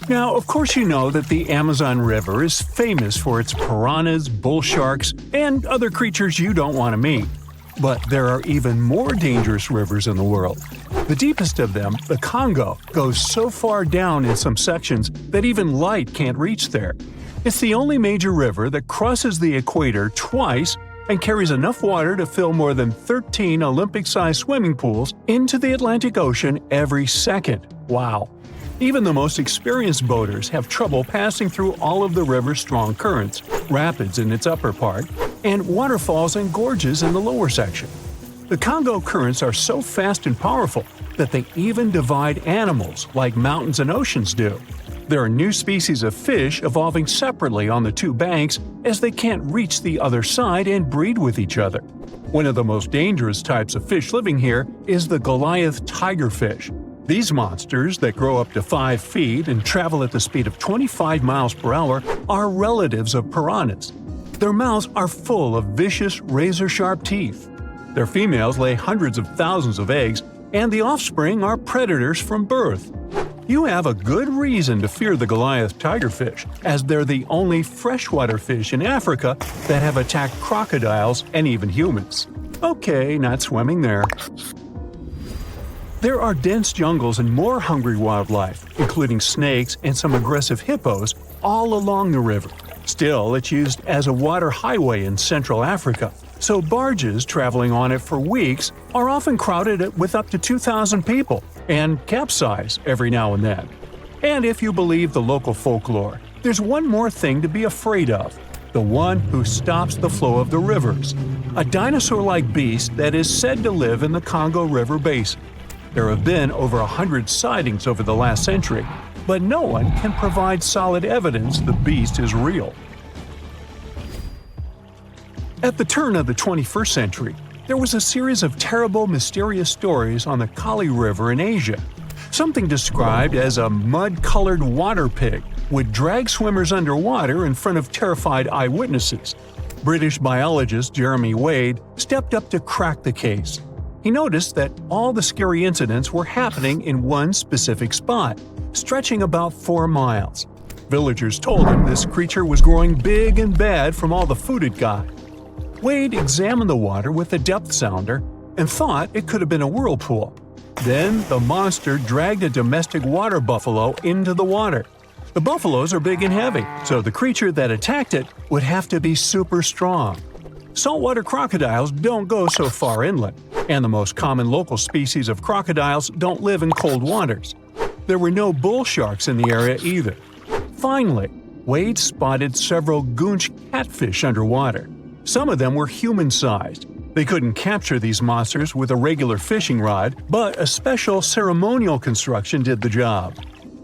Now, of course you know that the Amazon River is famous for its piranhas, bull sharks, and other creatures you don't want to meet. But there are even more dangerous rivers in the world. The deepest of them, the Congo, goes so far down in some sections that even light can't reach there. It's the only major river that crosses the equator twice and carries enough water to fill more than 13 Olympic-sized swimming pools into the Atlantic Ocean every second. Wow! Even the most experienced boaters have trouble passing through all of the river's strong currents, rapids in its upper part, and waterfalls and gorges in the lower section. The Congo currents are so fast and powerful that they even divide animals like mountains and oceans do. There are new species of fish evolving separately on the two banks as they can't reach the other side and breed with each other. One of the most dangerous types of fish living here is the Goliath tigerfish. These monsters, that grow up to 5 feet and travel at the speed of 25 miles per hour, are relatives of piranhas. Their mouths are full of vicious, razor-sharp teeth. Their females lay hundreds of thousands of eggs, and the offspring are predators from birth. You have a good reason to fear the Goliath tigerfish, as they're the only freshwater fish in Africa that have attacked crocodiles and even humans. Okay, not swimming there. There are dense jungles and more hungry wildlife, including snakes and some aggressive hippos, all along the river. Still, it's used as a water highway in Central Africa, so barges traveling on it for weeks are often crowded with up to 2,000 people and capsize every now and then. And if you believe the local folklore, there's one more thing to be afraid of: the one who stops the flow of the rivers, a dinosaur-like beast that is said to live in the Congo River basin. There have been over 100 sightings over the last century, but no one can provide solid evidence the beast is real. At the turn of the 21st century, there was a series of terrible, mysterious stories on the Kali River in Asia. Something described as a mud-colored water pig would drag swimmers underwater in front of terrified eyewitnesses. British biologist Jeremy Wade stepped up to crack the case. He noticed that all the scary incidents were happening in one specific spot, stretching about 4 miles. Villagers told him this creature was growing big and bad from all the food it got. Wade examined the water with a depth sounder and thought it could have been a whirlpool. Then the monster dragged a domestic water buffalo into the water. The buffaloes are big and heavy, so the creature that attacked it would have to be super strong. Saltwater crocodiles don't go so far inland, and the most common local species of crocodiles don't live in cold waters. There were no bull sharks in the area either. Finally, Wade spotted several goonch catfish underwater. Some of them were human-sized. They couldn't capture these monsters with a regular fishing rod, but a special ceremonial construction did the job.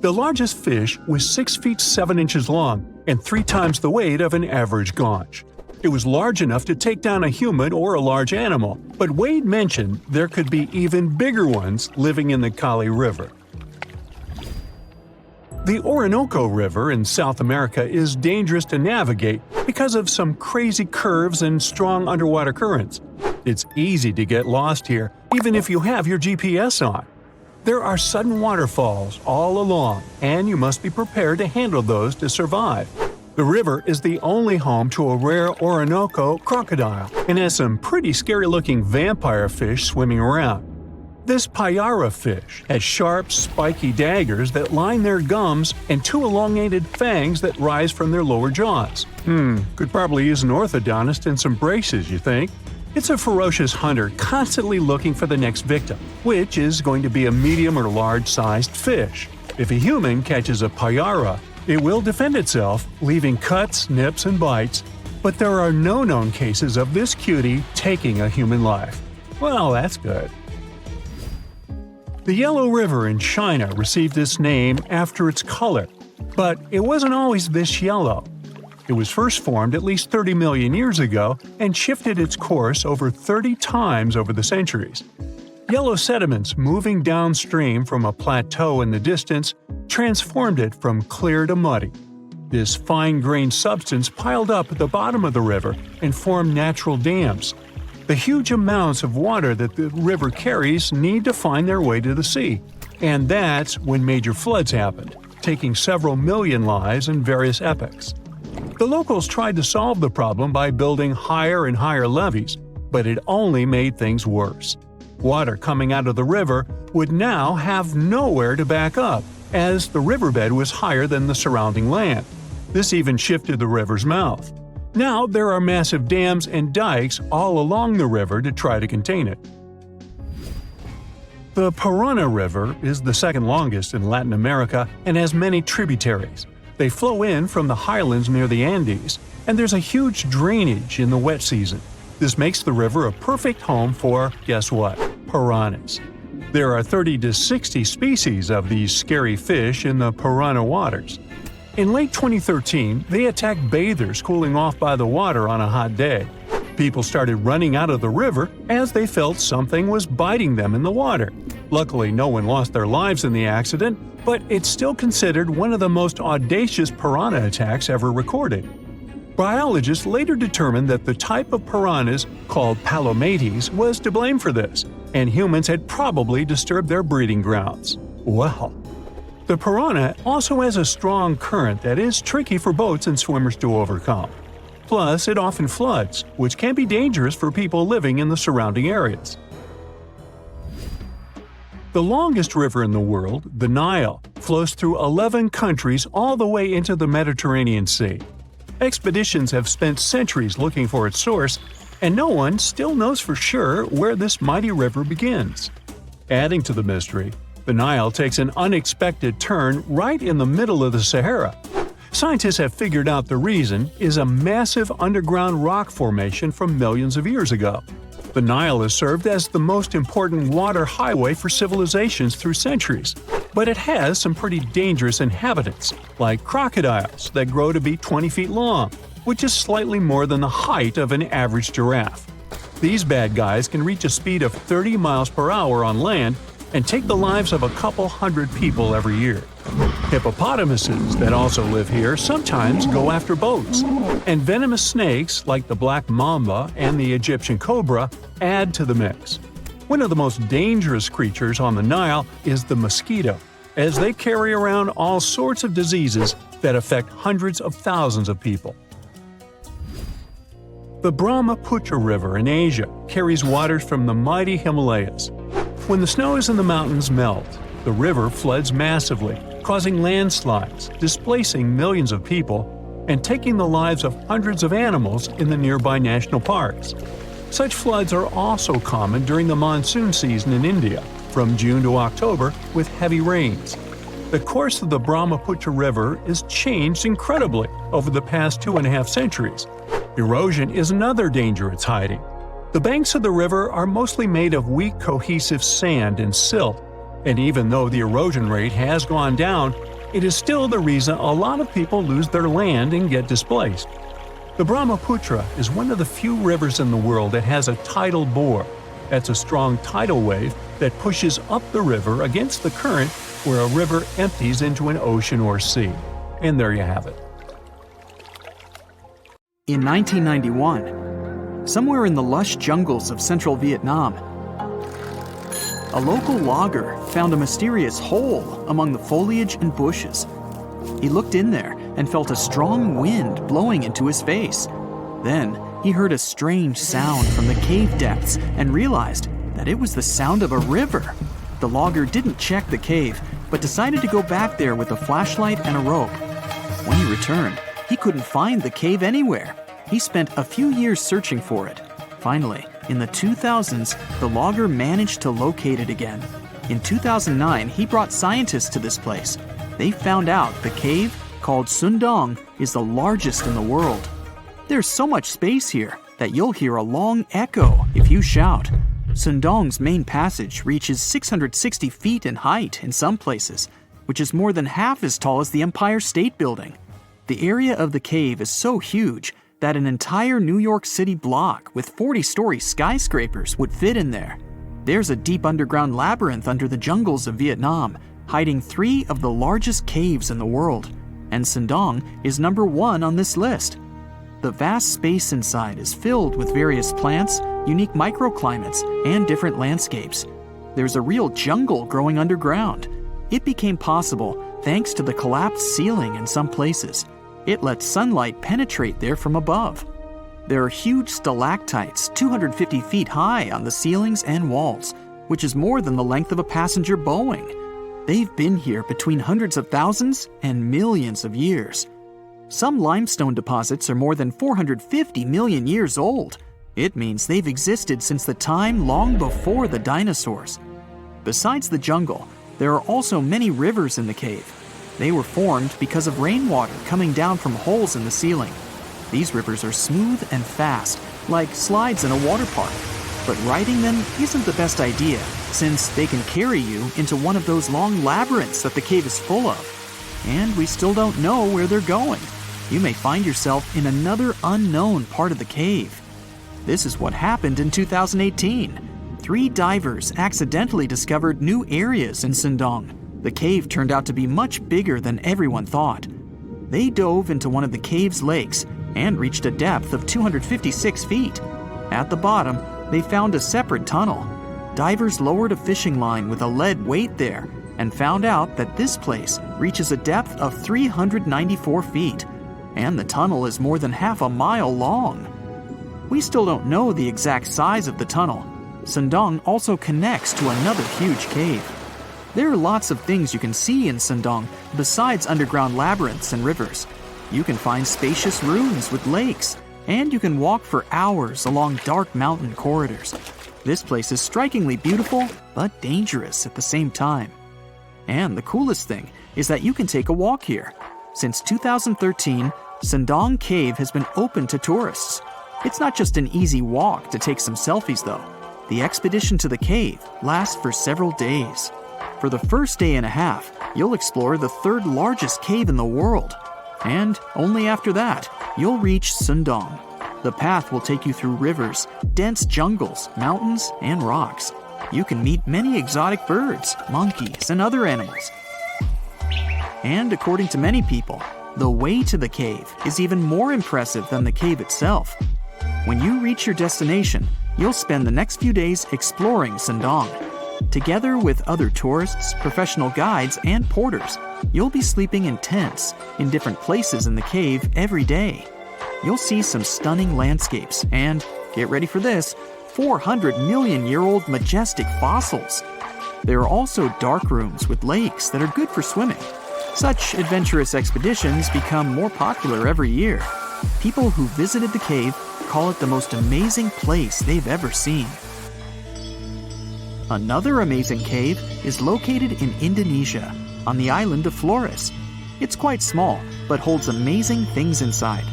The largest fish was 6 feet 7 inches long and 3 times the weight of an average gaunch. It was large enough to take down a human or a large animal, but Wade mentioned there could be even bigger ones living in the Kali River. The Orinoco River in South America is dangerous to navigate because of some crazy curves and strong underwater currents. It's easy to get lost here, even if you have your GPS on. There are sudden waterfalls all along, and you must be prepared to handle those to survive. The river is the only home to a rare Orinoco crocodile and has some pretty scary-looking vampire fish swimming around. This payara fish has sharp, spiky daggers that line their gums and 2 elongated fangs that rise from their lower jaws. Could probably use an orthodontist and some braces, you think? It's a ferocious hunter constantly looking for the next victim, which is going to be a medium or large-sized fish. If a human catches a payara, it will defend itself, leaving cuts, nips, and bites, but there are no known cases of this cutie taking a human life. Well, that's good. The Yellow River in China received its name after its color, but it wasn't always this yellow. It was first formed at least 30 million years ago and shifted its course over 30 times over the centuries. Yellow sediments moving downstream from a plateau in the distance transformed it from clear to muddy. This fine-grained substance piled up at the bottom of the river and formed natural dams. The huge amounts of water that the river carries need to find their way to the sea, and that's when major floods happened. taking several million lives in various epochs. The locals tried to solve the problem by building higher and higher levees, but it only made things worse. Water coming out of the river would now have nowhere to back up, as the riverbed was higher than the surrounding land. This even shifted the river's mouth. Now there are massive dams and dikes all along the river to try to contain it. The Piranha River is the second longest in Latin America and has many tributaries. They flow in from the highlands near the Andes, and there's a huge drainage in the wet season. This makes the river a perfect home for, guess what, piranhas. There are 30 to 60 species of these scary fish in the piranha waters. In late 2013, they attacked bathers cooling off by the water on a hot day. People started running out of the river as they felt something was biting them in the water. Luckily, no one lost their lives in the accident, but it's still considered one of the most audacious piranha attacks ever recorded. Biologists later determined that the type of piranhas, called palomates, was to blame for this, and humans had probably disturbed their breeding grounds. Well, the piranha also has a strong current that is tricky for boats and swimmers to overcome. Plus, it often floods, which can be dangerous for people living in the surrounding areas. The longest river in the world, the Nile, flows through 11 countries all the way into the Mediterranean Sea. Expeditions have spent centuries looking for its source, and no one still knows for sure where this mighty river begins. Adding to the mystery, the Nile takes an unexpected turn right in the middle of the Sahara. Scientists have figured out the reason is a massive underground rock formation from millions of years ago. The Nile has served as the most important water highway for civilizations through centuries, but it has some pretty dangerous inhabitants, like crocodiles that grow to be 20 feet long, which is slightly more than the height of an average giraffe. These bad guys can reach a speed of 30 miles per hour on land and take the lives of a couple hundred people every year. Hippopotamuses that also live here sometimes go after boats, and venomous snakes like the black mamba and the Egyptian cobra add to the mix. One of the most dangerous creatures on the Nile is the mosquito, as they carry around all sorts of diseases that affect hundreds of thousands of people. The Brahmaputra River in Asia carries waters from the mighty Himalayas. When the snows in the mountains melt, the river floods massively, causing landslides, displacing millions of people, and taking the lives of hundreds of animals in the nearby national parks. Such floods are also common during the monsoon season in India, from June to October, with heavy rains. The course of the Brahmaputra River is changed incredibly over the past 2.5 centuries. Erosion is another danger it's hiding. The banks of the river are mostly made of weak cohesive sand and silt, and even though the erosion rate has gone down, it is still the reason a lot of people lose their land and get displaced. The Brahmaputra is one of the few rivers in the world that has a tidal bore. That's a strong tidal wave that pushes up the river against the current where a river empties into an ocean or sea. And there you have it. In 1991, somewhere in the lush jungles of central Vietnam, a local logger found a mysterious hole among the foliage and bushes. He looked in there and felt a strong wind blowing into his face. Then he heard a strange sound from the cave depths and realized that it was the sound of a river. The logger didn't check the cave, but decided to go back there with a flashlight and a rope. When he returned, he couldn't find the cave anywhere. He spent a few years searching for it. Finally, in the 2000s, the logger managed to locate it again. In 2009, he brought scientists to this place. They found out the cave, called Doong, is the largest in the world. There's so much space here that you'll hear a long echo if you shout. Doong's main passage reaches 660 feet in height in some places, which is more than half as tall as the Empire State Building. The area of the cave is so huge that an entire New York City block with 40-story skyscrapers would fit in there. There's a deep underground labyrinth under the jungles of Vietnam, hiding 3 of the largest caves in the world, and Doong is number 1 on this list. The vast space inside is filled with various plants, unique microclimates, and different landscapes. There's a real jungle growing underground. It became possible thanks to the collapsed ceiling in some places. It lets sunlight penetrate there from above. There are huge stalactites 250 feet high on the ceilings and walls, which is more than the length of a passenger Boeing. They've been here between hundreds of thousands and millions of years. Some limestone deposits are more than 450 million years old. It means they've existed since the time long before the dinosaurs. Besides the jungle, there are also many rivers in the cave. They were formed because of rainwater coming down from holes in the ceiling. These rivers are smooth and fast, like slides in a water park. But riding them isn't the best idea, since they can carry you into one of those long labyrinths that the cave is full of. And we still don't know where they're going. You may find yourself in another unknown part of the cave. This is what happened in 2018. 3 divers accidentally discovered new areas in Sindong. The cave turned out to be much bigger than everyone thought. They dove into one of the cave's lakes and reached a depth of 256 feet. At the bottom, they found a separate tunnel. Divers lowered a fishing line with a lead weight there and found out that this place reaches a depth of 394 feet, and the tunnel is more than half a mile long. We still don't know the exact size of the tunnel. Sindong also connects to another huge cave. There are lots of things you can see in Sindong besides underground labyrinths and rivers. You can find spacious rooms with lakes, and you can walk for hours along dark mountain corridors. This place is strikingly beautiful, but dangerous at the same time. And the coolest thing is that you can take a walk here. Since 2013, Sindong Cave has been open to tourists. It's not just an easy walk to take some selfies though. The expedition to the cave lasts for several days. For the first day and a half, you'll explore the 3rd largest cave in the world. And only after that, you'll reach Sindong. The path will take you through rivers, dense jungles, mountains, and rocks. You can meet many exotic birds, monkeys, and other animals. And according to many people, the way to the cave is even more impressive than the cave itself. When you reach your destination, you'll spend the next few days exploring Sindong. Together with other tourists, professional guides, and porters, you'll be sleeping in tents in different places in the cave every day. You'll see some stunning landscapes and, get ready for this, 400-million-year-old majestic fossils. There are also dark rooms with lakes that are good for swimming. Such adventurous expeditions become more popular every year. People who visited the cave call it the most amazing place they've ever seen. Another amazing cave is located in Indonesia, on the island of Flores. It's quite small, but holds amazing things inside.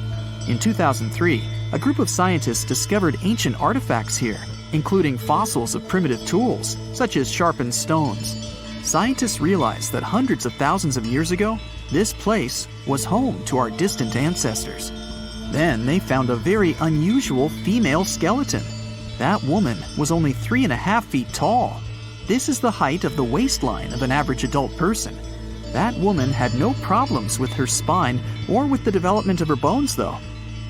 In 2003, a group of scientists discovered ancient artifacts here, including fossils of primitive tools, such as sharpened stones. Scientists realized that hundreds of thousands of years ago, this place was home to our distant ancestors. Then they found a very unusual female skeleton. That woman was only 3.5 feet tall. This is the height of the waistline of an average adult person. That woman had no problems with her spine or with the development of her bones, though.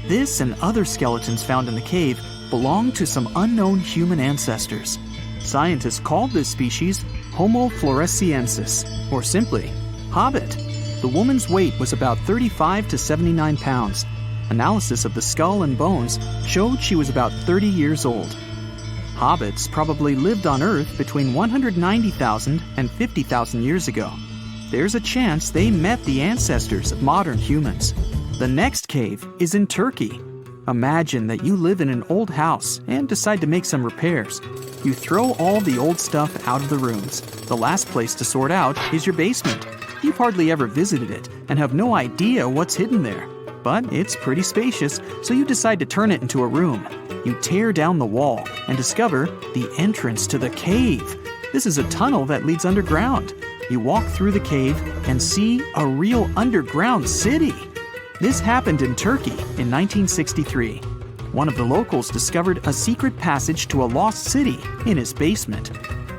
This and other skeletons found in the cave belong to some unknown human ancestors. Scientists called this species Homo floresiensis, or simply, Hobbit. The woman's weight was about 35 to 79 pounds. Analysis of the skull and bones showed she was about 30 years old. Hobbits probably lived on Earth between 190,000 and 50,000 years ago. There's a chance they met the ancestors of modern humans. The next cave is in Turkey. Imagine that you live in an old house and decide to make some repairs. You throw all the old stuff out of the rooms. The last place to sort out is your basement. You've hardly ever visited it and have no idea what's hidden there. But it's pretty spacious, so you decide to turn it into a room. You tear down the wall and discover the entrance to the cave. This is a tunnel that leads underground. You walk through the cave and see a real underground city. This happened in Turkey in 1963. One of the locals discovered a secret passage to a lost city in his basement.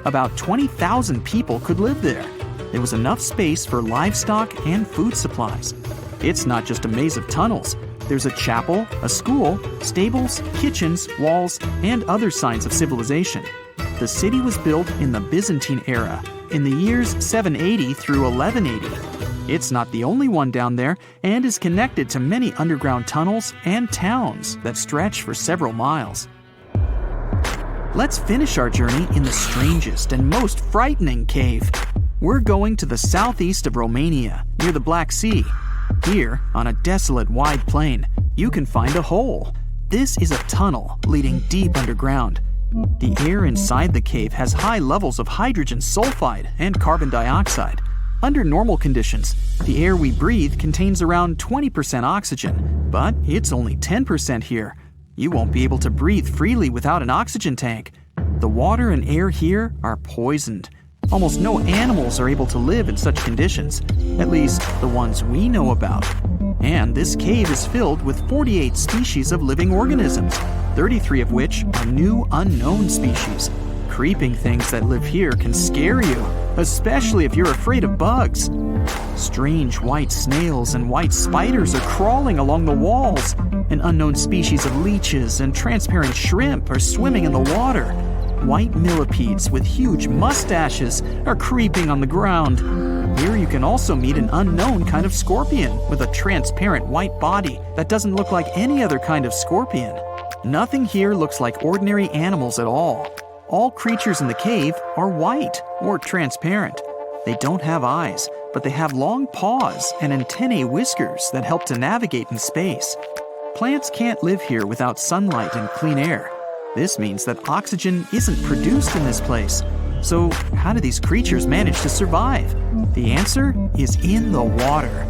About 20,000 people could live there. There was enough space for livestock and food supplies. It's not just a maze of tunnels. There's a chapel, a school, stables, kitchens, walls, and other signs of civilization. The city was built in the Byzantine era, in the years 780 through 1180. It's not the only one down there and is connected to many underground tunnels and towns that stretch for several miles. Let's finish our journey in the strangest and most frightening cave. We're going to the southeast of Romania, near the Black Sea. Here, on a desolate wide plain, you can find a hole. This is a tunnel leading deep underground. The air inside the cave has high levels of hydrogen sulfide and carbon dioxide. Under normal conditions, the air we breathe contains around 20% oxygen, but it's only 10% here. You won't be able to breathe freely without an oxygen tank. The water and air here are poisoned. Almost no animals are able to live in such conditions, at least the ones we know about. And this cave is filled with 48 species of living organisms, 33 of which are new unknown species. Creeping things that live here can scare you, especially if you're afraid of bugs. Strange white snails and white spiders are crawling along the walls. An unknown species of leeches and transparent shrimp are swimming in the water. White millipedes with huge mustaches are creeping on the ground. Here you can also meet an unknown kind of scorpion with a transparent white body that doesn't look like any other kind of scorpion. Nothing here looks like ordinary animals at all. All creatures in the cave are white or transparent. They don't have eyes, but they have long paws and antennae whiskers that help to navigate in space. Plants can't live here without sunlight and clean air. This means that oxygen isn't produced in this place. So how do these creatures manage to survive? The answer is in the water.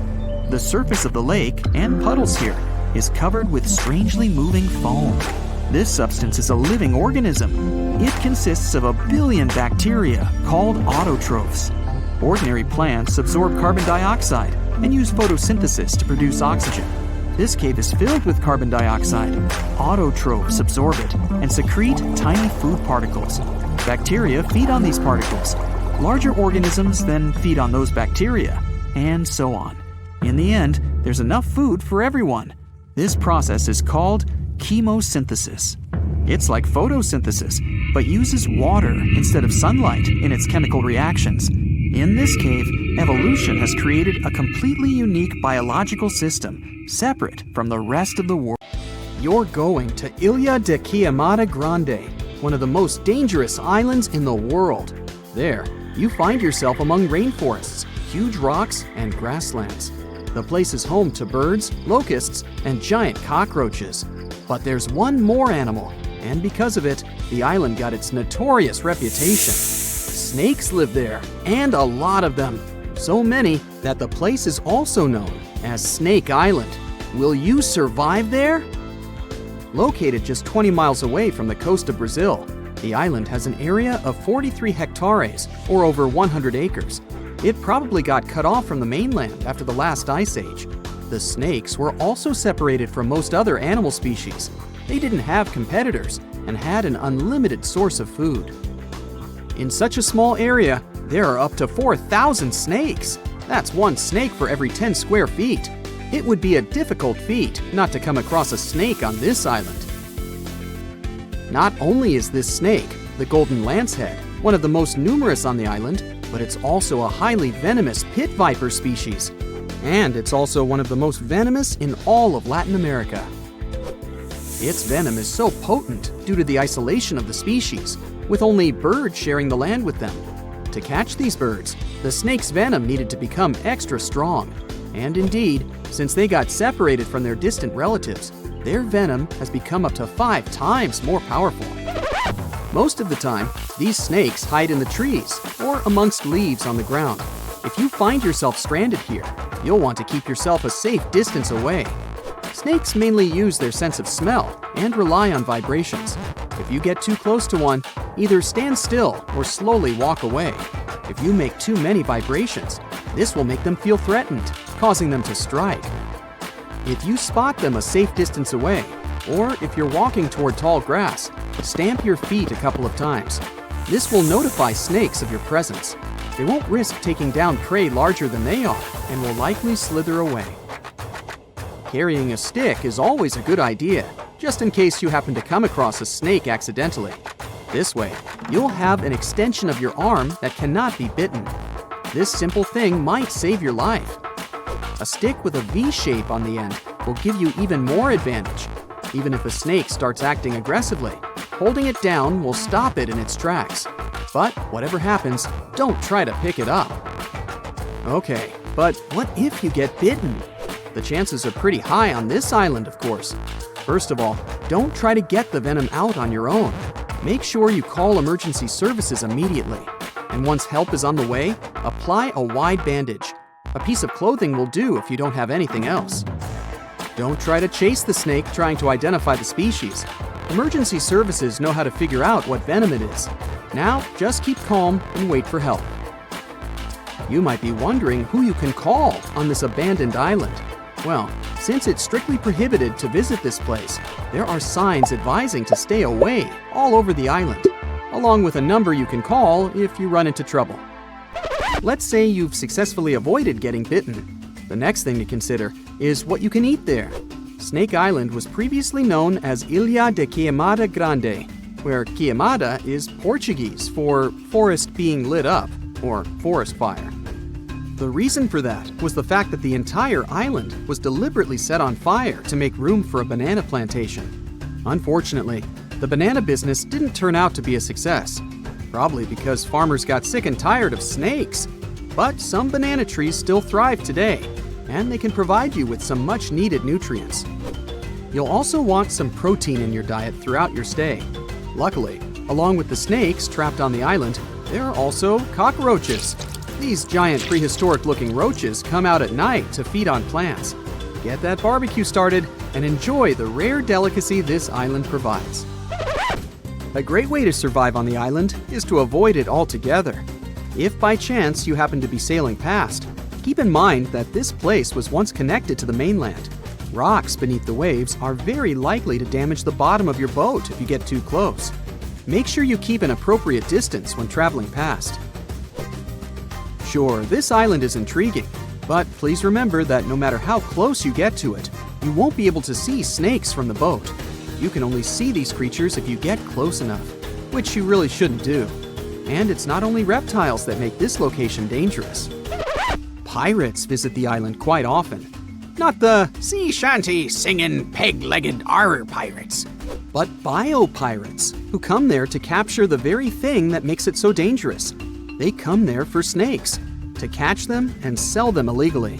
The surface of the lake and puddles here is covered with strangely moving foam. This substance is a living organism. It consists of 1 billion bacteria called autotrophs. Ordinary plants absorb carbon dioxide and use photosynthesis to produce oxygen. This cave is filled with carbon dioxide. Autotrophs absorb it and secrete tiny food particles. Bacteria feed on these particles. Larger organisms then feed on those bacteria, and so on. In the end, there's enough food for everyone. This process is called chemosynthesis. It's like photosynthesis, but uses water instead of sunlight in its chemical reactions. In this cave, evolution has created a completely unique biological system, separate from the rest of the world. You're going to Ilha de Queimada Grande, one of the most dangerous islands in the world. There, you find yourself among rainforests, huge rocks, and grasslands. The place is home to birds, locusts, and giant cockroaches. But there's one more animal, and because of it, the island got its notorious reputation. Snakes live there, and a lot of them. So many that the place is also known as Snake Island. Will you survive there? Located just 20 miles away from the coast of Brazil, the island has an area of 43 hectares, or over 100 acres. It probably got cut off from the mainland after the last ice age. The snakes were also separated from most other animal species. They didn't have competitors and had an unlimited source of food. In such a small area, there are up to 4,000 snakes. That's one snake for every 10 square feet. It would be a difficult feat not to come across a snake on this island. Not only is this snake, the golden lancehead, one of the most numerous on the island, but it's also a highly venomous pit viper species. And it's also one of the most venomous in all of Latin America. Its venom is so potent due to the isolation of the species, with only birds sharing the land with them. To catch these birds, the snake's venom needed to become extra strong. And indeed, since they got separated from their distant relatives, their venom has become up to 5 times more powerful. Most of the time, these snakes hide in the trees or amongst leaves on the ground. If you find yourself stranded here, you'll want to keep yourself a safe distance away. Snakes mainly use their sense of smell and rely on vibrations. If you get too close to one, either stand still or slowly walk away. If you make too many vibrations, this will make them feel threatened, causing them to strike. If you spot them a safe distance away, or if you're walking toward tall grass, stamp your feet a couple of times. This will notify snakes of your presence. They won't risk taking down prey larger than they are and will likely slither away. Carrying a stick is always a good idea, just in case you happen to come across a snake accidentally. This way, you'll have an extension of your arm that cannot be bitten. This simple thing might save your life. A stick with a V shape on the end will give you even more advantage. Even if a snake starts acting aggressively, holding it down will stop it in its tracks. But whatever happens, don't try to pick it up. Okay, but what if you get bitten? The chances are pretty high on this island, of course. First of all, don't try to get the venom out on your own. Make sure you call emergency services immediately. And once help is on the way, apply a wide bandage. A piece of clothing will do if you don't have anything else. Don't try to chase the snake trying to identify the species. Emergency services know how to figure out what venom it is. Now, just keep calm and wait for help. You might be wondering who you can call on this abandoned island. Well, since it's strictly prohibited to visit this place, there are signs advising to stay away all over the island, along with a number you can call if you run into trouble. Let's say you've successfully avoided getting bitten. The next thing to consider is what you can eat there. Snake Island was previously known as Ilha de Queimada Grande, where queimada is Portuguese for forest being lit up, or forest fire. The reason for that was the fact that the entire island was deliberately set on fire to make room for a banana plantation. Unfortunately, the banana business didn't turn out to be a success, probably because farmers got sick and tired of snakes. But some banana trees still thrive today, and they can provide you with some much-needed nutrients. You'll also want some protein in your diet throughout your stay. Luckily, along with the snakes trapped on the island, there are also cockroaches. These giant prehistoric-looking roaches come out at night to feed on plants. Get that barbecue started and enjoy the rare delicacy this island provides. A great way to survive on the island is to avoid it altogether. If by chance you happen to be sailing past, keep in mind that this place was once connected to the mainland. Rocks beneath the waves are very likely to damage the bottom of your boat if you get too close. Make sure you keep an appropriate distance when traveling past. Sure, this island is intriguing, but please remember that no matter how close you get to it, you won't be able to see snakes from the boat. You can only see these creatures if you get close enough, which you really shouldn't do. And it's not only reptiles that make this location dangerous. Pirates visit the island quite often. Not the sea shanty singing peg-legged arr pirates, but bio-pirates who come there to capture the very thing that makes it so dangerous. They come there for snakes, to catch them and sell them illegally.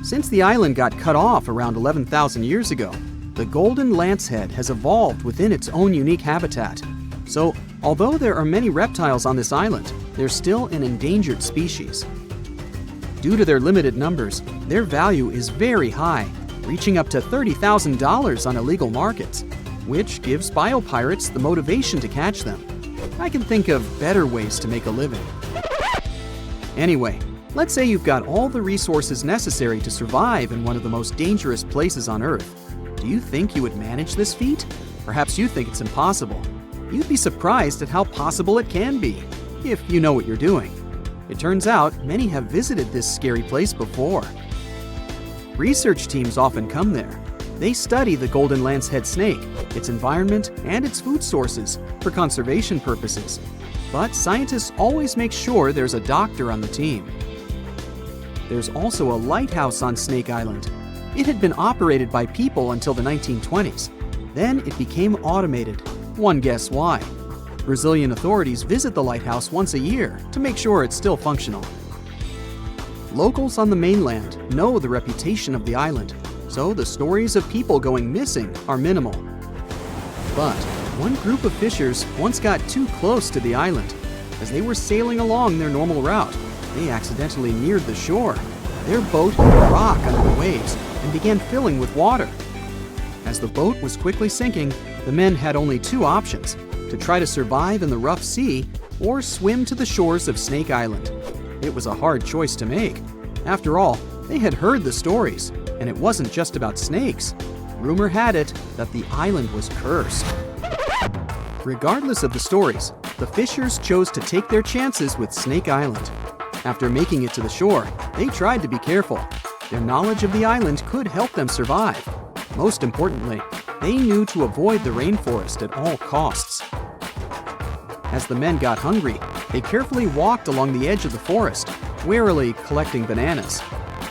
Since the island got cut off around 11,000 years ago, the golden lancehead has evolved within its own unique habitat. So, although there are many reptiles on this island, they're still an endangered species. Due to their limited numbers, their value is very high, reaching up to $30,000 on illegal markets, which gives biopirates the motivation to catch them. I can think of better ways to make a living. Anyway, let's say you've got all the resources necessary to survive in one of the most dangerous places on Earth. Do you think you would manage this feat? Perhaps you think it's impossible. You'd be surprised at how possible it can be, if you know what you're doing. It turns out many have visited this scary place before. Research teams often come there. They study the golden lancehead snake, its environment, and its food sources for conservation purposes. But scientists always make sure there's a doctor on the team. There's also a lighthouse on Snake Island. It had been operated by people until the 1920s. Then it became automated. One guess why. Brazilian authorities visit the lighthouse once a year to make sure it's still functional. Locals on the mainland know the reputation of the island, so the stories of people going missing are minimal. But one group of fishers once got too close to the island. As they were sailing along their normal route, they accidentally neared the shore. Their boat hit a rock under the waves and began filling with water. As the boat was quickly sinking, the men had only two options: to try to survive in the rough sea or swim to the shores of Snake Island. It was a hard choice to make. After all, they had heard the stories, and it wasn't just about snakes. Rumor had it that the island was cursed. Regardless of the stories, the fishers chose to take their chances with Snake Island. After making it to the shore, they tried to be careful. Their knowledge of the island could help them survive. Most importantly, they knew to avoid the rainforest at all costs. As the men got hungry, they carefully walked along the edge of the forest, warily collecting bananas.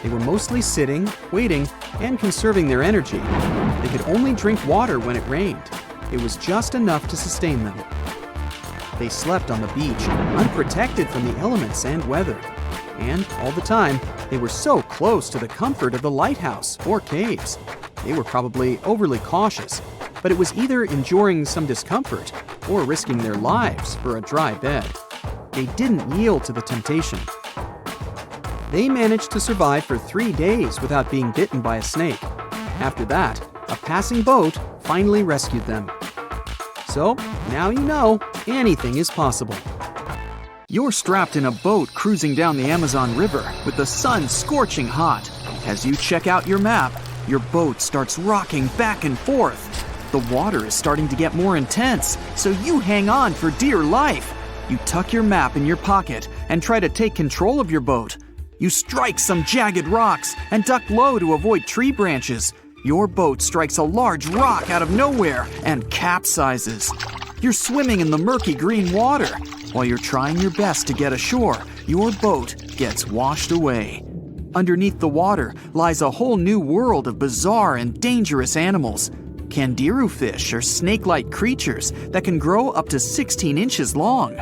They were mostly sitting, waiting, and conserving their energy. They could only drink water when it rained. It was just enough to sustain them. They slept on the beach, unprotected from the elements and weather. And all the time, they were so close to the comfort of the lighthouse or caves. They were probably overly cautious, but it was either enduring some discomfort or risking their lives for a dry bed. They didn't yield to the temptation. They managed to survive for 3 days without being bitten by a snake. After that, a passing boat finally rescued them. So, now you know, anything is possible. You're strapped in a boat cruising down the Amazon River with the sun scorching hot. As you check out your map, your boat starts rocking back and forth. The water is starting to get more intense, so you hang on for dear life. You tuck your map in your pocket and try to take control of your boat. You strike some jagged rocks and duck low to avoid tree branches. Your boat strikes a large rock out of nowhere and capsizes. You're swimming in the murky green water. While you're trying your best to get ashore, your boat gets washed away. Underneath the water lies a whole new world of bizarre and dangerous animals. Candiru fish are snake-like creatures that can grow up to 16 inches long.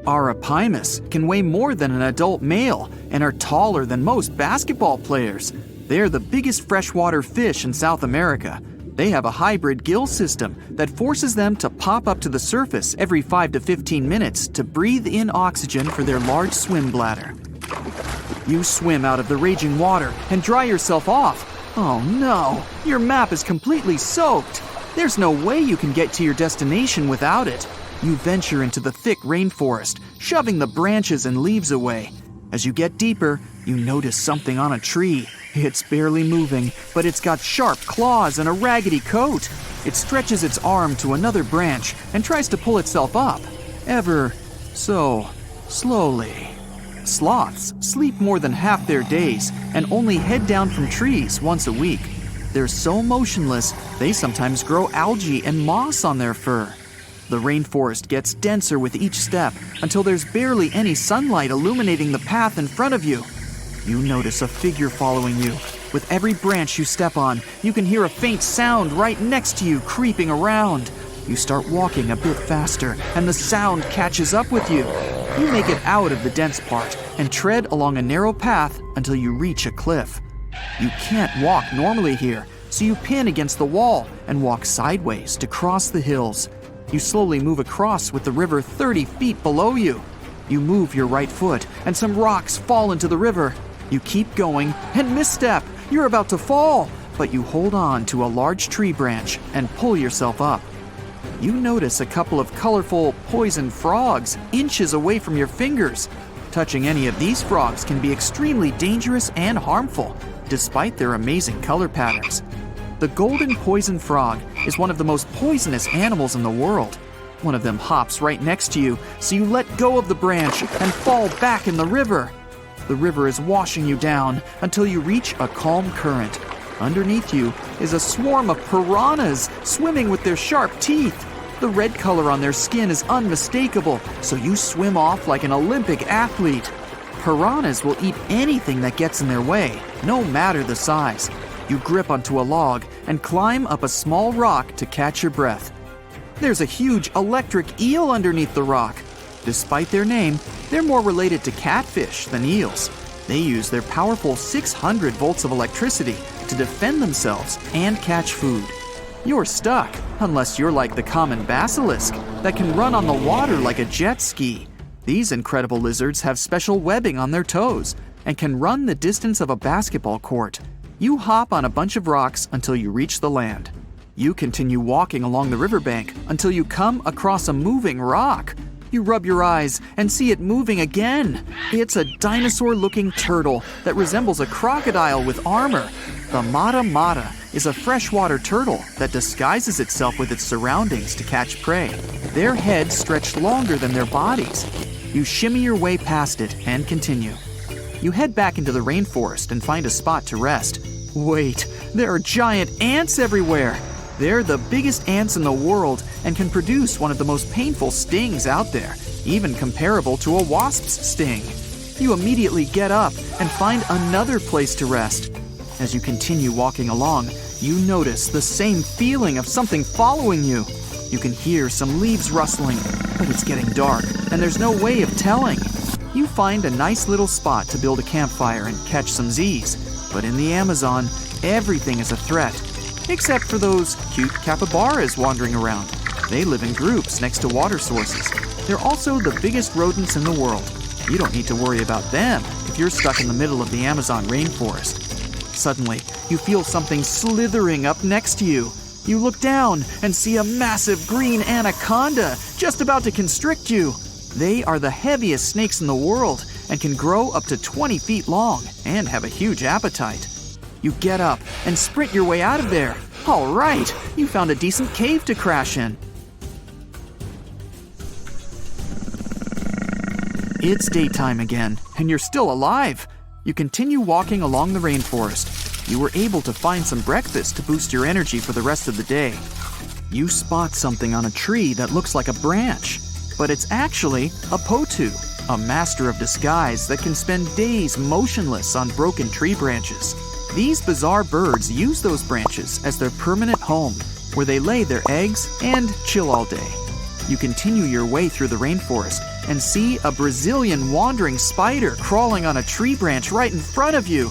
Arapimus can weigh more than an adult male and are taller than most basketball players. They're the biggest freshwater fish in South America. They have a hybrid gill system that forces them to pop up to the surface every 5 to 15 minutes to breathe in oxygen for their large swim bladder. You swim out of the raging water and dry yourself off. Oh no, your map is completely soaked. There's no way you can get to your destination without it. You venture into the thick rainforest, shoving the branches and leaves away. As you get deeper, you notice something on a tree. It's barely moving, but it's got sharp claws and a raggedy coat. It stretches its arm to another branch and tries to pull itself up, ever so slowly. Sloths sleep more than half their days and only head down from trees once a week. They're so motionless, they sometimes grow algae and moss on their fur. The rainforest gets denser with each step until there's barely any sunlight illuminating the path in front of you. You notice a figure following you. With every branch you step on, you can hear a faint sound right next to you creeping around. You start walking a bit faster, and the sound catches up with you. You make it out of the dense part and tread along a narrow path until you reach a cliff. You can't walk normally here, so you pin against the wall and walk sideways to cross the hills. You slowly move across with the river 30 feet below you. You move your right foot, and some rocks fall into the river. You keep going and misstep. You're about to fall, but you hold on to a large tree branch and pull yourself up. You notice a couple of colorful poison frogs inches away from your fingers. Touching any of these frogs can be extremely dangerous and harmful, despite their amazing color patterns. The golden poison frog is one of the most poisonous animals in the world. One of them hops right next to you, so you let go of the branch and fall back in the river. The river is washing you down until you reach a calm current. Underneath you is a swarm of piranhas swimming with their sharp teeth. The red color on their skin is unmistakable, so you swim off like an Olympic athlete. Piranhas will eat anything that gets in their way, no matter the size. You grip onto a log and climb up a small rock to catch your breath. There's a huge electric eel underneath the rock. Despite their name, they're more related to catfish than eels. They use their powerful 600 volts of electricity to defend themselves and catch food. You're stuck, unless you're like the common basilisk that can run on the water like a jet ski. These incredible lizards have special webbing on their toes and can run the distance of a basketball court. You hop on a bunch of rocks until you reach the land. You continue walking along the riverbank until you come across a moving rock. You rub your eyes and see it moving again. It's a dinosaur-looking turtle that resembles a crocodile with armor. The mata is a freshwater turtle that disguises itself with its surroundings to catch prey. Their heads stretch longer than their bodies. You shimmy your way past it and continue. You head back into the rainforest and find a spot to rest. Wait, there are giant ants everywhere. They're the biggest ants in the world and can produce one of the most painful stings out there. even comparable to a wasp's sting. You immediately get up and find another place to rest. As you continue walking along, you notice the same feeling of something following you. You can hear some leaves rustling, but it's getting dark, and there's no way of telling. You find a nice little spot to build a campfire and catch some Z's, but in the Amazon, everything is a threat, except for those cute capybaras wandering around. They live in groups next to water sources. They're also the biggest rodents in the world. You don't need to worry about them if you're stuck in the middle of the Amazon rainforest. Suddenly, you feel something slithering up next to you. You look down and see a massive green anaconda just about to constrict you. They are the heaviest snakes in the world and can grow up to 20 feet long and have a huge appetite. You get up and sprint your way out of there. All right, you found a decent cave to crash in. It's daytime again, and you're still alive. You continue walking along the rainforest. You were able to find some breakfast to boost your energy for the rest of the day. You spot something on a tree that looks like a branch, but it's actually a potu, a master of disguise that can spend days motionless on broken tree branches. These bizarre birds use those branches as their permanent home, where they lay their eggs and chill all day. You continue your way through the rainforest and see a Brazilian wandering spider crawling on a tree branch right in front of you.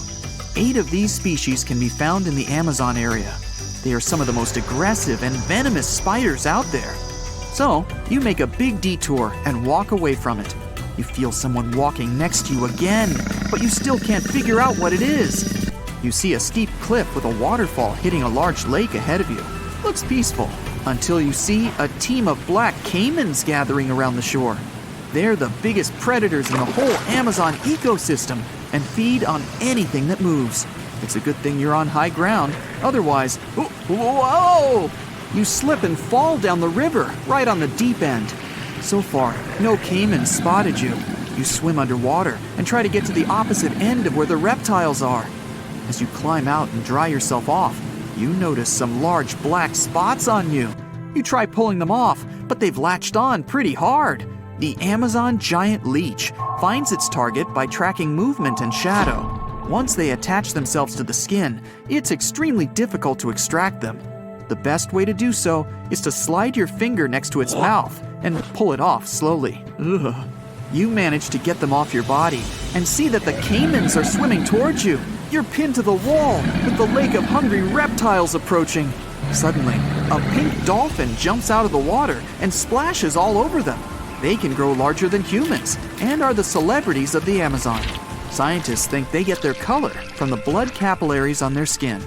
8 of these species can be found in the Amazon area. They are some of the most aggressive and venomous spiders out there. So, you make a big detour and walk away from it. You feel someone walking next to you again, but you still can't figure out what it is. You see a steep cliff with a waterfall hitting a large lake ahead of you. Looks peaceful, until you see a team of black caimans gathering around the shore. They're the biggest predators in the whole Amazon ecosystem and feed on anything that moves. It's a good thing you're on high ground, otherwise, whoa! You slip and fall down the river, right on the deep end. So far, no caimans spotted you. You swim underwater and try to get to the opposite end of where the reptiles are. As you climb out and dry yourself off, you notice some large black spots on you. You try pulling them off, but they've latched on pretty hard. The Amazon giant leech finds its target by tracking movement and shadow. Once they attach themselves to the skin, it's extremely difficult to extract them. The best way to do so is to slide your finger next to its mouth and pull it off slowly. Ugh. You manage to get them off your body and see that the caimans are swimming towards you. You're pinned to the wall with the lake of hungry reptiles approaching. Suddenly, a pink dolphin jumps out of the water and splashes all over them. They can grow larger than humans and are the celebrities of the Amazon. Scientists think they get their color from the blood capillaries on their skin.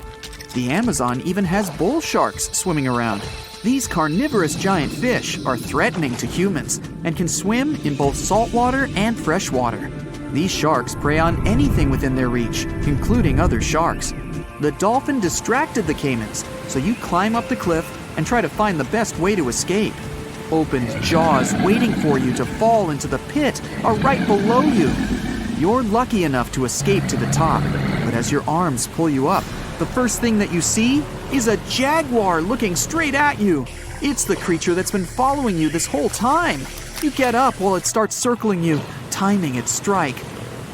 The Amazon even has bull sharks swimming around. These carnivorous giant fish are threatening to humans and can swim in both saltwater and freshwater. These sharks prey on anything within their reach, including other sharks. The dolphin distracted the caimans, so you climb up the cliff and try to find the best way to escape. Opened jaws waiting for you to fall into the pit are right below you. You're lucky enough to escape to the top, but as your arms pull you up, the first thing that you see is a jaguar looking straight at you. It's the creature that's been following you this whole time. You get up while it starts circling you, timing its strike.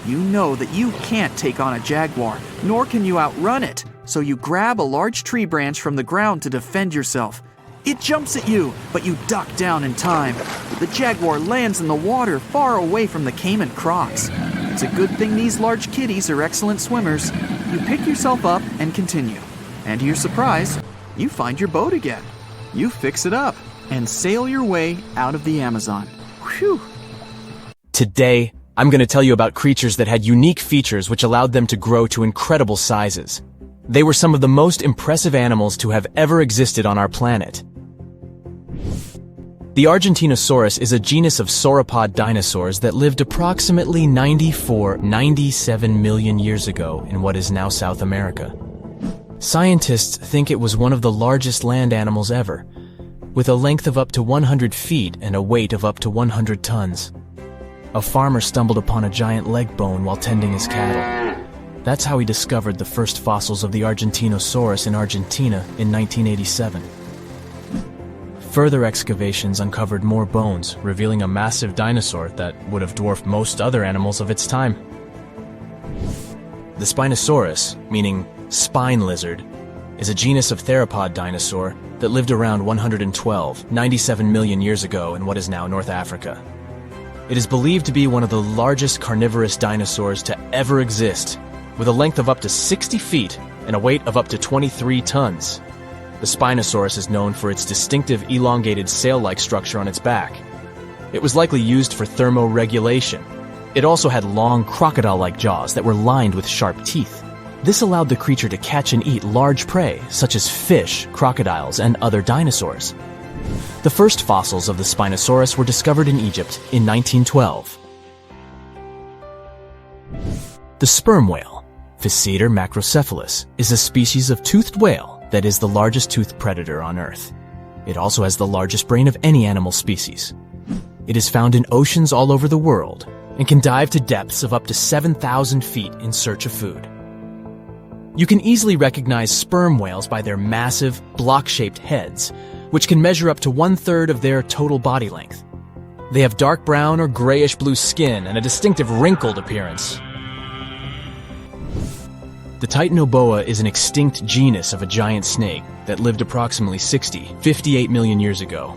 You know that you can't take on a jaguar, nor can you outrun it, so you grab a large tree branch from the ground to defend yourself. It jumps at you, but you duck down in time. The jaguar lands in the water far away from the caiman crocs. It's a good thing these large kitties are excellent swimmers. You pick yourself up and continue. And to your surprise, you find your boat again. You fix it up and sail your way out of the Amazon. Whew! Today, I'm going to tell you about creatures that had unique features which allowed them to grow to incredible sizes. They were some of the most impressive animals to have ever existed on our planet. The Argentinosaurus is a genus of sauropod dinosaurs that lived approximately 97 million years ago in what is now South America. Scientists think it was one of the largest land animals ever, with a length of up to 100 feet and a weight of up to 100 tons. A farmer stumbled upon a giant leg bone while tending his cattle. That's how he discovered the first fossils of the Argentinosaurus in Argentina in 1987. Further excavations uncovered more bones, revealing a massive dinosaur that would have dwarfed most other animals of its time. The Spinosaurus, meaning spine lizard, is a genus of theropod dinosaur that lived around 97 million years ago in what is now North Africa. It is believed to be one of the largest carnivorous dinosaurs to ever exist, with a length of up to 60 feet and a weight of up to 23 tons. The Spinosaurus is known for its distinctive elongated sail-like structure on its back. It was likely used for thermoregulation. It also had long crocodile-like jaws that were lined with sharp teeth. This allowed the creature to catch and eat large prey, such as fish, crocodiles, and other dinosaurs. The first fossils of the Spinosaurus were discovered in Egypt in 1912. The sperm whale, Physeter macrocephalus, is a species of toothed whale that is the largest toothed predator on Earth. It also has the largest brain of any animal species. It is found in oceans all over the world and can dive to depths of up to 7,000 feet in search of food. You can easily recognize sperm whales by their massive, block-shaped heads, which can measure up to 1/3 of their total body length. They have dark brown or grayish-blue skin and a distinctive wrinkled appearance. The Titanoboa is an extinct genus of a giant snake that lived approximately 58 million years ago.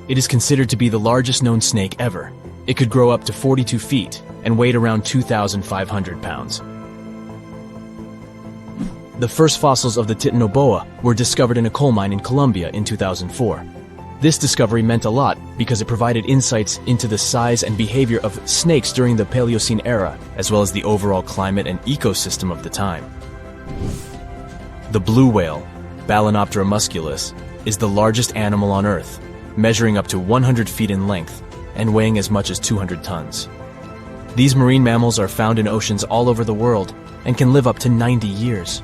It is considered to be the largest known snake ever. It could grow up to 42 feet and weighed around 2,500 pounds. The first fossils of the Titanoboa were discovered in a coal mine in Colombia in 2004. This discovery meant a lot because it provided insights into the size and behavior of snakes during the Paleocene era, as well as the overall climate and ecosystem of the time. The blue whale, Balænoptera musculus, is the largest animal on Earth, measuring up to 100 feet in length and weighing as much as 200 tons. These marine mammals are found in oceans all over the world and can live up to 90 years.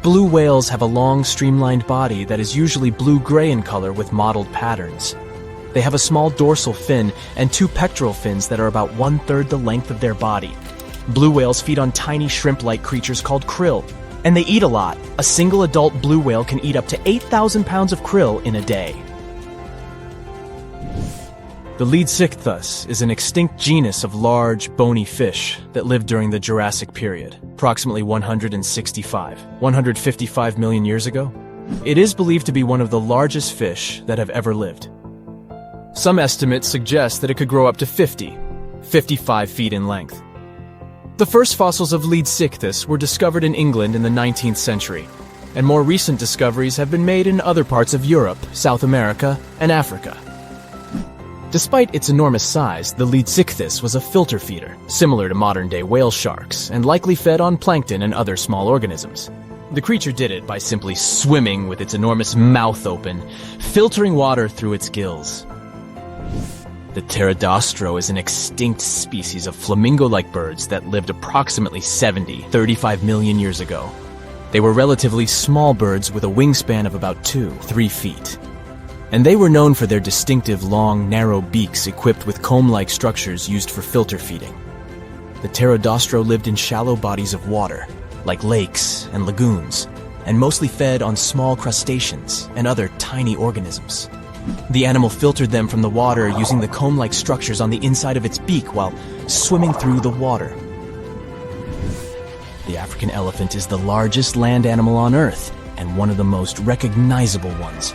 Blue whales have a long, streamlined body that is usually blue-gray in color with mottled patterns. They have a small dorsal fin and 2 pectoral fins that are about 1/3 the length of their body. Blue whales feed on tiny shrimp-like creatures called krill, and they eat a lot. A single adult blue whale can eat up to 8,000 pounds of krill in a day. The Leadsichthus is an extinct genus of large, bony fish that lived during the Jurassic period, approximately 155 million years ago. It is believed to be one of the largest fish that have ever lived. Some estimates suggest that it could grow up to 55 feet in length. The first fossils of Leadsichthus were discovered in England in the 19th century, and more recent discoveries have been made in other parts of Europe, South America, and Africa. Despite its enormous size, the Leadsichthus was a filter feeder, similar to modern-day whale sharks, and likely fed on plankton and other small organisms. The creature did it by simply swimming with its enormous mouth open, filtering water through its gills. The pterodostro is an extinct species of flamingo-like birds that lived approximately 35 million years ago. They were relatively small birds with a wingspan of about 2-3 feet. And they were known for their distinctive long, narrow beaks equipped with comb-like structures used for filter feeding. The pterodostro lived in shallow bodies of water, like lakes and lagoons, and mostly fed on small crustaceans and other tiny organisms. The animal filtered them from the water using the comb-like structures on the inside of its beak while swimming through the water. The African elephant is the largest land animal on Earth and one of the most recognizable ones.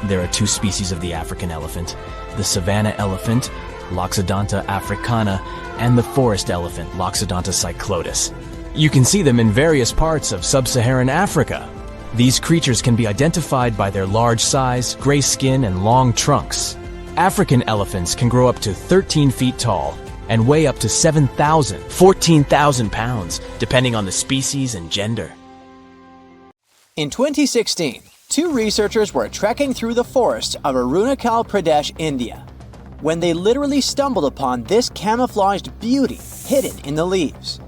There are 2 species of the African elephant, the savanna elephant, Loxodonta africana, and the forest elephant, Loxodonta cyclotis. You can see them in various parts of sub-Saharan Africa. These creatures can be identified by their large size, gray skin, and long trunks. African elephants can grow up to 13 feet tall and weigh up to 14,000 pounds, depending on the species and gender. In 2016, 2 researchers were trekking through the forests of Arunachal Pradesh, India, when they literally stumbled upon this camouflaged beauty hidden in the leaves.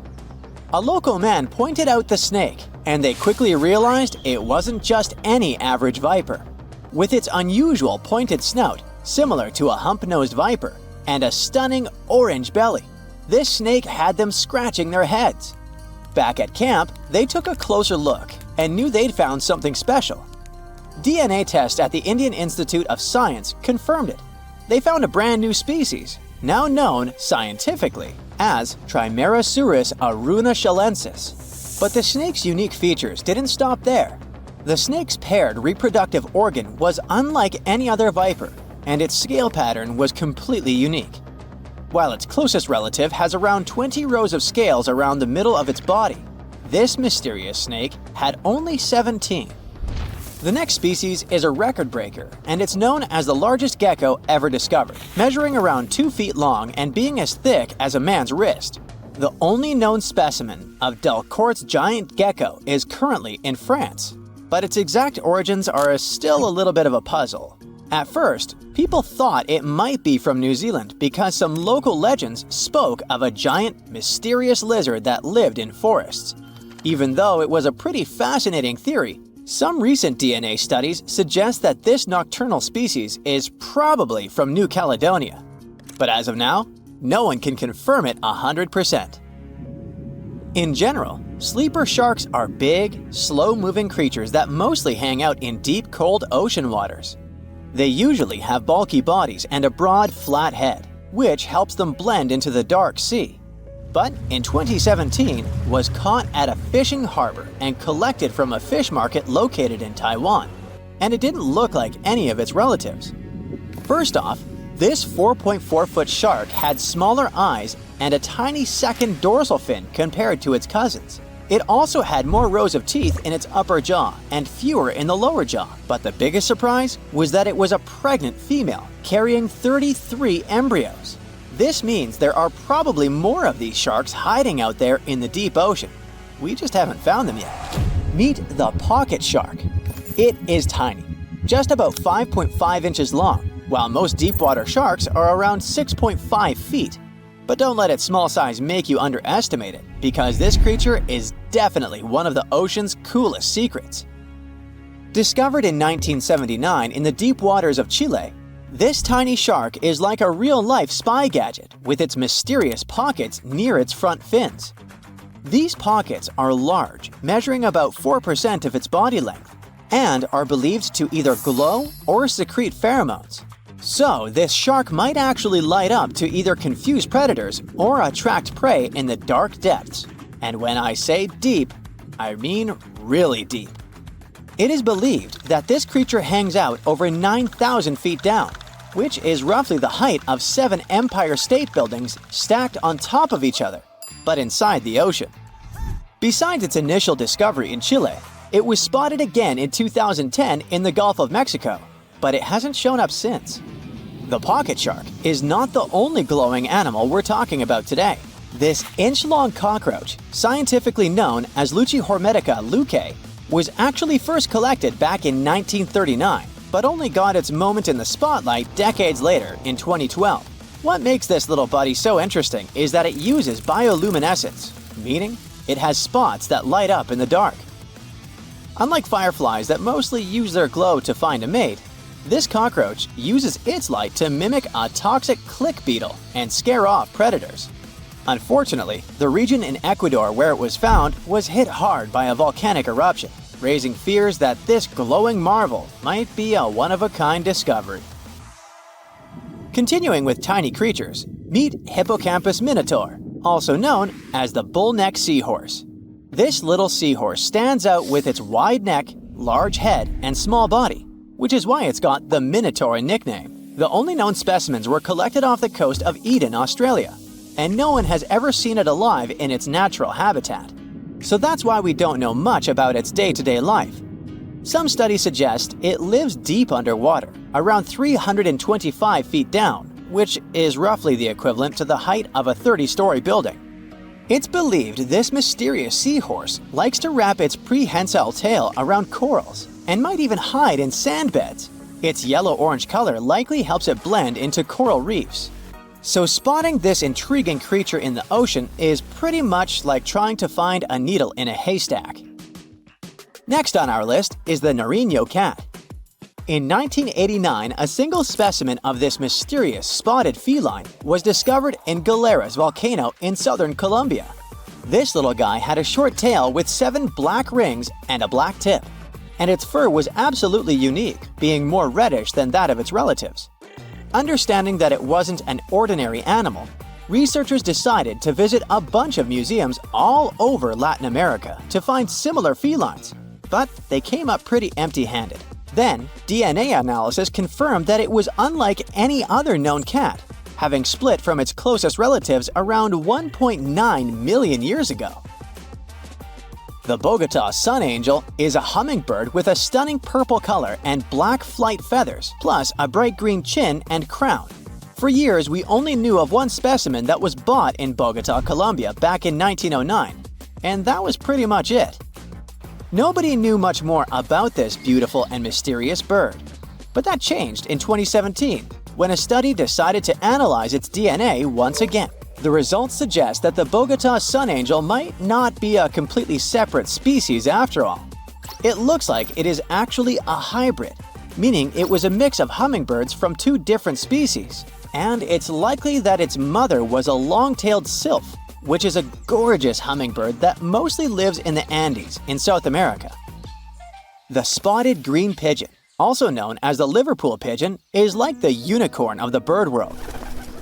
A local man pointed out the snake, and they quickly realized it wasn't just any average viper. With its unusual pointed snout, similar to a hump-nosed viper, and a stunning orange belly, this snake had them scratching their heads. Back at camp, they took a closer look and knew they'd found something special. DNA tests at the Indian Institute of Science confirmed it. They found a brand new species, now known scientifically as Trimeresurus arunachalensis. But the snake's unique features didn't stop there. The snake's paired reproductive organ was unlike any other viper, and its scale pattern was completely unique. While its closest relative has around 20 rows of scales around the middle of its body, this mysterious snake had only 17. The next species is a record breaker, and it's known as the largest gecko ever discovered, measuring around 2 feet long and being as thick as a man's wrist. The only known specimen of Delcourt's giant gecko is currently in France, but its exact origins are still a little bit of a puzzle. At first, people thought it might be from New Zealand because some local legends spoke of a giant, mysterious lizard that lived in forests. Even though it was a pretty fascinating theory, some recent DNA studies suggest that this nocturnal species is probably from New Caledonia. But as of now, no one can confirm it 100%. In general, sleeper sharks are big, slow-moving creatures that mostly hang out in deep, cold ocean waters. They usually have bulky bodies and a broad, flat head, which helps them blend into the dark sea. But in 2017, was caught at a fishing harbor and collected from a fish market located in Taiwan, and it didn't look like any of its relatives. First off, this 4.4-foot shark had smaller eyes and a tiny second dorsal fin compared to its cousins. It also had more rows of teeth in its upper jaw and fewer in the lower jaw, but the biggest surprise was that it was a pregnant female carrying 33 embryos. This means there are probably more of these sharks hiding out there in the deep ocean. We just haven't found them yet. Meet the pocket shark. It is tiny, just about 5.5 inches long, while most deepwater sharks are around 6.5 feet. But don't let its small size make you underestimate it, because this creature is definitely one of the ocean's coolest secrets. Discovered in 1979 in the deep waters of Chile, this tiny shark is like a real-life spy gadget with its mysterious pockets near its front fins. These pockets are large, measuring about 4% of its body length, and are believed to either glow or secrete pheromones. So this shark might actually light up to either confuse predators or attract prey in the dark depths. And when I say deep, I mean really deep. It is believed that this creature hangs out over 9,000 feet down, which is roughly the height of 7 Empire State Buildings stacked on top of each other, but inside the ocean. Besides its initial discovery in Chile, it was spotted again in 2010 in the Gulf of Mexico, but it hasn't shown up since. The pocket shark is not the only glowing animal we're talking about today. This inch-long cockroach, scientifically known as Luchihormetica lucae, was actually first collected back in 1939, but only got its moment in the spotlight decades later in 2012. What makes this little buddy so interesting is that it uses bioluminescence, meaning it has spots that light up in the dark. Unlike fireflies that mostly use their glow to find a mate, this cockroach uses its light to mimic a toxic click beetle and scare off predators. Unfortunately, the region in Ecuador where it was found was hit hard by a volcanic eruption, raising fears that this glowing marvel might be a one-of-a-kind discovery. Continuing with tiny creatures, meet Hippocampus minotaur, also known as the bullneck seahorse. This little seahorse stands out with its wide neck, large head, and small body, which is why it's got the Minotaur nickname. The only known specimens were collected off the coast of Eden, Australia, and no one has ever seen it alive in its natural habitat. So that's why we don't know much about its day-to-day life. Some studies suggest it lives deep underwater, around 325 feet down, which is roughly the equivalent to the height of a 30-story building. It's believed this mysterious seahorse likes to wrap its prehensile tail around corals and might even hide in sand beds. Its yellow-orange color likely helps it blend into coral reefs. So spotting this intriguing creature in the ocean is pretty much like trying to find a needle in a haystack. Next on our list is the Nario cat. In 1989, a single specimen of this mysterious spotted feline was discovered in Galera's volcano in southern Colombia. This little guy had a short tail with 7 black rings and a black tip. and its fur was absolutely unique, being more reddish than that of its relatives. Understanding that it wasn't an ordinary animal, researchers decided to visit a bunch of museums all over Latin America to find similar felines, but they came up pretty empty-handed. Then, DNA analysis confirmed that it was unlike any other known cat, having split from its closest relatives around 1.9 million years ago. The Bogota sun angel is a hummingbird with a stunning purple color and black flight feathers, plus a bright green chin and crown. For years, we only knew of one specimen that was bought in Bogota, Colombia back in 1909, and that was pretty much it. Nobody knew much more about this beautiful and mysterious bird. But that changed in 2017, when a study decided to analyze its DNA once again. The results suggest that the Bogota sun angel might not be a completely separate species after all. It looks like it is actually a hybrid, meaning it was a mix of hummingbirds from two different species. And it's likely that its mother was a long-tailed sylph, which is a gorgeous hummingbird that mostly lives in the Andes in South America. The spotted green pigeon, also known as the Liverpool pigeon, is like the unicorn of the bird world.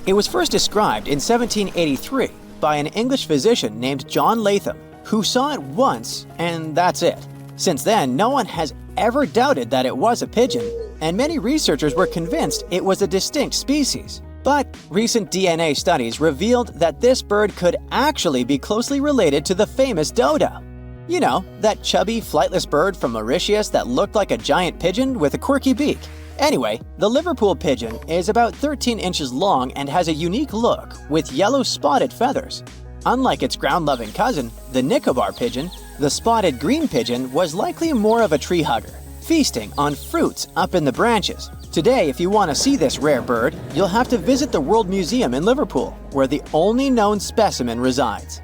It was first described in 1783 by an English physician named John Latham, who saw it once and that's it. Since then, no one has ever doubted that it was a pigeon, and many researchers were convinced it was a distinct species. But recent DNA studies revealed that this bird could actually be closely related to the famous dodo. You know, that chubby, flightless bird from Mauritius that looked like a giant pigeon with a quirky beak. Anyway, the Liverpool pigeon is about 13 inches long and has a unique look with yellow spotted feathers. Unlike its ground-loving cousin, the Nicobar pigeon, the spotted green pigeon was likely more of a tree hugger, feasting on fruits up in the branches. Today, if you want to see this rare bird, you'll have to visit the World Museum in Liverpool, where the only known specimen resides.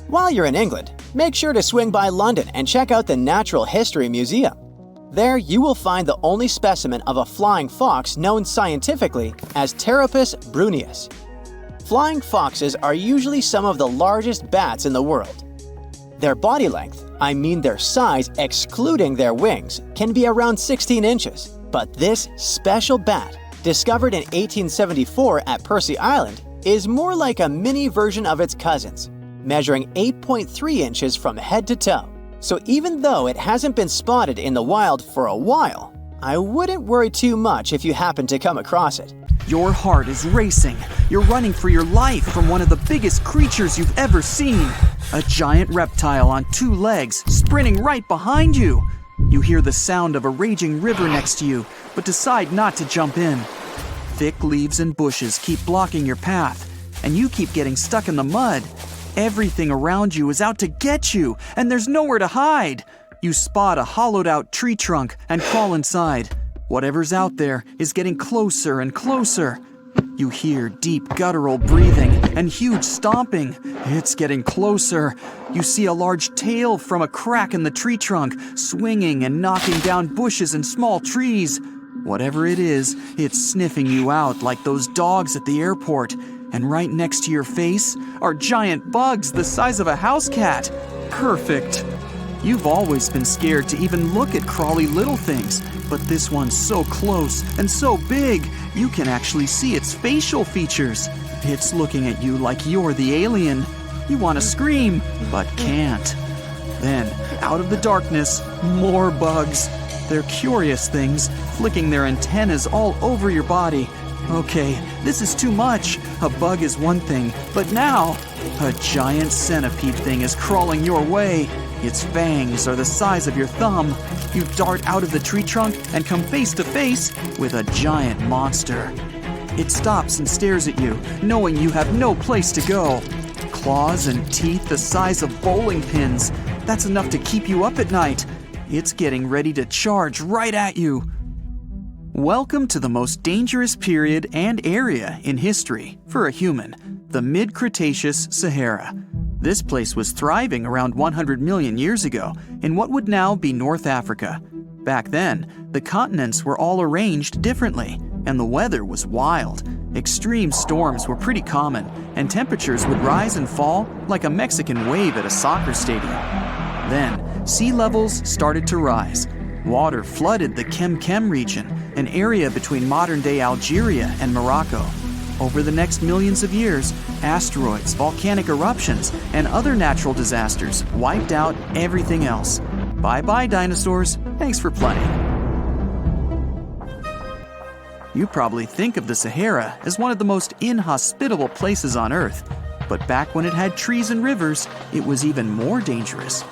While you're in England, make sure to swing by London and check out the Natural History Museum. There, you will find the only specimen of a flying fox known scientifically as Pteropus bruneus. Flying foxes are usually some of the largest bats in the world. Their body length, I mean their size excluding their wings, can be around 16 inches. But this special bat, discovered in 1874 at Percy Island, is more like a mini version of its cousins, measuring 8.3 inches from head to toe. So even though it hasn't been spotted in the wild for a while, I wouldn't worry too much if you happen to come across it. Your heart is racing. You're running for your life from one of the biggest creatures you've ever seen. A giant reptile on two legs, sprinting right behind you. You hear the sound of a raging river next to you, but decide not to jump in. Thick leaves and bushes keep blocking your path, and you keep getting stuck in the mud. Everything around you is out to get you, and there's nowhere to hide. You spot a hollowed-out tree trunk and crawl inside. Whatever's out there is getting closer and closer. You hear deep guttural breathing and huge stomping. It's getting closer. You see a large tail from a crack in the tree trunk, swinging and knocking down bushes and small trees. Whatever it is, it's sniffing you out like those dogs at the airport. And right next to your face are giant bugs the size of a house cat. Perfect. You've always been scared to even look at crawly little things, but this one's so close and so big, you can actually see its facial features. It's looking at you like you're the alien. You want to scream, but can't. Then, out of the darkness, more bugs. They're curious things, flicking their antennas all over your body. Okay, this is too much. A bug is one thing, but now, a giant centipede thing is crawling your way. Its fangs are the size of your thumb. You dart out of the tree trunk and come face to face with a giant monster. It stops and stares at you, knowing you have no place to go. Claws and teeth the size of bowling pins. That's enough to keep you up at night. It's getting ready to charge right at you. Welcome to the most dangerous period and area in history for a human, the Mid-Cretaceous Sahara. This place was thriving around 100 million years ago in what would now be North Africa. Back then, the continents were all arranged differently, and the weather was wild. Extreme storms were pretty common, and temperatures would rise and fall like a Mexican wave at a soccer stadium. Then, sea levels started to rise. Water flooded the Kem region, an area between modern-day Algeria and Morocco. Over the next millions of years, asteroids, volcanic eruptions, and other natural disasters wiped out everything else. Bye-bye, dinosaurs. Thanks for playing. You probably think of the Sahara as one of the most inhospitable places on Earth, but back when it had trees and rivers, it was even more dangerous.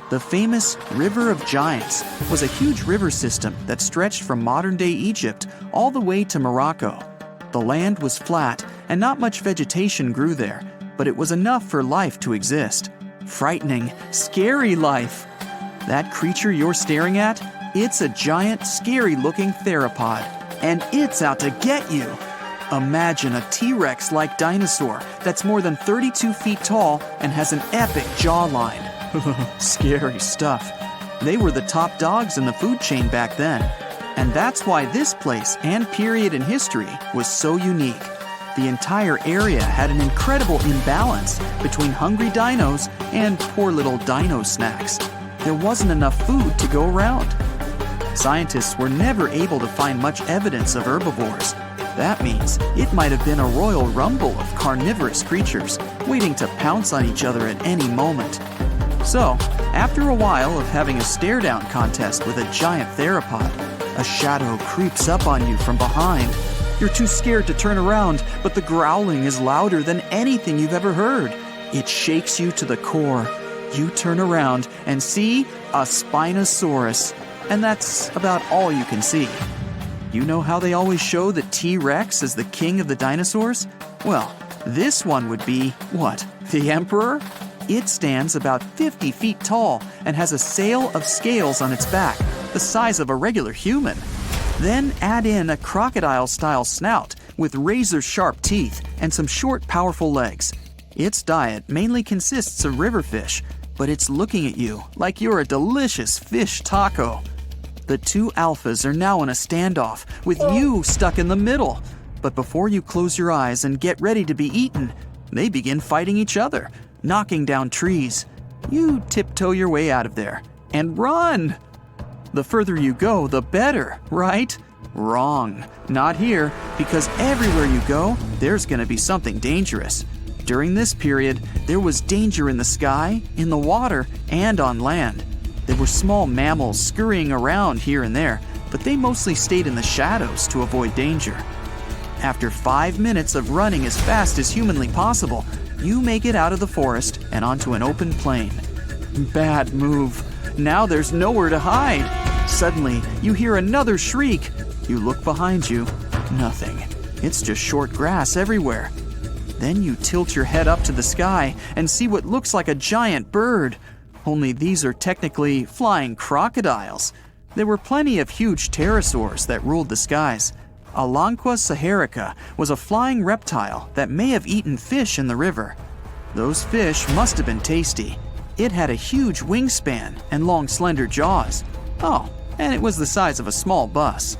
The famous River of Giants was a huge river system that stretched from modern-day Egypt all the way to Morocco. The land was flat and not much vegetation grew there, but it was enough for life to exist. Frightening, scary life. That creature you're staring at, it's a giant, scary-looking theropod, and it's out to get you. Imagine a T-Rex-like dinosaur that's more than 32 feet tall and has an epic jawline. Scary stuff. They were the top dogs in the food chain back then. And that's why this place and period in history was so unique. The entire area had an incredible imbalance between hungry dinos and poor little dino snacks. There wasn't enough food to go around. Scientists were never able to find much evidence of herbivores. That means it might have been a royal rumble of carnivorous creatures waiting to pounce on each other at any moment. So, after a while of having a stare-down contest with a giant theropod, a shadow creeps up on you from behind. You're too scared to turn around, but the growling is louder than anything you've ever heard. It shakes you to the core. You turn around and see a Spinosaurus, and that's about all you can see. You know how they always show the T-Rex as the king of the dinosaurs? Well, this one would be, what, the emperor? It stands about 50 feet tall and has a sail of scales on its back, the size of a regular human. Then add in a crocodile-style snout with razor-sharp teeth and some short, powerful legs. Its diet mainly consists of river fish, but it's looking at you like you're a delicious fish taco. The two alphas are now in a standoff, with you stuck in the middle. But before you close your eyes and get ready to be eaten, they begin fighting each other, knocking down trees. You tiptoe your way out of there and run. The further you go, the better, right? Wrong. Not here, because everywhere you go, there's going to be something dangerous. During this period, there was danger in the sky, in the water, and on land. There were small mammals scurrying around here and there, but they mostly stayed in the shadows to avoid danger. After 5 minutes of running as fast as humanly possible, you make it out of the forest and onto an open plain. Bad move. Now there's nowhere to hide. Suddenly, you hear another shriek. You look behind you. Nothing. It's just short grass everywhere. Then you tilt your head up to the sky and see what looks like a giant bird. Only these are technically flying crocodiles. There were plenty of huge pterosaurs that ruled the skies. Alanqua saharica was a flying reptile that may have eaten fish in the river. Those fish must have been tasty. It had a huge wingspan and long, slender jaws. Oh, and it was the size of a small bus.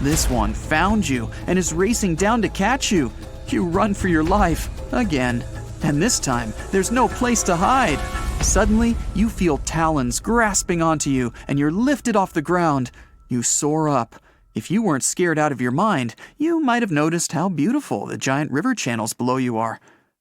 This one found you and is racing down to catch you. You run for your life, again. And this time, there's no place to hide. Suddenly, you feel talons grasping onto you and you're lifted off the ground. You soar up. If you weren't scared out of your mind, you might have noticed how beautiful the giant river channels below you are.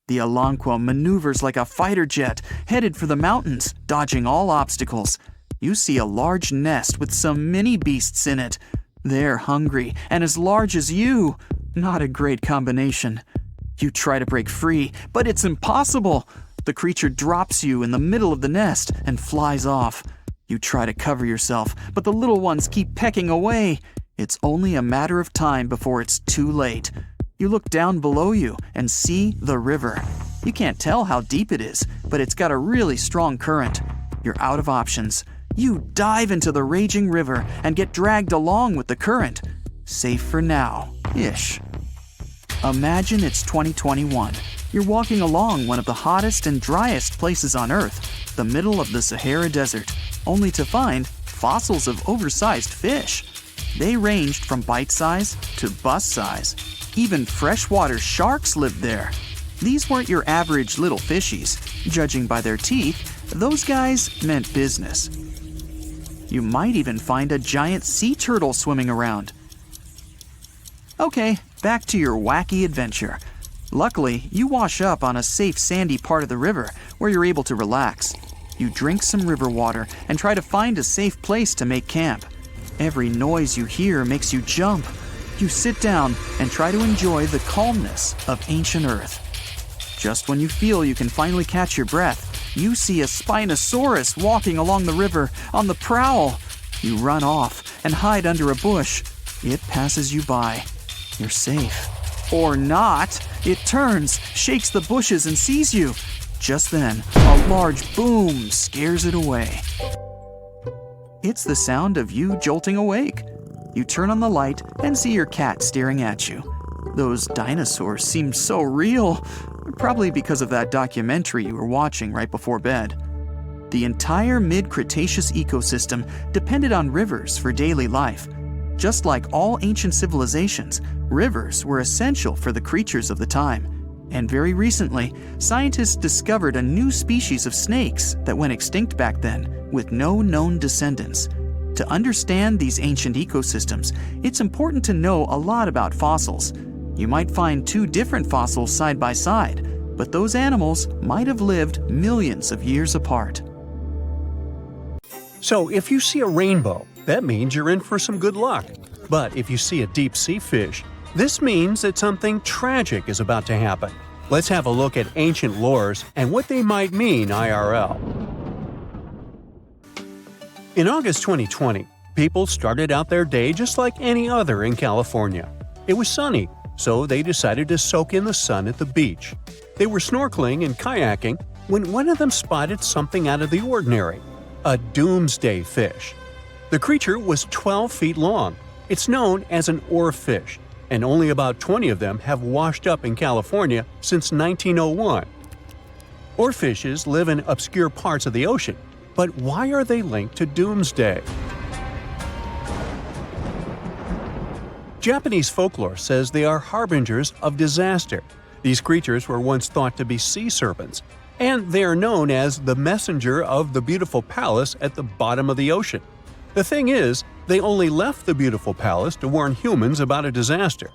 The Alanqua maneuvers like a fighter jet, headed for the mountains, dodging all obstacles. You see a large nest with some mini beasts in it. They're hungry and as large as you. Not a great combination. You try to break free, but it's impossible. The creature drops you in the middle of the nest and flies off. You try to cover yourself, but the little ones keep pecking away. It's only a matter of time before it's too late. You look down below you and see the river. You can't tell how deep it is, but it's got a really strong current. You're out of options. You dive into the raging river and get dragged along with the current. Safe for now-ish. Imagine it's 2021. You're walking along one of the hottest and driest places on Earth, the middle of the Sahara Desert, only to find fossils of oversized fish. They ranged from bite size to bus size. Even freshwater sharks lived there. These weren't your average little fishies. Judging by their teeth, those guys meant business. You might even find a giant sea turtle swimming around. Okay, back to your wacky adventure. Luckily, you wash up on a safe sandy part of the river where you're able to relax. You drink some river water and try to find a safe place to make camp. Every noise you hear makes you jump. You sit down and try to enjoy the calmness of ancient Earth. Just when you feel you can finally catch your breath, you see a Spinosaurus walking along the river on the prowl. You run off and hide under a bush. It passes you by. You're safe. Or not. It turns, shakes the bushes, and sees you. Just then, a large boom scares it away. It's the sound of you jolting awake. You turn on the light and see your cat staring at you. Those dinosaurs seem so real, probably because of that documentary you were watching right before bed. The entire Mid-Cretaceous ecosystem depended on rivers for daily life. Just like all ancient civilizations, rivers were essential for the creatures of the time. And very recently, scientists discovered a new species of snakes that went extinct back then, with no known descendants. To understand these ancient ecosystems, it's important to know a lot about fossils. You might find two different fossils side by side, but those animals might have lived millions of years apart. So if you see a rainbow, that means you're in for some good luck. But if you see a deep sea fish, this means that something tragic is about to happen. Let's have a look at ancient lores and what they might mean IRL. In August 2020, people started out their day just like any other in California. It was sunny, so they decided to soak in the sun at the beach. They were snorkeling and kayaking when one of them spotted something out of the ordinary – a doomsday fish. The creature was 12 feet long. It's known as an oarfish, and only about 20 of them have washed up in California since 1901. Oarfishes live in obscure parts of the ocean, but why are they linked to doomsday? Japanese folklore says they are harbingers of disaster. These creatures were once thought to be sea serpents, and they are known as the messenger of the beautiful palace at the bottom of the ocean. The thing is, they only left the beautiful palace to warn humans about a disaster.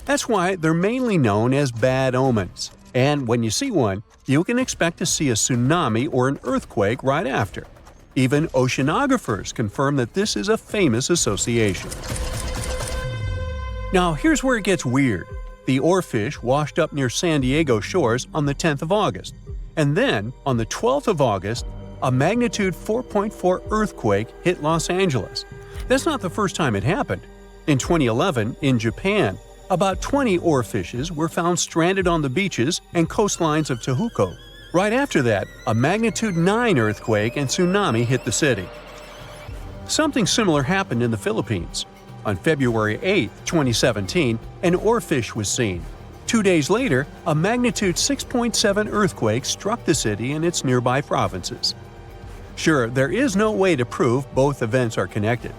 That's why they're mainly known as bad omens. And when you see one, you can expect to see a tsunami or an earthquake right after. Even oceanographers confirm that this is a famous association. Now here's where it gets weird. The oarfish washed up near San Diego shores on the 10th of August. And then, on the 12th of August, a magnitude 4.4 earthquake hit Los Angeles. That's not the first time it happened. In 2011, in Japan, about 20 oarfishes were found stranded on the beaches and coastlines of Tehuco. Right after that, a magnitude 9 earthquake and tsunami hit the city. Something similar happened in the Philippines. On February 8, 2017, an oarfish was seen. 2 days later, a magnitude 6.7 earthquake struck the city and its nearby provinces. Sure, there is no way to prove both events are connected.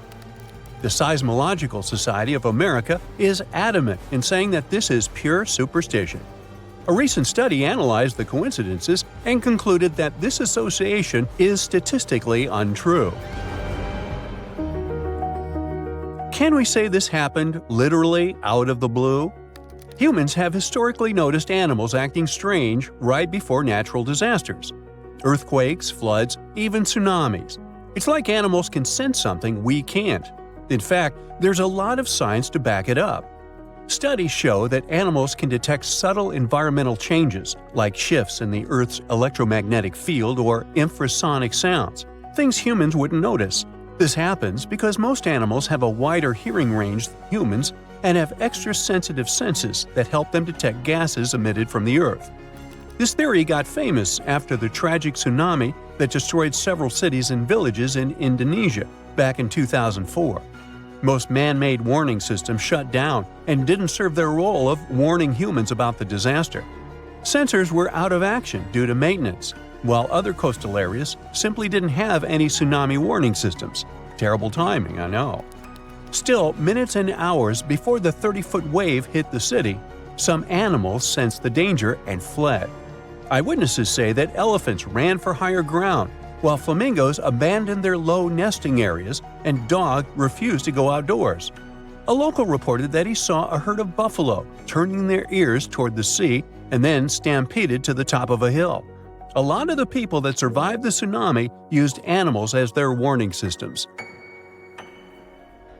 The Seismological Society of America is adamant in saying that this is pure superstition. A recent study analyzed the coincidences and concluded that this association is statistically untrue. Can we say this happened literally out of the blue? Humans have historically noticed animals acting strange right before natural disasters. Earthquakes, floods, even tsunamis. It's like animals can sense something we can't. In fact, there's a lot of science to back it up. Studies show that animals can detect subtle environmental changes, like shifts in the Earth's electromagnetic field or infrasonic sounds, things humans wouldn't notice. This happens because most animals have a wider hearing range than humans and have extra sensitive senses that help them detect gases emitted from the Earth. This theory got famous after the tragic tsunami that destroyed several cities and villages in Indonesia back in 2004. Most man-made warning systems shut down and didn't serve their role of warning humans about the disaster. Sensors were out of action due to maintenance, while other coastal areas simply didn't have any tsunami warning systems. Terrible timing, I know. Still, minutes and hours before the 30-foot wave hit the city, some animals sensed the danger and fled. Eyewitnesses say that elephants ran for higher ground, while flamingos abandoned their low nesting areas and dogs refused to go outdoors. A local reported that he saw a herd of buffalo turning their ears toward the sea and then stampeded to the top of a hill. A lot of the people that survived the tsunami used animals as their warning systems.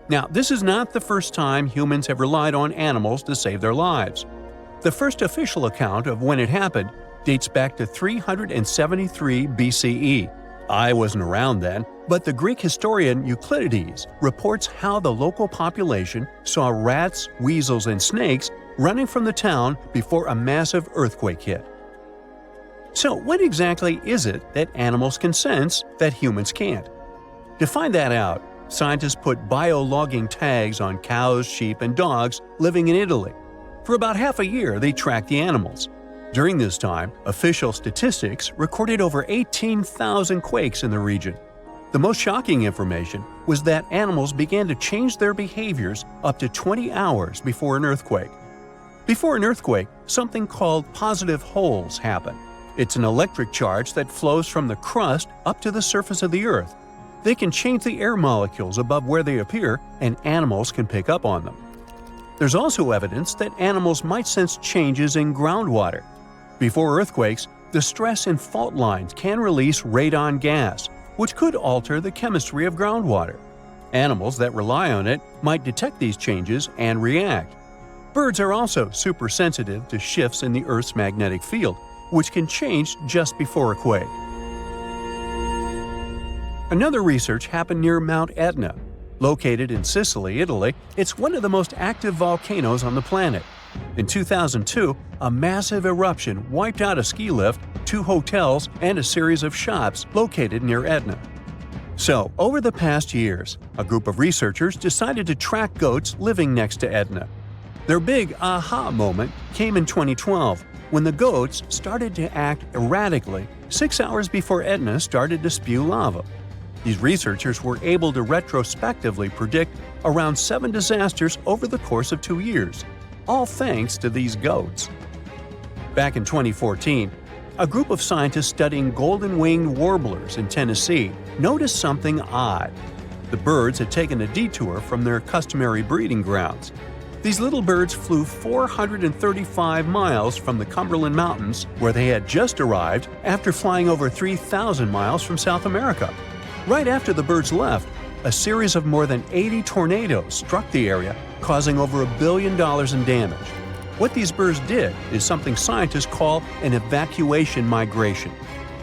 Now, this is not the first time humans have relied on animals to save their lives. The first official account of when it happened dates back to 373 BCE. I wasn't around then, but the Greek historian Euclides reports how the local population saw rats, weasels, and snakes running from the town before a massive earthquake hit. So, what exactly is it that animals can sense that humans can't? To find that out, scientists put biologging tags on cows, sheep, and dogs living in Italy. For about half a year, they tracked the animals. During this time, official statistics recorded over 18,000 quakes in the region. The most shocking information was that animals began to change their behaviors up to 20 hours before an earthquake. Before an earthquake, something called positive holes happen. It's an electric charge that flows from the crust up to the surface of the Earth. They can change the air molecules above where they appear, and animals can pick up on them. There's also evidence that animals might sense changes in groundwater. Before earthquakes, the stress in fault lines can release radon gas, which could alter the chemistry of groundwater. Animals that rely on it might detect these changes and react. Birds are also super sensitive to shifts in the Earth's magnetic field, which can change just before a quake. Another research happened near Mount Etna. Located in Sicily, Italy, it's one of the most active volcanoes on the planet. In 2002, a massive eruption wiped out a ski lift, 2 hotels, and a series of shops located near Etna. So, over the past years, a group of researchers decided to track goats living next to Etna. Their big aha moment came in 2012, when the goats started to act erratically 6 hours before Etna started to spew lava. These researchers were able to retrospectively predict around 7 disasters over the course of 2 years, all thanks to these goats. Back in 2014, a group of scientists studying golden-winged warblers in Tennessee noticed something odd. The birds had taken a detour from their customary breeding grounds. These little birds flew 435 miles from the Cumberland Mountains, where they had just arrived after flying over 3,000 miles from South America. Right after the birds left, a series of more than 80 tornadoes struck the area, causing over $1 billion in damage. What these birds did is something scientists call an evacuation migration.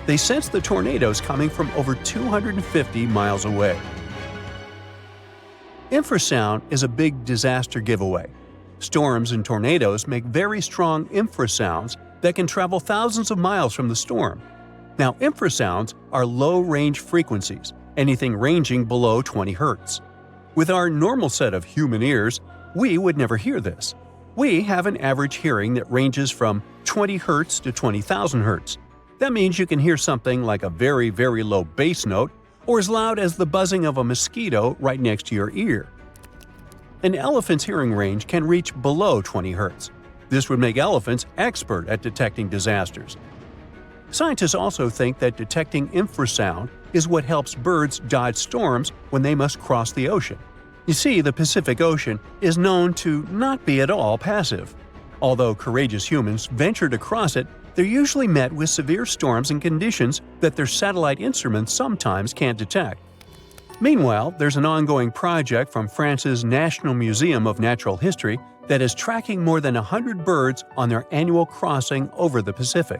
They sensed the tornadoes coming from over 250 miles away. Infrasound is a big disaster giveaway. Storms and tornadoes make very strong infrasounds that can travel thousands of miles from the storm. Now, infrasounds are low-range frequencies, anything ranging below 20 Hz. With our normal set of human ears, we would never hear this. We have an average hearing that ranges from 20 Hz to 20,000 Hz. That means you can hear something like a very, very low bass note or as loud as the buzzing of a mosquito right next to your ear. An elephant's hearing range can reach below 20 Hz. This would make elephants expert at detecting disasters. Scientists also think that detecting infrasound is what helps birds dodge storms when they must cross the ocean. You see, the Pacific Ocean is known to not be at all passive. Although courageous humans venture to cross it, they're usually met with severe storms and conditions that their satellite instruments sometimes can't detect. Meanwhile, there's an ongoing project from France's National Museum of Natural History that is tracking more than 100 birds on their annual crossing over the Pacific.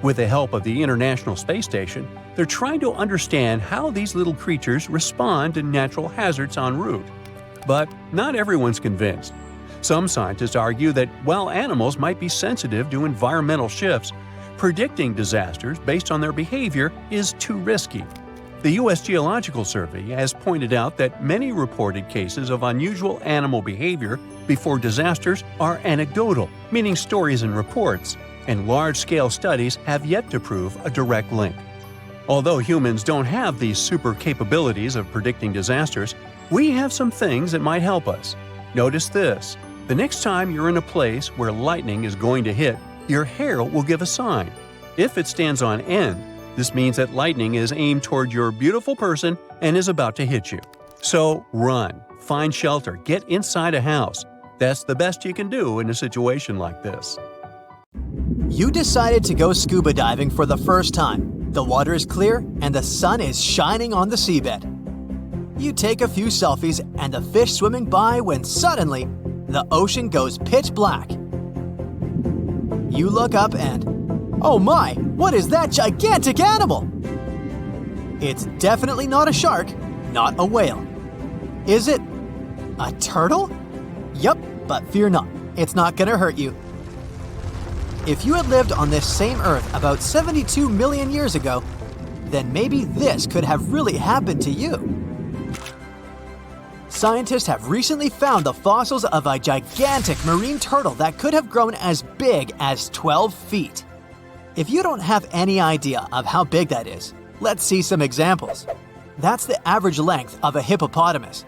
With the help of the International Space Station, they're trying to understand how these little creatures respond to natural hazards en route. But not everyone's convinced. Some scientists argue that while animals might be sensitive to environmental shifts, predicting disasters based on their behavior is too risky. The U.S. Geological Survey has pointed out that many reported cases of unusual animal behavior before disasters are anecdotal, meaning stories and reports, and large-scale studies have yet to prove a direct link. Although humans don't have these super capabilities of predicting disasters, we have some things that might help us. Notice this. The next time you're in a place where lightning is going to hit, your hair will give a sign. If it stands on end, this means that lightning is aimed toward your beautiful person and is about to hit you. So run, find shelter, get inside a house. That's the best you can do in a situation like this. You decided to go scuba diving for the first time. The water is clear and the sun is shining on the seabed. You take a few selfies and the fish swimming by when suddenly the ocean goes pitch black. You look up and, oh my, what is that gigantic animal? It's definitely not a shark, not a whale. Is it a turtle? Yup, but fear not, it's not gonna hurt you. If you had lived on this same Earth about 72 million years ago, then maybe this could have really happened to you. Scientists have recently found the fossils of a gigantic marine turtle that could have grown as big as 12 feet. If you don't have any idea of how big that is, let's see some examples. That's the average length of a hippopotamus,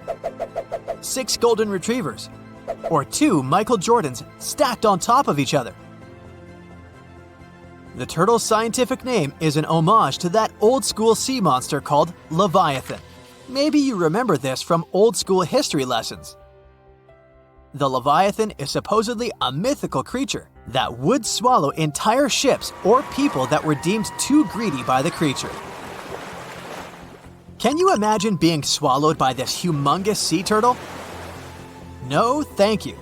6 golden retrievers, or 2 Michael Jordans stacked on top of each other. The turtle's scientific name is an homage to that old-school sea monster called Leviathan. Maybe you remember this from old-school history lessons. The Leviathan is supposedly a mythical creature that would swallow entire ships or people that were deemed too greedy by the creature. Can you imagine being swallowed by this humongous sea turtle? No, thank you.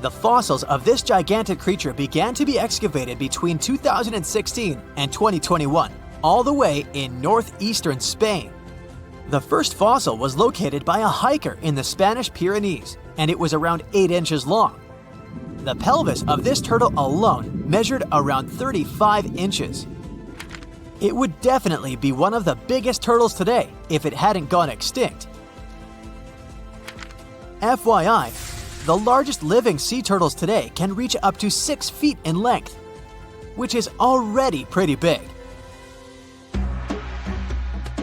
The fossils of this gigantic creature began to be excavated between 2016 and 2021, all the way in northeastern Spain. The first fossil was located by a hiker in the Spanish Pyrenees, and it was around 8 inches long. The pelvis of this turtle alone measured around 35 inches. It would definitely be one of the biggest turtles today if it hadn't gone extinct. FYI, the largest living sea turtles today can reach up to 6 feet in length, which is already pretty big.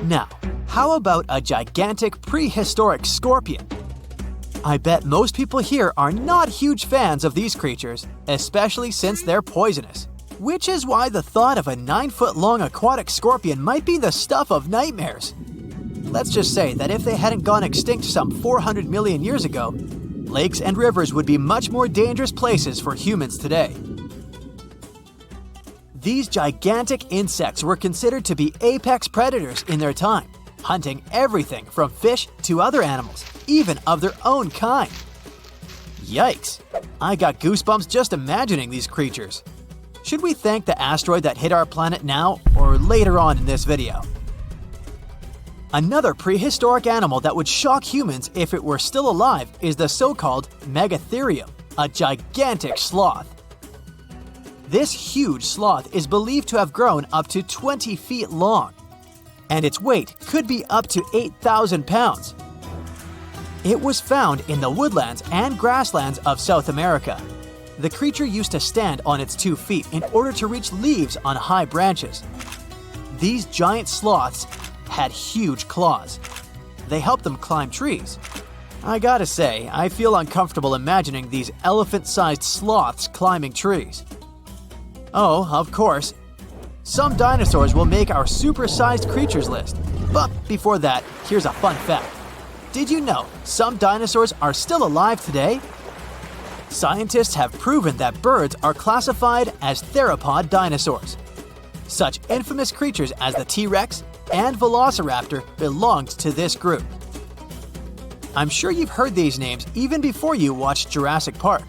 Now, how about a gigantic prehistoric scorpion? I bet most people here are not huge fans of these creatures, especially since they're poisonous, which is why the thought of a 9-foot-long aquatic scorpion might be the stuff of nightmares. Let's just say that if they hadn't gone extinct some 400 million years ago, lakes and rivers would be much more dangerous places for humans today. These gigantic insects were considered to be apex predators in their time, hunting everything from fish to other animals, even of their own kind. Yikes! I got goosebumps just imagining these creatures. Should we thank the asteroid that hit our planet now or later on in this video? Another prehistoric animal that would shock humans if it were still alive is the so-called Megatherium, a gigantic sloth. This huge sloth is believed to have grown up to 20 feet long, and its weight could be up to 8,000 pounds. It was found in the woodlands and grasslands of South America. The creature used to stand on its 2 feet in order to reach leaves on high branches. These giant sloths had huge claws. They helped them climb trees. I gotta say, I feel uncomfortable imagining these elephant-sized sloths climbing trees. Oh, of course, some dinosaurs will make our super-sized creatures list. But before that, here's a fun fact. Did you know some dinosaurs are still alive today? Scientists have proven that birds are classified as theropod dinosaurs. Such infamous creatures as the T-Rex and Velociraptor belonged to this group. I'm sure you've heard these names even before you watched Jurassic Park.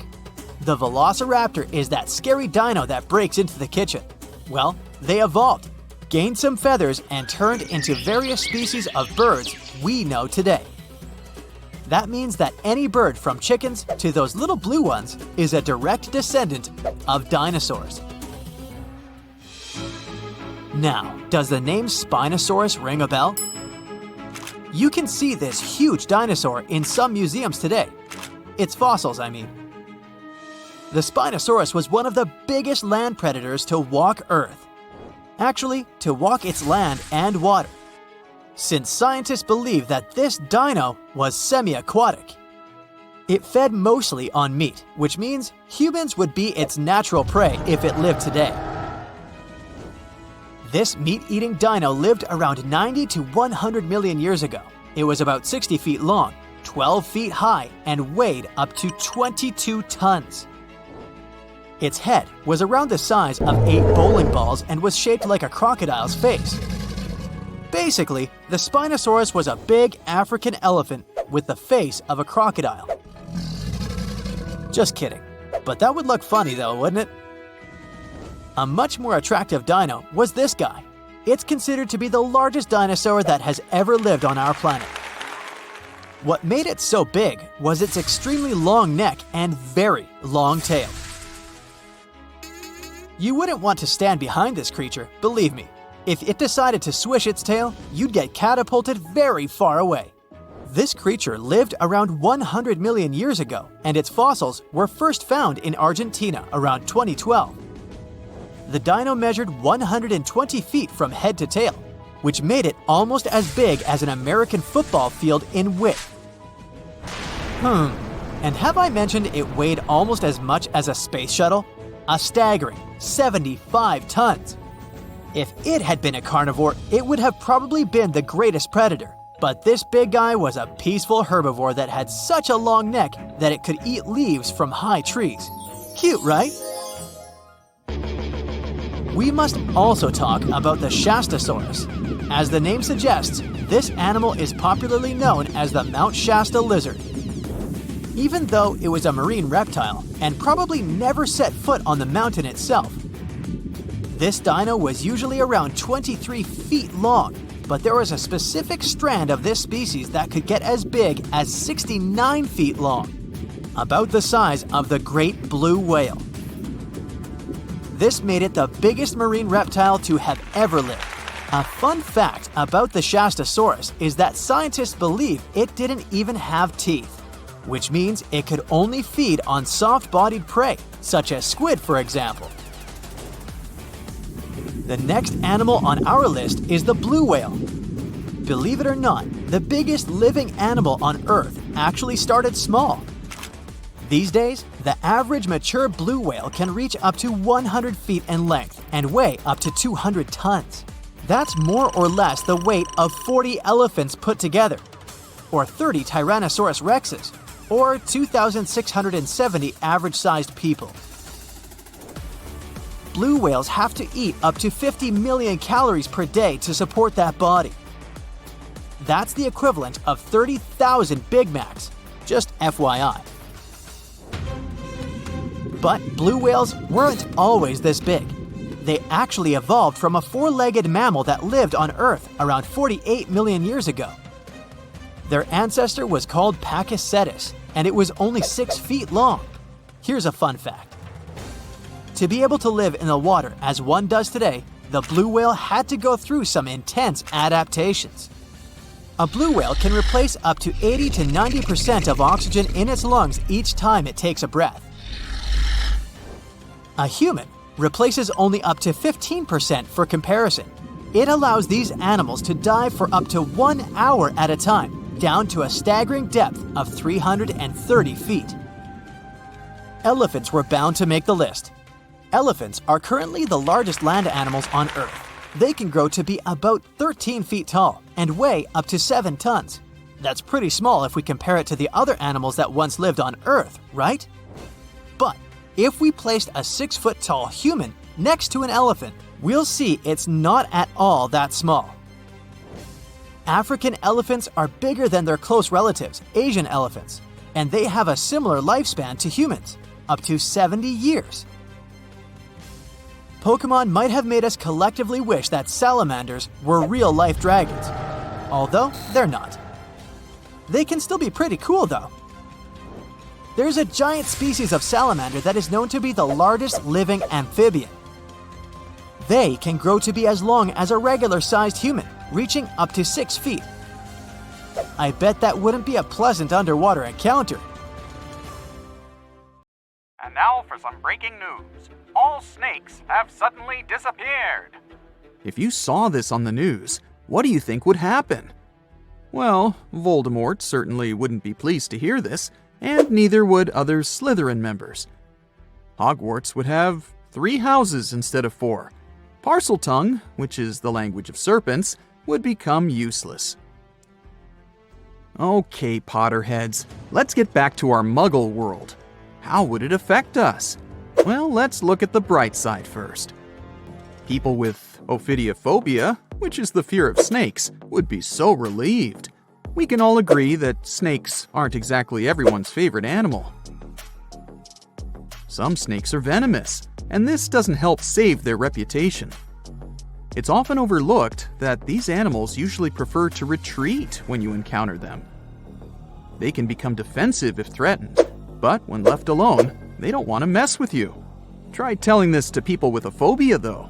The Velociraptor is that scary dino that breaks into the kitchen. Well, they evolved, gained some feathers, and turned into various species of birds we know today. That means that any bird from chickens to those little blue ones is a direct descendant of dinosaurs. Now, does the name Spinosaurus ring a bell? You can see this huge dinosaur in some museums today. Its fossils, I mean. The Spinosaurus was one of the biggest land predators to walk Earth. Actually, to walk its land and water, since scientists believe that this dino was semi-aquatic. It fed mostly on meat, which means humans would be its natural prey if it lived today. This meat-eating dino lived around 90 to 100 million years ago. It was about 60 feet long, 12 feet high, and weighed up to 22 tons. Its head was around the size of 8 bowling balls and was shaped like a crocodile's face. Basically, the Spinosaurus was a big African elephant with the face of a crocodile. Just kidding. But that would look funny though, wouldn't it? A much more attractive dino was this guy. It's considered to be the largest dinosaur that has ever lived on our planet. What made it so big was its extremely long neck and very long tail. You wouldn't want to stand behind this creature, believe me. If it decided to swish its tail, you'd get catapulted very far away. This creature lived around 100 million years ago, and its fossils were first found in Argentina around 2012. The dino measured 120 feet from head to tail, which made it almost as big as an American football field in width. And have I mentioned it weighed almost as much as a space shuttle? A staggering 75 tons. If it had been a carnivore, it would have probably been the greatest predator. But this big guy was a peaceful herbivore that had such a long neck that it could eat leaves from high trees. Cute, right? We must also talk about the Shastasaurus. As the name suggests, this animal is popularly known as the Mount Shasta lizard. Even though it was a marine reptile and probably never set foot on the mountain itself, this dino was usually around 23 feet long, but there was a specific strand of this species that could get as big as 69 feet long, about the size of the great blue whale. This made it the biggest marine reptile to have ever lived. A fun fact about the Shastasaurus is that scientists believe it didn't even have teeth, which means it could only feed on soft-bodied prey, such as squid, for example. The next animal on our list is the blue whale. Believe it or not, the biggest living animal on Earth actually started small. These days, the average mature blue whale can reach up to 100 feet in length and weigh up to 200 tons. That's more or less the weight of 40 elephants put together, or 30 Tyrannosaurus rexes, or 2,670 average-sized people. Blue whales have to eat up to 50 million calories per day to support that body. That's the equivalent of 30,000 Big Macs, just FYI. But blue whales weren't always this big. They actually evolved from a four-legged mammal that lived on Earth around 48 million years ago. Their ancestor was called Pakicetus, and it was only 6 feet long. Here's a fun fact. To be able to live in the water as one does today, the blue whale had to go through some intense adaptations. A blue whale can replace up to 80 to 90% of oxygen in its lungs each time it takes a breath. A human replaces only up to 15% for comparison. It allows these animals to dive for up to 1 hour at a time, down to a staggering depth of 330 feet. Elephants were bound to make the list. Elephants are currently the largest land animals on Earth. They can grow to be about 13 feet tall and weigh up to 7 tons. That's pretty small if we compare it to the other animals that once lived on Earth, right? But if we placed a 6-foot-tall human next to an elephant, we'll see it's not at all that small. African elephants are bigger than their close relatives, Asian elephants, and they have a similar lifespan to humans, up to 70 years. Pokemon might have made us collectively wish that salamanders were real-life dragons, although they're not. They can still be pretty cool though. There's a giant species of salamander that is known to be the largest living amphibian. They can grow to be as long as a regular-sized human, reaching up to 6 feet. I bet that wouldn't be a pleasant underwater encounter. And now for some breaking news. All snakes have suddenly disappeared. If you saw this on the news, what do you think would happen? Well, Voldemort certainly wouldn't be pleased to hear this, and neither would other Slytherin members. Hogwarts would have 3 houses instead of 4. Parseltongue, which is the language of serpents, would become useless. Okay, Potterheads, let's get back to our Muggle world. How would it affect us? Well, let's look at the bright side first. People with ophidiophobia, which is the fear of snakes, would be so relieved. We can all agree that snakes aren't exactly everyone's favorite animal. Some snakes are venomous, and this doesn't help save their reputation. It's often overlooked that these animals usually prefer to retreat when you encounter them. They can become defensive if threatened, but when left alone, they don't want to mess with you. Try telling this to people with a phobia, though.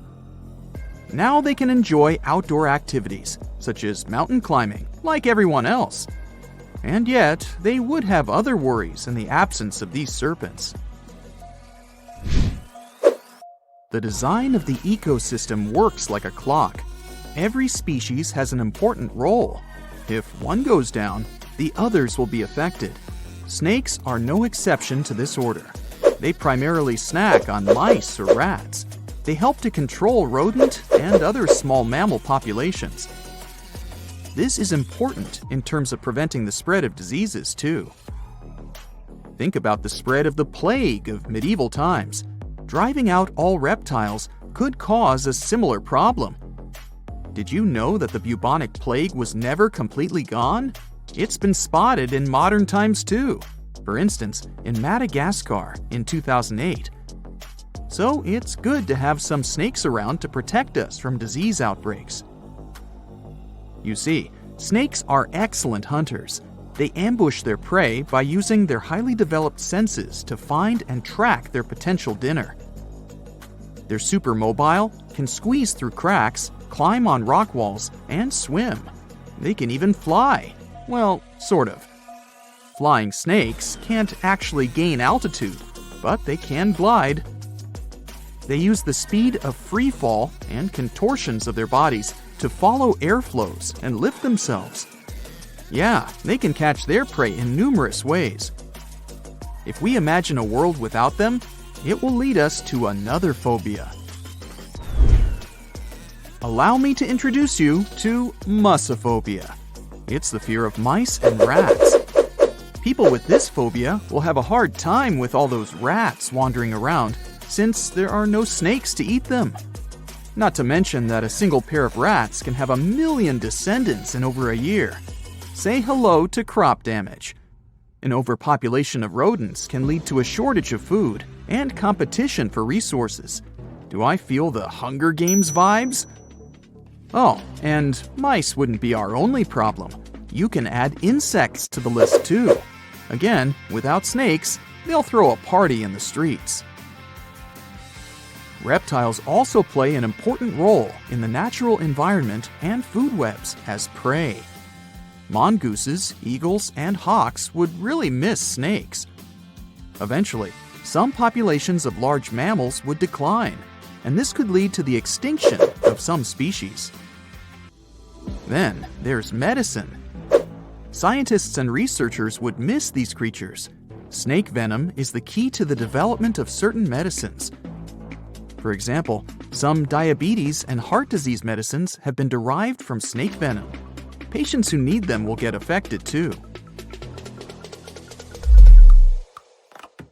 Now they can enjoy outdoor activities, such as mountain climbing, like everyone else. And yet, they would have other worries in the absence of these serpents. The design of the ecosystem works like a clock. Every species has an important role. If one goes down, the others will be affected. Snakes are no exception to this order. They primarily snack on mice or rats. They help to control rodent and other small mammal populations. This is important in terms of preventing the spread of diseases, too. Think about the spread of the plague of medieval times. Driving out all reptiles could cause a similar problem. Did you know that the bubonic plague was never completely gone? It's been spotted in modern times too. For instance, in Madagascar in 2008. So it's good to have some snakes around to protect us from disease outbreaks. You see, snakes are excellent hunters. They ambush their prey by using their highly developed senses to find and track their potential dinner. They're super mobile, can squeeze through cracks, climb on rock walls, and swim. They can even fly. Well, sort of. Flying snakes can't actually gain altitude, but they can glide. They use the speed of free fall and contortions of their bodies to follow airflows and lift themselves. Yeah, they can catch their prey in numerous ways. If we imagine a world without them, it will lead us to another phobia. Allow me to introduce you to mussophobia. It's the fear of mice and rats. People with this phobia will have a hard time with all those rats wandering around, since there are no snakes to eat them. Not to mention that a single pair of rats can have 1 million descendants in over a year. Say hello to crop damage. An overpopulation of rodents can lead to a shortage of food and competition for resources. Do I feel the Hunger Games vibes? Oh, and mice wouldn't be our only problem. You can add insects to the list too. Again, without snakes, they'll throw a party in the streets. Reptiles also play an important role in the natural environment and food webs as prey. Mongooses, eagles, and hawks would really miss snakes. Eventually, some populations of large mammals would decline, and this could lead to the extinction of some species. Then there's medicine. Scientists and researchers would miss these creatures. Snake venom is the key to the development of certain medicines. For example, some diabetes and heart disease medicines have been derived from snake venom. Patients who need them will get affected too.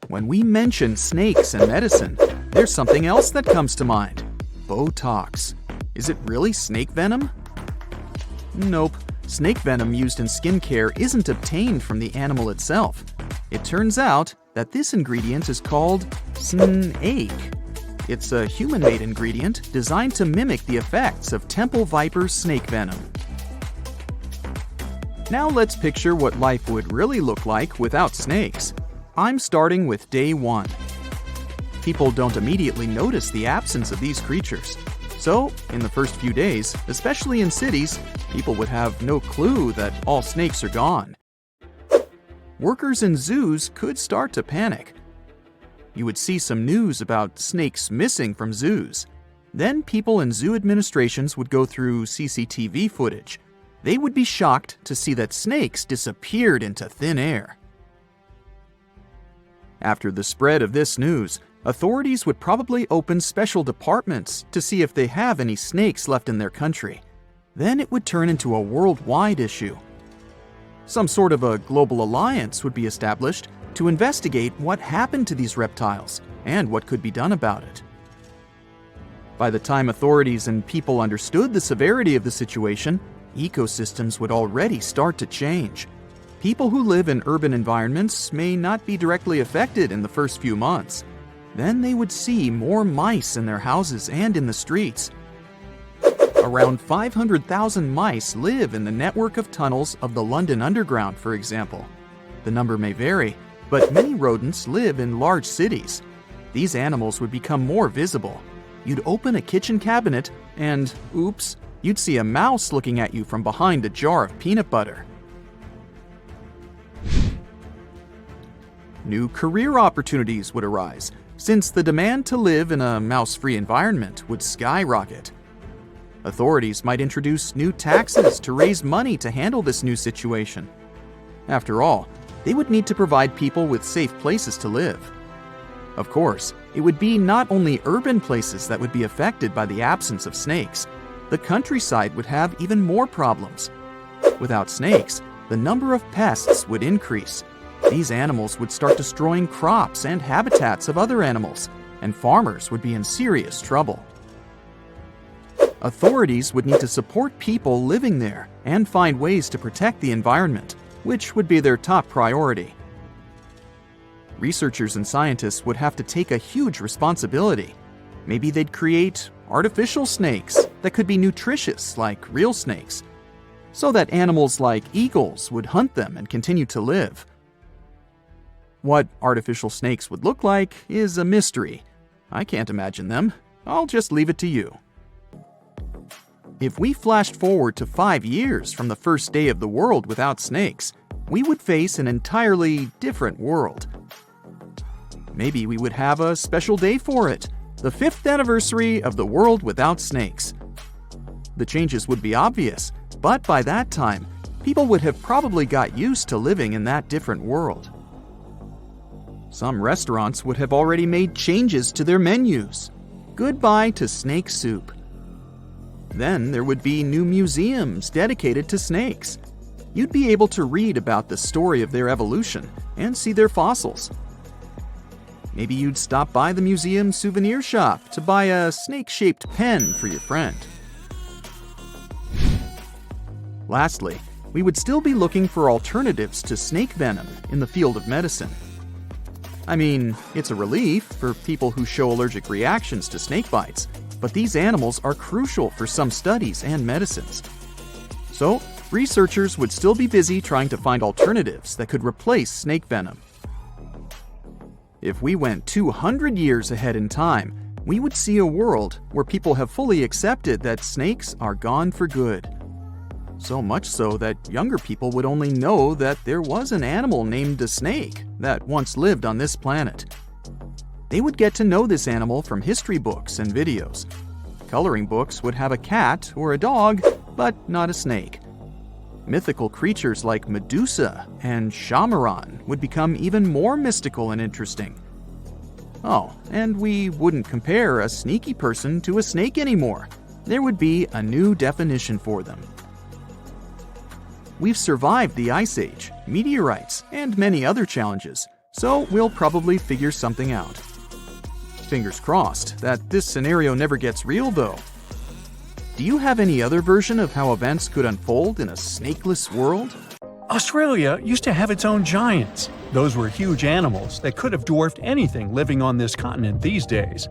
When we mention snakes and medicine, there's something else that comes to mind. Botox. Is it really snake venom? Nope. Snake venom used in skincare isn't obtained from the animal itself. It turns out that this ingredient is called snake. It's a human-made ingredient designed to mimic the effects of temple viper snake venom. Now let's picture what life would really look like without snakes. I'm starting with day 1. People don't immediately notice the absence of these creatures. So, in the first few days, especially in cities, people would have no clue that all snakes are gone. Workers in zoos could start to panic. You would see some news about snakes missing from zoos. Then people in zoo administrations would go through CCTV footage. They would be shocked to see that snakes disappeared into thin air. After the spread of this news, authorities would probably open special departments to see if they have any snakes left in their country. Then it would turn into a worldwide issue. Some sort of a global alliance would be established to investigate what happened to these reptiles and what could be done about it. By the time authorities and people understood the severity of the situation, ecosystems would already start to change. People who live in urban environments may not be directly affected in the first few months. Then they would see more mice in their houses and in the streets. Around 500,000 mice live in the network of tunnels of the London Underground, for example. The number may vary, but many rodents live in large cities. These animals would become more visible. You'd open a kitchen cabinet and, oops, you'd see a mouse looking at you from behind a jar of peanut butter. New career opportunities would arise, since the demand to live in a mouse-free environment would skyrocket. Authorities might introduce new taxes to raise money to handle this new situation. After all, they would need to provide people with safe places to live. Of course, it would be not only urban places that would be affected by the absence of snakes. The countryside would have even more problems. Without snakes, the number of pests would increase. These animals would start destroying crops and habitats of other animals, and farmers would be in serious trouble. Authorities would need to support people living there and find ways to protect the environment, which would be their top priority. Researchers and scientists would have to take a huge responsibility. Maybe they'd create artificial snakes that could be nutritious like real snakes, so that animals like eagles would hunt them and continue to live. What artificial snakes would look like is a mystery. I can't imagine them. I'll just leave it to you. If we flashed forward to 5 years from the first day of the world without snakes, we would face an entirely different world. Maybe we would have a special day for it, the 5th anniversary of the world without snakes. The changes would be obvious, but by that time, people would have probably got used to living in that different world. Some restaurants would have already made changes to their menus. Goodbye to snake soup. Then there would be new museums dedicated to snakes. You'd be able to read about the story of their evolution and see their fossils. Maybe you'd stop by the museum souvenir shop to buy a snake-shaped pen for your friend. Lastly, we would still be looking for alternatives to snake venom in the field of medicine. I mean, it's a relief for people who show allergic reactions to snake bites, but these animals are crucial for some studies and medicines. So, researchers would still be busy trying to find alternatives that could replace snake venom. If we went 200 years ahead in time, we would see a world where people have fully accepted that snakes are gone for good. So much so that younger people would only know that there was an animal named a snake that once lived on this planet. They would get to know this animal from history books and videos. Coloring books would have a cat or a dog, but not a snake. Mythical creatures like Medusa and Shamaran would become even more mystical and interesting. Oh, and we wouldn't compare a sneaky person to a snake anymore. There would be a new definition for them. We've survived the Ice Age, meteorites, and many other challenges, so we'll probably figure something out. Fingers crossed that this scenario never gets real, though. Do you have any other version of how events could unfold in a snakeless world? Australia used to have its own giants. Those were huge animals that could have dwarfed anything living on this continent these days.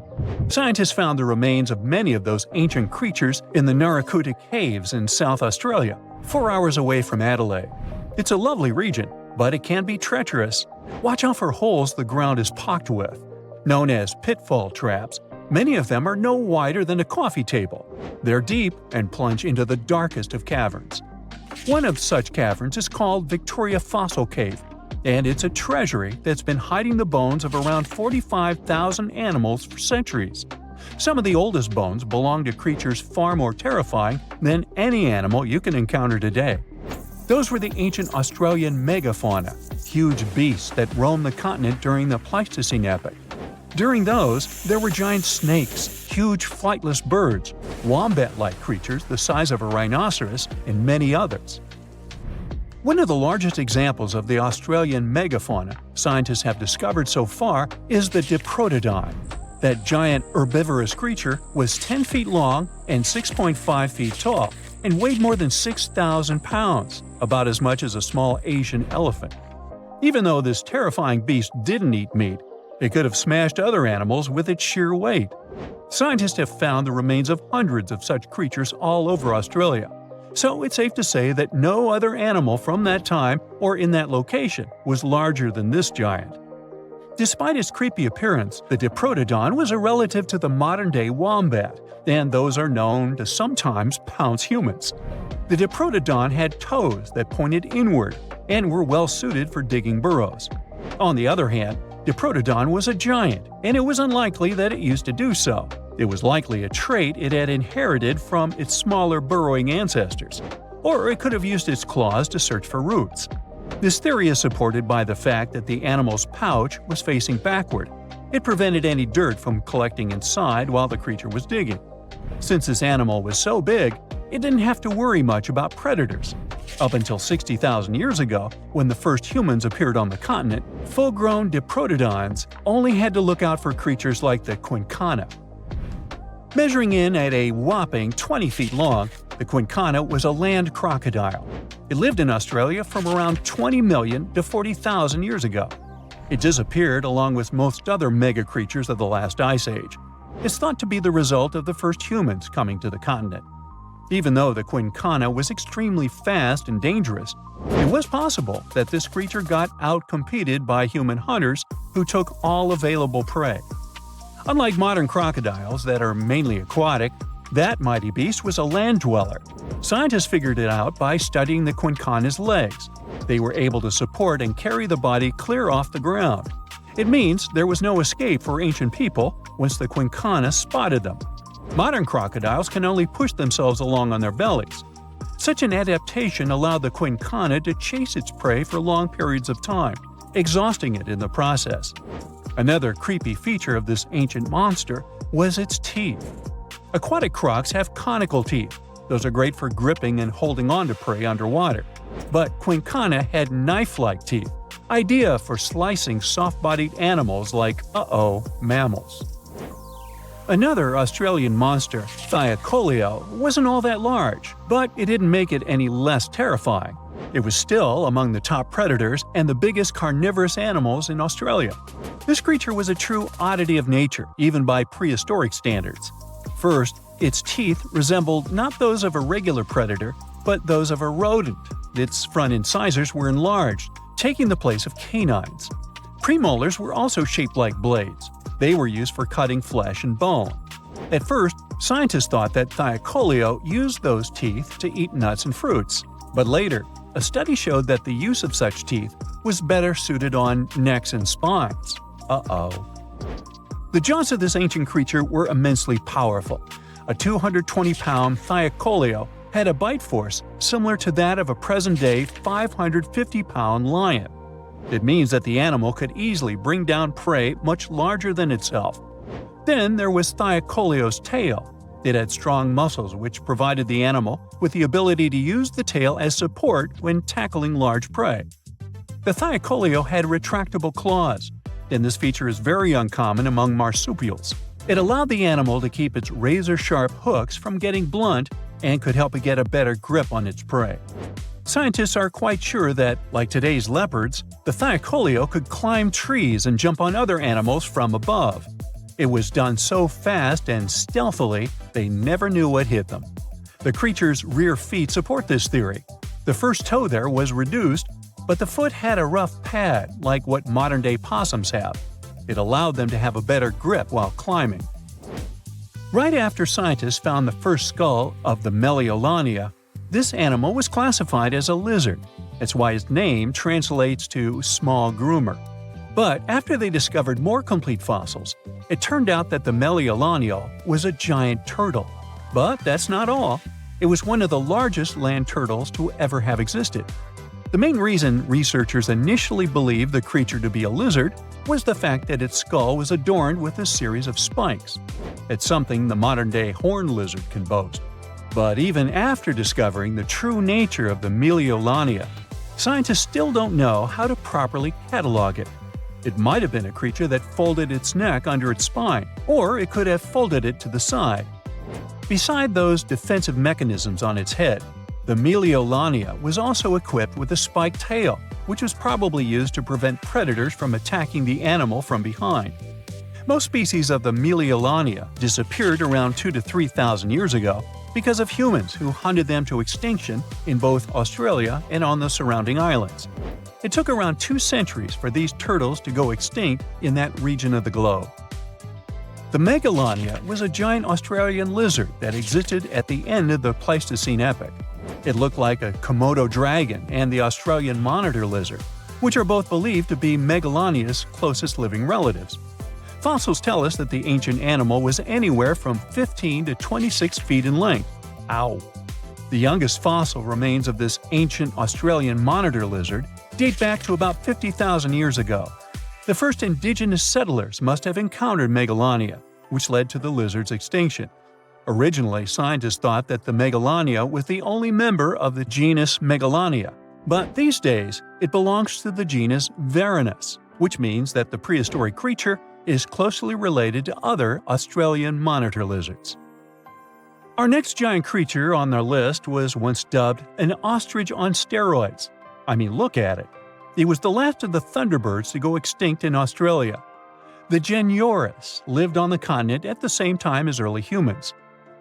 Scientists found the remains of many of those ancient creatures in the Nario Caves in South Australia, 4 hours away from Adelaide. It's a lovely region, but it can be treacherous. Watch out for holes the ground is pocked with. Known as pitfall traps, many of them are no wider than a coffee table. They're deep and plunge into the darkest of caverns. One of such caverns is called Victoria Fossil Cave, and it's a treasury that's been hiding the bones of around 45,000 animals for centuries. Some of the oldest bones belong to creatures far more terrifying than any animal you can encounter today. Those were the ancient Australian megafauna, huge beasts that roamed the continent during the Pleistocene epoch. During those, there were giant snakes, huge flightless birds, wombat-like creatures the size of a rhinoceros, and many others. One of the largest examples of the Australian megafauna scientists have discovered so far is the Diprotodon. That giant herbivorous creature was 10 feet long and 6.5 feet tall, and weighed more than 6,000 pounds, about as much as a small Asian elephant. Even though this terrifying beast didn't eat meat, it could have smashed other animals with its sheer weight. Scientists have found the remains of hundreds of such creatures all over Australia, so it's safe to say that no other animal from that time or in that location was larger than this giant. Despite its creepy appearance, the Diprotodon was a relative to the modern-day wombat, and those are known to sometimes pounce humans. The Diprotodon had toes that pointed inward and were well suited for digging burrows. On the other hand, Diprotodon was a giant, and it was unlikely that it used to do so. It was likely a trait it had inherited from its smaller burrowing ancestors, or it could have used its claws to search for roots. This theory is supported by the fact that the animal's pouch was facing backward. It prevented any dirt from collecting inside while the creature was digging. Since this animal was so big, it didn't have to worry much about predators. Up until 60,000 years ago, when the first humans appeared on the continent, full-grown Diprotodons only had to look out for creatures like the quincana. Measuring in at a whopping 20 feet long, the quincana was a land crocodile. It lived in Australia from around 20 million to 40,000 years ago. It disappeared along with most other mega creatures of the last ice age. It's thought to be the result of the first humans coming to the continent. Even though the quincana was extremely fast and dangerous, it was possible that this creature got out-competed by human hunters who took all available prey. Unlike modern crocodiles that are mainly aquatic, that mighty beast was a land dweller. Scientists figured it out by studying the quincana's legs. They were able to support and carry the body clear off the ground. It means there was no escape for ancient people once the quincana spotted them. Modern crocodiles can only push themselves along on their bellies. Such an adaptation allowed the quincana to chase its prey for long periods of time, exhausting it in the process. Another creepy feature of this ancient monster was its teeth. Aquatic crocs have conical teeth. Those are great for gripping and holding on to prey underwater. But quincana had knife-like teeth, ideal for slicing soft-bodied animals like, mammals. Another Australian monster, Thylacoleo, wasn't all that large, but it didn't make it any less terrifying. It was still among the top predators and the biggest carnivorous animals in Australia. This creature was a true oddity of nature, even by prehistoric standards. First, its teeth resembled not those of a regular predator, but those of a rodent. Its front incisors were enlarged, taking the place of canines. Premolars were also shaped like blades. They were used for cutting flesh and bone. At first, scientists thought that Thylacoleo used those teeth to eat nuts and fruits. But later, a study showed that the use of such teeth was better suited on necks and spines. The jaws of this ancient creature were immensely powerful. A 220-pound Thylacoleo had a bite force similar to that of a present-day 550-pound lion. It means that the animal could easily bring down prey much larger than itself. Then there was Thylacoleo's tail. It had strong muscles which provided the animal with the ability to use the tail as support when tackling large prey. The Thylacoleo had retractable claws, and this feature is very uncommon among marsupials. It allowed the animal to keep its razor-sharp hooks from getting blunt and could help it get a better grip on its prey. Scientists are quite sure that, like today's leopards, the Thylacoleo could climb trees and jump on other animals from above. It was done so fast and stealthily, they never knew what hit them. The creature's rear feet support this theory. The first toe there was reduced, but the foot had a rough pad like what modern-day possums have. It allowed them to have a better grip while climbing. Right after scientists found the first skull of the Meliolania, this animal was classified as a lizard. That's why its name translates to small groomer. But after they discovered more complete fossils, it turned out that the Meliolania was a giant turtle. But that's not all. It was one of the largest land turtles to ever have existed. The main reason researchers initially believed the creature to be a lizard was the fact that its skull was adorned with a series of spikes. It's something the modern-day horned lizard can boast. But even after discovering the true nature of the Meliolania, scientists still don't know how to properly catalog it. It might have been a creature that folded its neck under its spine, or it could have folded it to the side. Beside those defensive mechanisms on its head, the Meliolania was also equipped with a spiked tail, which was probably used to prevent predators from attacking the animal from behind. Most species of the Meliolania disappeared around 2,000 to 3,000 years ago because of humans who hunted them to extinction in both Australia and on the surrounding islands. It took around 2 centuries for these turtles to go extinct in that region of the globe. The Megalania was a giant Australian lizard that existed at the end of the Pleistocene epoch. It looked like a Komodo dragon and the Australian monitor lizard, which are both believed to be Megalania's closest living relatives. Fossils tell us that the ancient animal was anywhere from 15 to 26 feet in length. Ow! The youngest fossil remains of this ancient Australian monitor lizard date back to about 50,000 years ago. The first indigenous settlers must have encountered Megalania, which led to the lizard's extinction. Originally, scientists thought that the Megalania was the only member of the genus Megalania, but these days it belongs to the genus Varanus, which means that the prehistoric creature is closely related to other Australian monitor lizards. Our next giant creature on the list was once dubbed an ostrich on steroids. I mean, look at it. It was the last of the thunderbirds to go extinct in Australia. The Genyornis lived on the continent at the same time as early humans.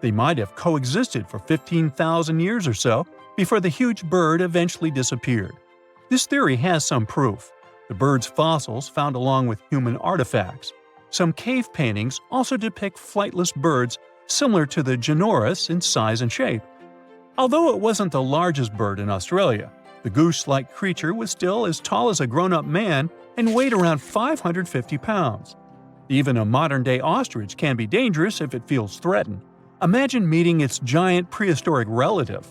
They might have coexisted for 15,000 years or so before the huge bird eventually disappeared. This theory has some proof. The bird's fossils found along with human artifacts. Some cave paintings also depict flightless birds similar to the Genyornis in size and shape. Although it wasn't the largest bird in Australia, the goose-like creature was still as tall as a grown-up man and weighed around 550 pounds. Even a modern-day ostrich can be dangerous if it feels threatened. Imagine meeting its giant prehistoric relative.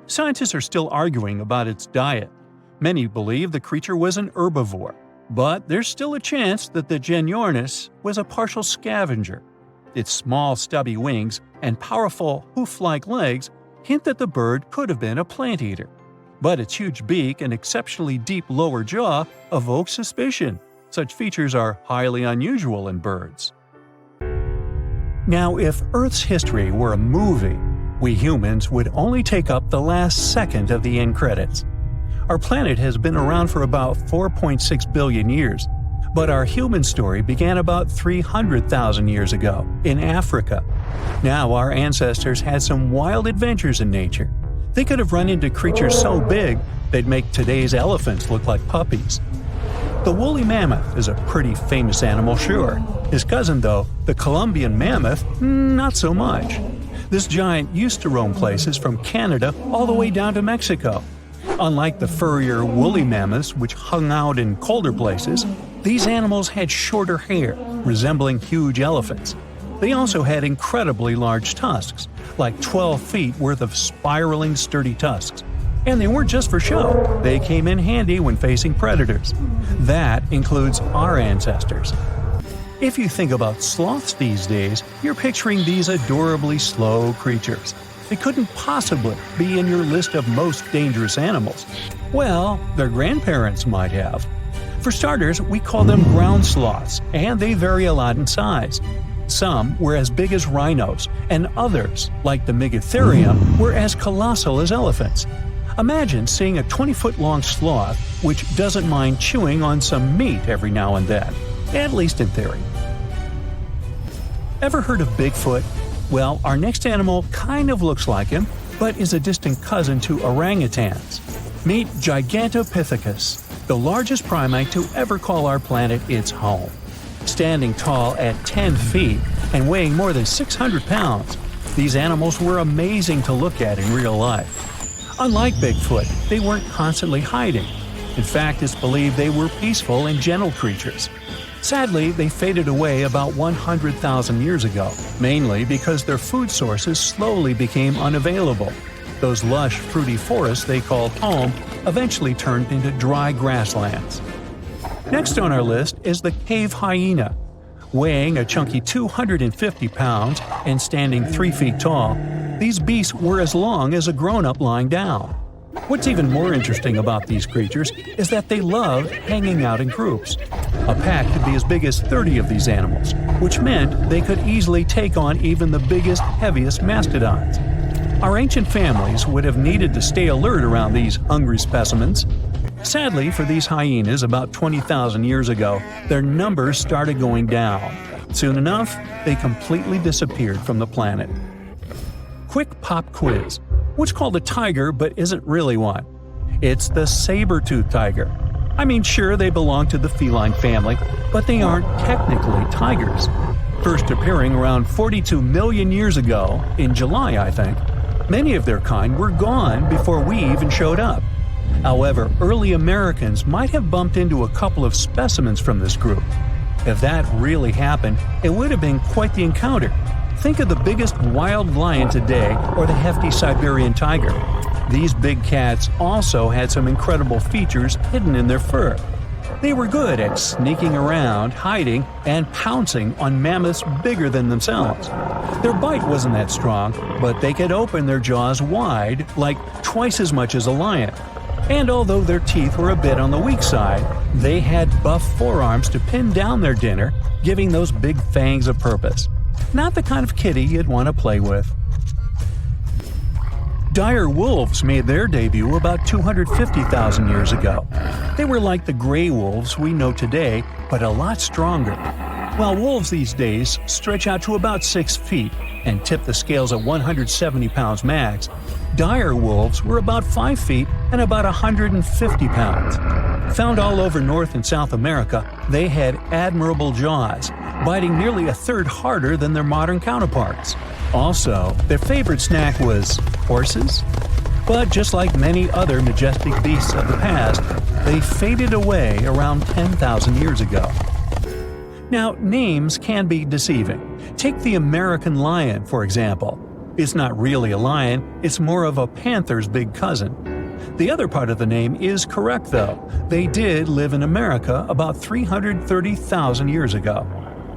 Scientists are still arguing about its diet. Many believe the creature was an herbivore, but there's still a chance that the Genyornis was a partial scavenger. Its small, stubby wings and powerful hoof-like legs hint that the bird could have been a plant eater. But its huge beak and exceptionally deep lower jaw evoke suspicion. Such features are highly unusual in birds. Now, if Earth's history were a movie, we humans would only take up the last second of the end credits. Our planet has been around for about 4.6 billion years, but our human story began about 300,000 years ago in Africa. Now, our ancestors had some wild adventures in nature. They could have run into creatures so big they'd make today's elephants look like puppies. The woolly mammoth is a pretty famous animal, sure. His cousin, though, the Columbian mammoth, not so much. This giant used to roam places from Canada all the way down to Mexico. Unlike the furrier woolly mammoths, which hung out in colder places, these animals had shorter hair, resembling huge elephants. They also had incredibly large tusks, like 12 feet worth of spiraling, sturdy tusks. And they weren't just for show, they came in handy when facing predators. That includes our ancestors. If you think about sloths these days, you're picturing these adorably slow creatures. They couldn't possibly be in your list of most dangerous animals. Well, their grandparents might have. For starters, we call them ground sloths, and they vary a lot in size. Some were as big as rhinos, and others, like the Megatherium, were as colossal as elephants. Imagine seeing a 20-foot-long sloth which doesn't mind chewing on some meat every now and then, at least in theory. Ever heard of Bigfoot? Well, our next animal kind of looks like him, but is a distant cousin to orangutans. Meet Gigantopithecus, the largest primate to ever call our planet its home. Standing tall at 10 feet and weighing more than 600 pounds, these animals were amazing to look at in real life. Unlike Bigfoot, they weren't constantly hiding. In fact, it's believed they were peaceful and gentle creatures. Sadly, they faded away about 100,000 years ago, mainly because their food sources slowly became unavailable. Those lush, fruity forests they called home eventually turned into dry grasslands. Next on our list is the cave hyena. Weighing a chunky 250 pounds and standing 3 feet tall, these beasts were as long as a grown-up lying down. What's even more interesting about these creatures is that they love hanging out in groups. A pack could be as big as 30 of these animals, which meant they could easily take on even the biggest, heaviest mastodons. Our ancient families would have needed to stay alert around these hungry specimens. Sadly for these hyenas, about 20,000 years ago, their numbers started going down. Soon enough, they completely disappeared from the planet. Quick pop quiz. What's called a tiger but isn't really one? It's the saber-toothed tiger. I mean, sure, they belong to the feline family, but they aren't technically tigers. First appearing around 42 million years ago, in July, I think, many of their kind were gone before we even showed up. However, early Americans might have bumped into a couple of specimens from this group. If that really happened, it would have been quite the encounter. Think of the biggest wild lion today or the hefty Siberian tiger. These big cats also had some incredible features hidden in their fur. They were good at sneaking around, hiding, and pouncing on mammoths bigger than themselves. Their bite wasn't that strong, but they could open their jaws wide, like twice as much as a lion. And although their teeth were a bit on the weak side, they had buff forearms to pin down their dinner, giving those big fangs a purpose. Not the kind of kitty you'd want to play with. Dire wolves made their debut about 250,000 years ago. They were like the gray wolves we know today, but a lot stronger. While wolves these days stretch out to about 6 feet and tip the scales at 170 pounds max, dire wolves were about 5 feet and about 150 pounds. Found all over North and South America, they had admirable jaws, biting nearly a third harder than their modern counterparts. Also, their favorite snack was horses. But just like many other majestic beasts of the past, they faded away around 10,000 years ago. Now, names can be deceiving. Take the American lion, for example. It's not really a lion, it's more of a panther's big cousin. The other part of the name is correct, though. They did live in America about 330,000 years ago.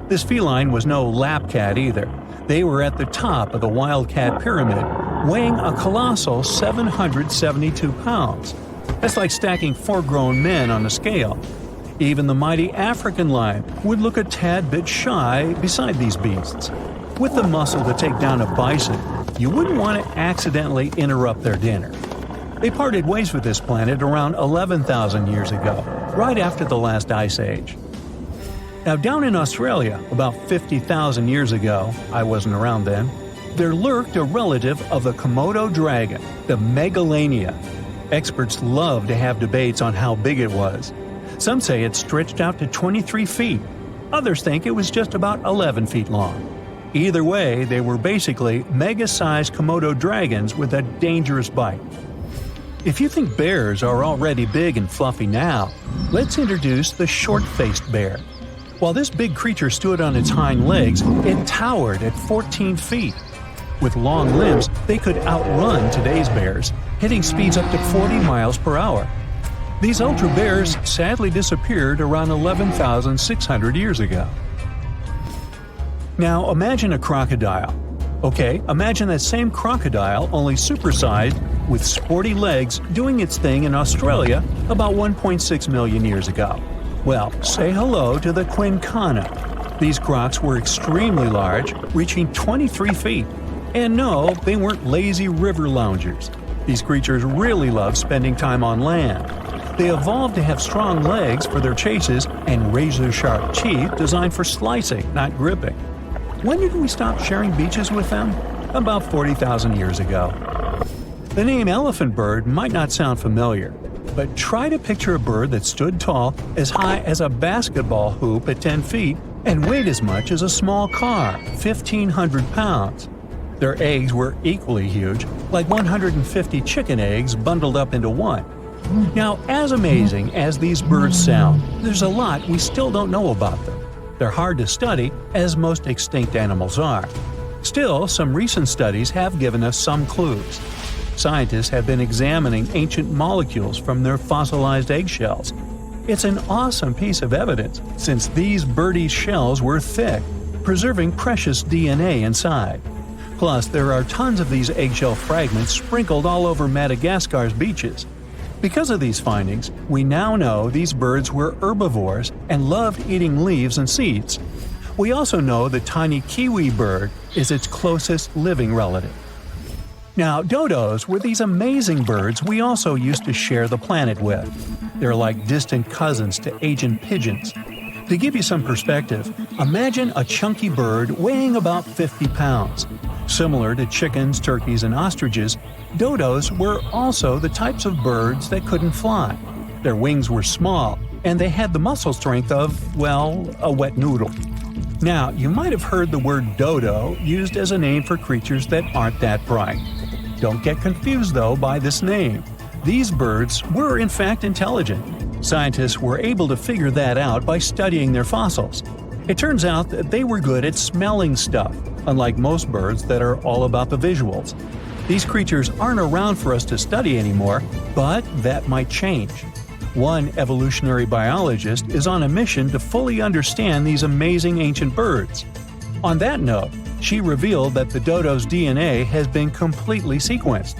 This feline was no lap cat either. They were at the top of the wildcat pyramid, weighing a colossal 772 pounds. That's like stacking 4 grown men on a scale. Even the mighty African lion would look a tad bit shy beside these beasts. With the muscle to take down a bison, you wouldn't want to accidentally interrupt their dinner. They parted ways with this planet around 11,000 years ago, right after the last ice age. Now, down in Australia, about 50,000 years ago, I wasn't around then, there lurked a relative of the Komodo dragon, the Megalania. Experts love to have debates on how big it was. Some say it stretched out to 23 feet. Others think it was just about 11 feet long. Either way, they were basically mega-sized Komodo dragons with a dangerous bite. If you think bears are already big and fluffy now, let's introduce the short-faced bear. While this big creature stood on its hind legs, it towered at 14 feet. With long limbs, they could outrun today's bears, hitting speeds up to 40 miles per hour. These ultra bears sadly disappeared around 11,600 years ago. Now imagine a crocodile. Okay, imagine that same crocodile, only supersized, with sporty legs, doing its thing in Australia about 1.6 million years ago. Well, say hello to the quincana. These crocs were extremely large, reaching 23 feet. And no, they weren't lazy river loungers. These creatures really love spending time on land. They evolved to have strong legs for their chases and razor-sharp teeth designed for slicing, not gripping. When did we stop sharing beaches with them? About 40,000 years ago. The name elephant bird might not sound familiar, but try to picture a bird that stood tall, as high as a basketball hoop at 10 feet, and weighed as much as a small car, 1,500 pounds. Their eggs were equally huge, like 150 chicken eggs bundled up into one. Now, as amazing as these birds sound, there's a lot we still don't know about them. They're hard to study, as most extinct animals are. Still, some recent studies have given us some clues. Scientists have been examining ancient molecules from their fossilized eggshells. It's an awesome piece of evidence, since these birdie shells were thick, preserving precious DNA inside. Plus, there are tons of these eggshell fragments sprinkled all over Madagascar's beaches. Because of these findings, we now know these birds were herbivores and loved eating leaves and seeds. We also know the tiny kiwi bird is its closest living relative. Now, dodos were these amazing birds we also used to share the planet with. They're like distant cousins to Asian pigeons. To give you some perspective, imagine a chunky bird weighing about 50 pounds. Similar to chickens, turkeys, and ostriches, dodos were also the types of birds that couldn't fly. Their wings were small, and they had the muscle strength of, well, a wet noodle. Now, you might have heard the word dodo used as a name for creatures that aren't that bright. Don't get confused, though, by this name. These birds were in fact intelligent. Scientists were able to figure that out by studying their fossils. It turns out that they were good at smelling stuff, unlike most birds that are all about the visuals. These creatures aren't around for us to study anymore, but that might change. One evolutionary biologist is on a mission to fully understand these amazing ancient birds. On that note, she revealed that the dodo's DNA has been completely sequenced.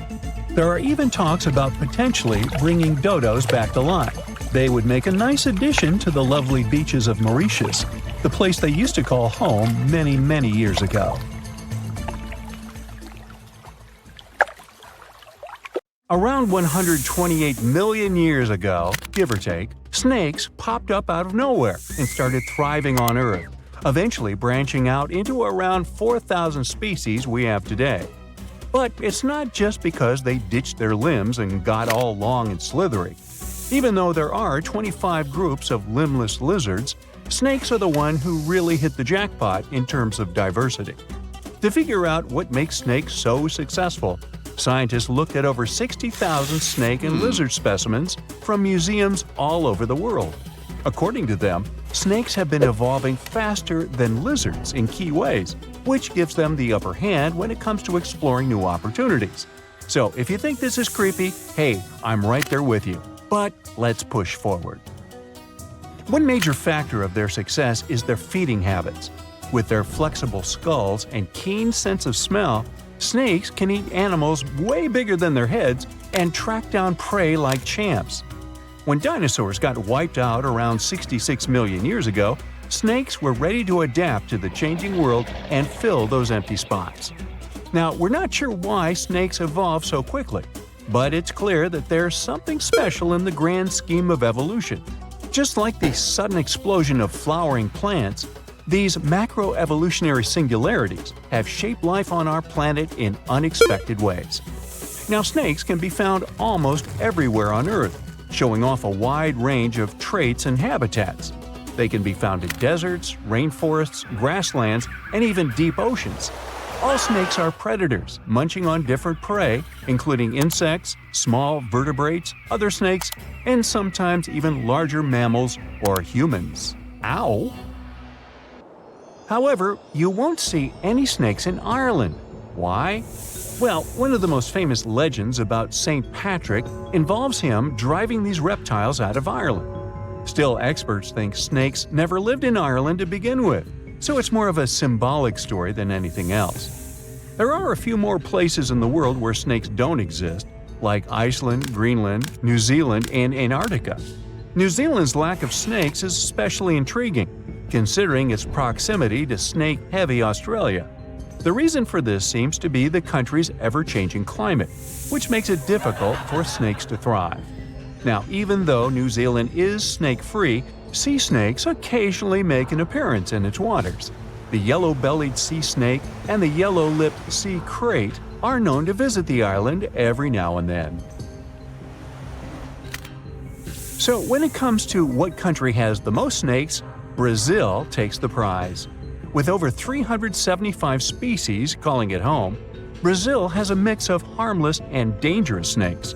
There are even talks about potentially bringing dodos back to life. They would make a nice addition to the lovely beaches of Mauritius, the place they used to call home many years ago. Around 128 million years ago, give or take, snakes popped up out of nowhere and started thriving on Earth, eventually branching out into around 4,000 species we have today. But it's not just because they ditched their limbs and got all long and slithery. Even though there are 25 groups of limbless lizards, snakes are the one who really hit the jackpot in terms of diversity. To figure out what makes snakes so successful, scientists looked at over 60,000 snake and lizard specimens from museums all over the world. According to them, snakes have been evolving faster than lizards in key ways, which gives them the upper hand when it comes to exploring new opportunities. So if you think this is creepy, hey, I'm right there with you. But let's push forward. One major factor of their success is their feeding habits. With their flexible skulls and keen sense of smell, snakes can eat animals way bigger than their heads and track down prey like champs. When dinosaurs got wiped out around 66 million years ago, snakes were ready to adapt to the changing world and fill those empty spots. Now, we're not sure why snakes evolved so quickly, but it's clear that there's something special in the grand scheme of evolution. Just like the sudden explosion of flowering plants, these macroevolutionary singularities have shaped life on our planet in unexpected ways. Now, snakes can be found almost everywhere on Earth, showing off a wide range of traits and habitats. They can be found in deserts, rainforests, grasslands, and even deep oceans. All snakes are predators, munching on different prey, including insects, small vertebrates, other snakes, and sometimes even larger mammals or humans. Ow! However, you won't see any snakes in Ireland. Why? Well, one of the most famous legends about St. Patrick involves him driving these reptiles out of Ireland. Still, experts think snakes never lived in Ireland to begin with, so it's more of a symbolic story than anything else. There are a few more places in the world where snakes don't exist, like Iceland, Greenland, New Zealand, and Antarctica. New Zealand's lack of snakes is especially intriguing, considering its proximity to snake-heavy Australia. The reason for this seems to be the country's ever-changing climate, which makes it difficult for snakes to thrive. Now, even though New Zealand is snake-free, sea snakes occasionally make an appearance in its waters. The yellow-bellied sea snake and the yellow-lipped sea crate are known to visit the island every now and then. So when it comes to what country has the most snakes, Brazil takes the prize. With over 375 species calling it home, Brazil has a mix of harmless and dangerous snakes.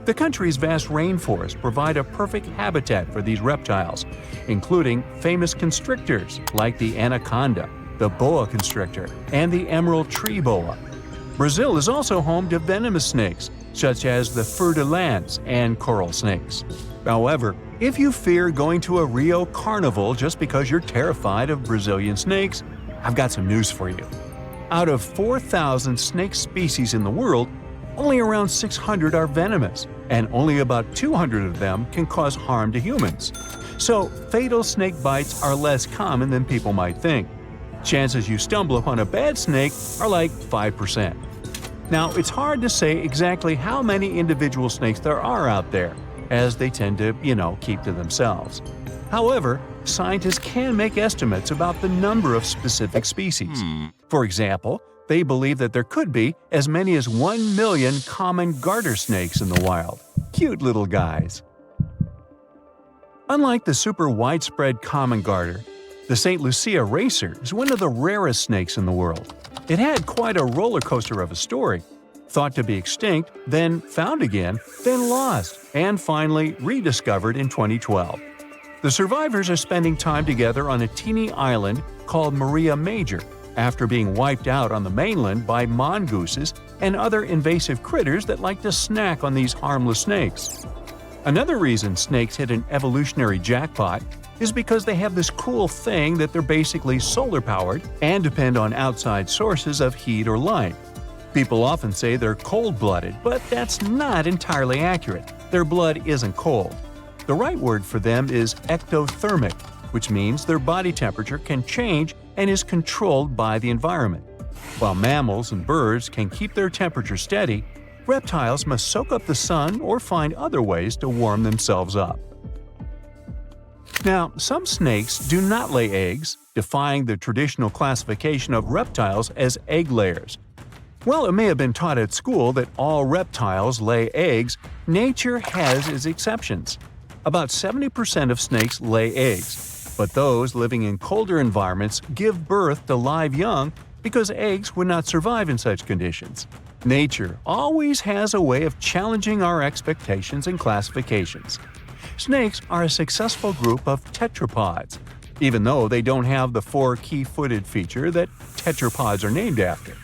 The country's vast rainforests provide a perfect habitat for these reptiles, including famous constrictors like the anaconda, the boa constrictor, and the emerald tree boa. Brazil is also home to venomous snakes, such as the fer-de-lance and coral snakes. However, if you fear going to a Rio carnival just because you're terrified of Brazilian snakes, I've got some news for you. Out of 4,000 snake species in the world, only around 600 are venomous, and only about 200 of them can cause harm to humans. So, fatal snake bites are less common than people might think. Chances you stumble upon a bad snake are like 5%. Now, it's hard to say exactly how many individual snakes there are out there, as they tend to, keep to themselves. However, scientists can make estimates about the number of specific species. For example, they believe that there could be as many as 1 million common garter snakes in the wild. Cute little guys. Unlike the super widespread common garter, the St. Lucia racer is one of the rarest snakes in the world. It had quite a roller coaster of a story. Thought to be extinct, then found again, then lost, and finally rediscovered in 2012. The survivors are spending time together on a teeny island called Maria Major, after being wiped out on the mainland by mongooses and other invasive critters that like to snack on these harmless snakes. Another reason snakes hit an evolutionary jackpot is because they have this cool thing that they're basically solar-powered and depend on outside sources of heat or light. People often say they're cold-blooded, but that's not entirely accurate. Their blood isn't cold. The right word for them is ectothermic, which means their body temperature can change and is controlled by the environment. While mammals and birds can keep their temperature steady, reptiles must soak up the sun or find other ways to warm themselves up. Now, some snakes do not lay eggs, defying the traditional classification of reptiles as egg layers. While it may have been taught at school that all reptiles lay eggs, nature has its exceptions. About 70% of snakes lay eggs, but those living in colder environments give birth to live young because eggs would not survive in such conditions. Nature always has a way of challenging our expectations and classifications. Snakes are a successful group of tetrapods, even though they don't have the 4 key-footed feature that tetrapods are named after.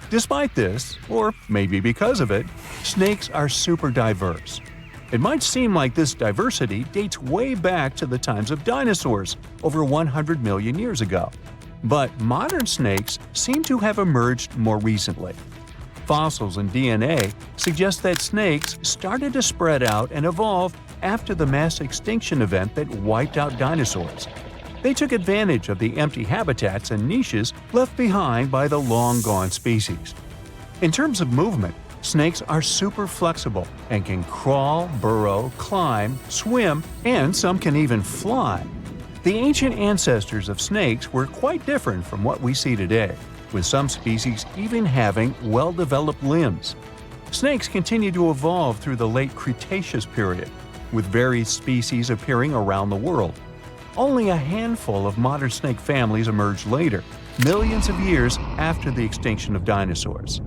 Despite this, or maybe because of it, snakes are super diverse. It might seem like this diversity dates way back to the times of dinosaurs, over 100 million years ago. But modern snakes seem to have emerged more recently. Fossils and DNA suggest that snakes started to spread out and evolve after the mass extinction event that wiped out dinosaurs. They took advantage of the empty habitats and niches left behind by the long-gone species. In terms of movement, snakes are super flexible and can crawl, burrow, climb, swim, and some can even fly. The ancient ancestors of snakes were quite different from what we see today, with some species even having well-developed limbs. Snakes continue to evolve through the late Cretaceous period, with various species appearing around the world. Only a handful of modern snake families emerged later, millions of years after the extinction of dinosaurs.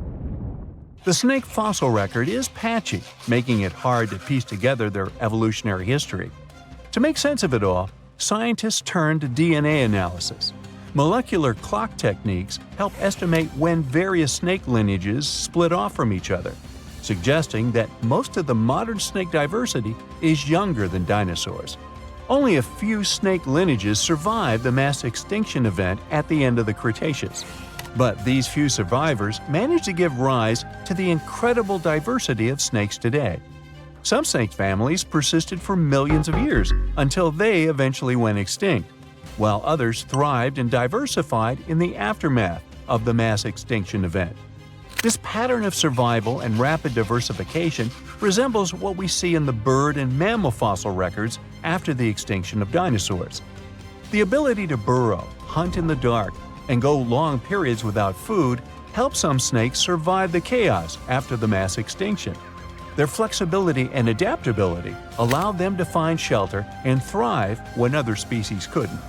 The snake fossil record is patchy, making it hard to piece together their evolutionary history. To make sense of it all, scientists turned to DNA analysis. Molecular clock techniques help estimate when various snake lineages split off from each other, suggesting that most of the modern snake diversity is younger than dinosaurs. Only a few snake lineages survived the mass extinction event at the end of the Cretaceous. But these few survivors managed to give rise to the incredible diversity of snakes today. Some snake families persisted for millions of years until they eventually went extinct, while others thrived and diversified in the aftermath of the mass extinction event. This pattern of survival and rapid diversification resembles what we see in the bird and mammal fossil records after the extinction of dinosaurs. The ability to burrow, hunt in the dark, and go long periods without food helped some snakes survive the chaos after the mass extinction. Their flexibility and adaptability allowed them to find shelter and thrive when other species couldn't.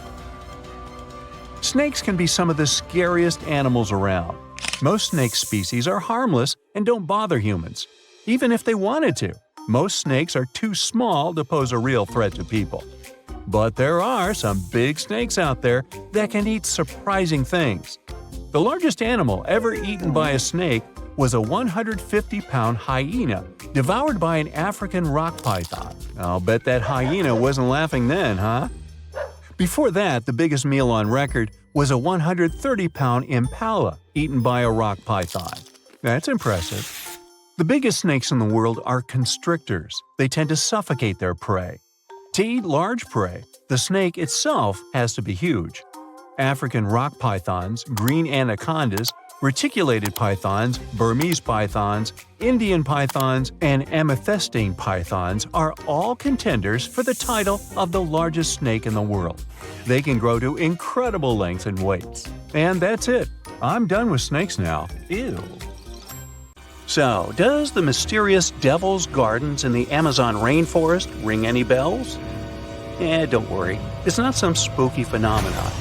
Snakes can be some of the scariest animals around. Most snake species are harmless and don't bother humans. Even if they wanted to, most snakes are too small to pose a real threat to people. But there are some big snakes out there that can eat surprising things. The largest animal ever eaten by a snake was a 150-pound hyena devoured by an African rock python. I'll bet that hyena wasn't laughing then, huh? Before that, the biggest meal on record was a 130-pound impala eaten by a rock python. That's impressive. The biggest snakes in the world are constrictors. They tend to suffocate their prey. To eat large prey, the snake itself has to be huge. African rock pythons, green anacondas, reticulated pythons, Burmese pythons, Indian pythons, and amethystine pythons are all contenders for the title of the largest snake in the world. They can grow to incredible lengths and weights. And that's it. I'm done with snakes now. Ew. So, does the mysterious Devil's Gardens in the Amazon rainforest ring any bells? Don't worry. It's not some spooky phenomenon.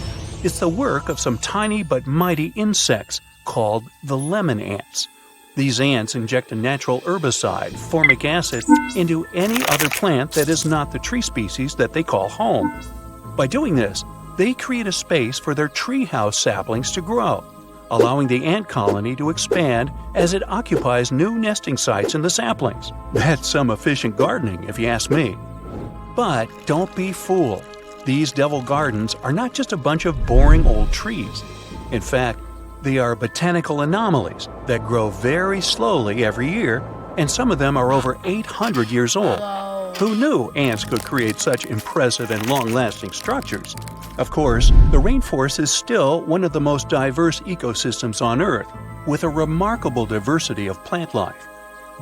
It's the work of some tiny but mighty insects called the lemon ants. These ants inject a natural herbicide, formic acid, into any other plant that is not the tree species that they call home. By doing this, they create a space for their treehouse saplings to grow, allowing the ant colony to expand as it occupies new nesting sites in the saplings. That's some efficient gardening, if you ask me. But don't be fooled. These devil gardens are not just a bunch of boring old trees. In fact, they are botanical anomalies that grow very slowly every year, and some of them are over 800 years old. Who knew ants could create such impressive and long-lasting structures? Of course, the rainforest is still one of the most diverse ecosystems on Earth, with a remarkable diversity of plant life.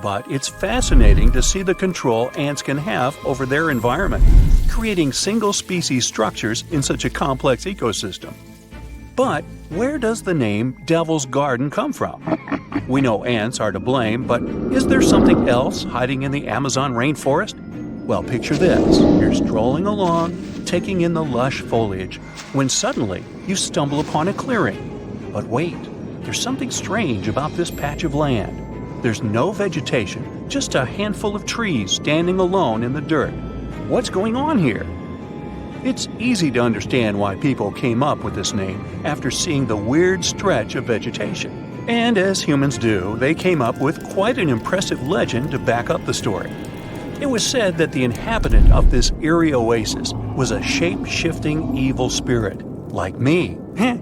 But it's fascinating to see the control ants can have over their environment, creating single-species structures in such a complex ecosystem. But where does the name Devil's Garden come from? We know ants are to blame, but is there something else hiding in the Amazon rainforest? Well, picture this. You're strolling along, taking in the lush foliage, when suddenly you stumble upon a clearing. But wait, there's something strange about this patch of land. There's no vegetation, just a handful of trees standing alone in the dirt. What's going on here? It's easy to understand why people came up with this name after seeing the weird stretch of vegetation. And as humans do, they came up with quite an impressive legend to back up the story. It was said that the inhabitant of this eerie oasis was a shape-shifting evil spirit, like me.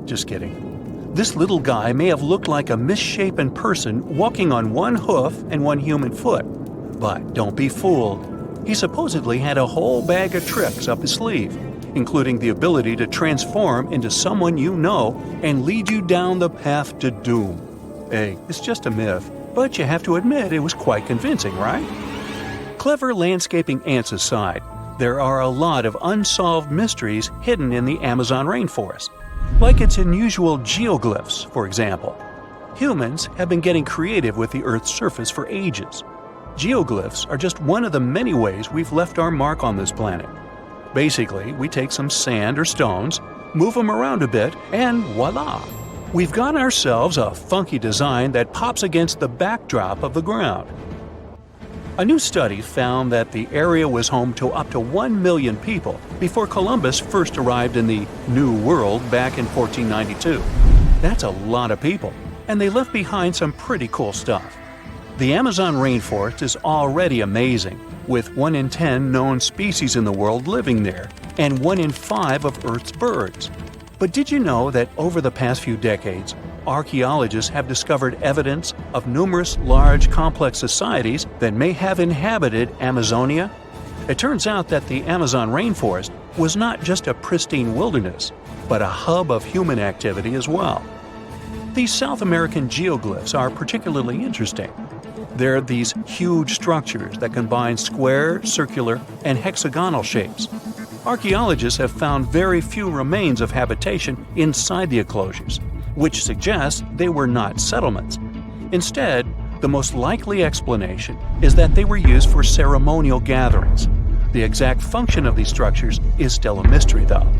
Just kidding. This little guy may have looked like a misshapen person walking on one hoof and one human foot. But don't be fooled. He supposedly had a whole bag of tricks up his sleeve, including the ability to transform into someone you know and lead you down the path to doom. Hey, it's just a myth, but you have to admit it was quite convincing, right? Clever landscaping ants aside, there are a lot of unsolved mysteries hidden in the Amazon rainforest, like its unusual geoglyphs, for example. Humans have been getting creative with the Earth's surface for ages. Geoglyphs are just one of the many ways we've left our mark on this planet. Basically, we take some sand or stones, move them around a bit, and voila! We've got ourselves a funky design that pops against the backdrop of the ground. A new study found that the area was home to up to 1 million people before Columbus first arrived in the New World back in 1492. That's a lot of people, and they left behind some pretty cool stuff. The Amazon rainforest is already amazing, with 1 in 10 known species in the world living there, and 1 in 5 of Earth's birds. But did you know that over the past few decades, archaeologists have discovered evidence of numerous large, complex societies that may have inhabited Amazonia? It turns out that the Amazon rainforest was not just a pristine wilderness, but a hub of human activity as well. These South American geoglyphs are particularly interesting. They're these huge structures that combine square, circular, and hexagonal shapes. Archaeologists have found very few remains of habitation inside the enclosures, which suggests they were not settlements. Instead, the most likely explanation is that they were used for ceremonial gatherings. The exact function of these structures is still a mystery, though.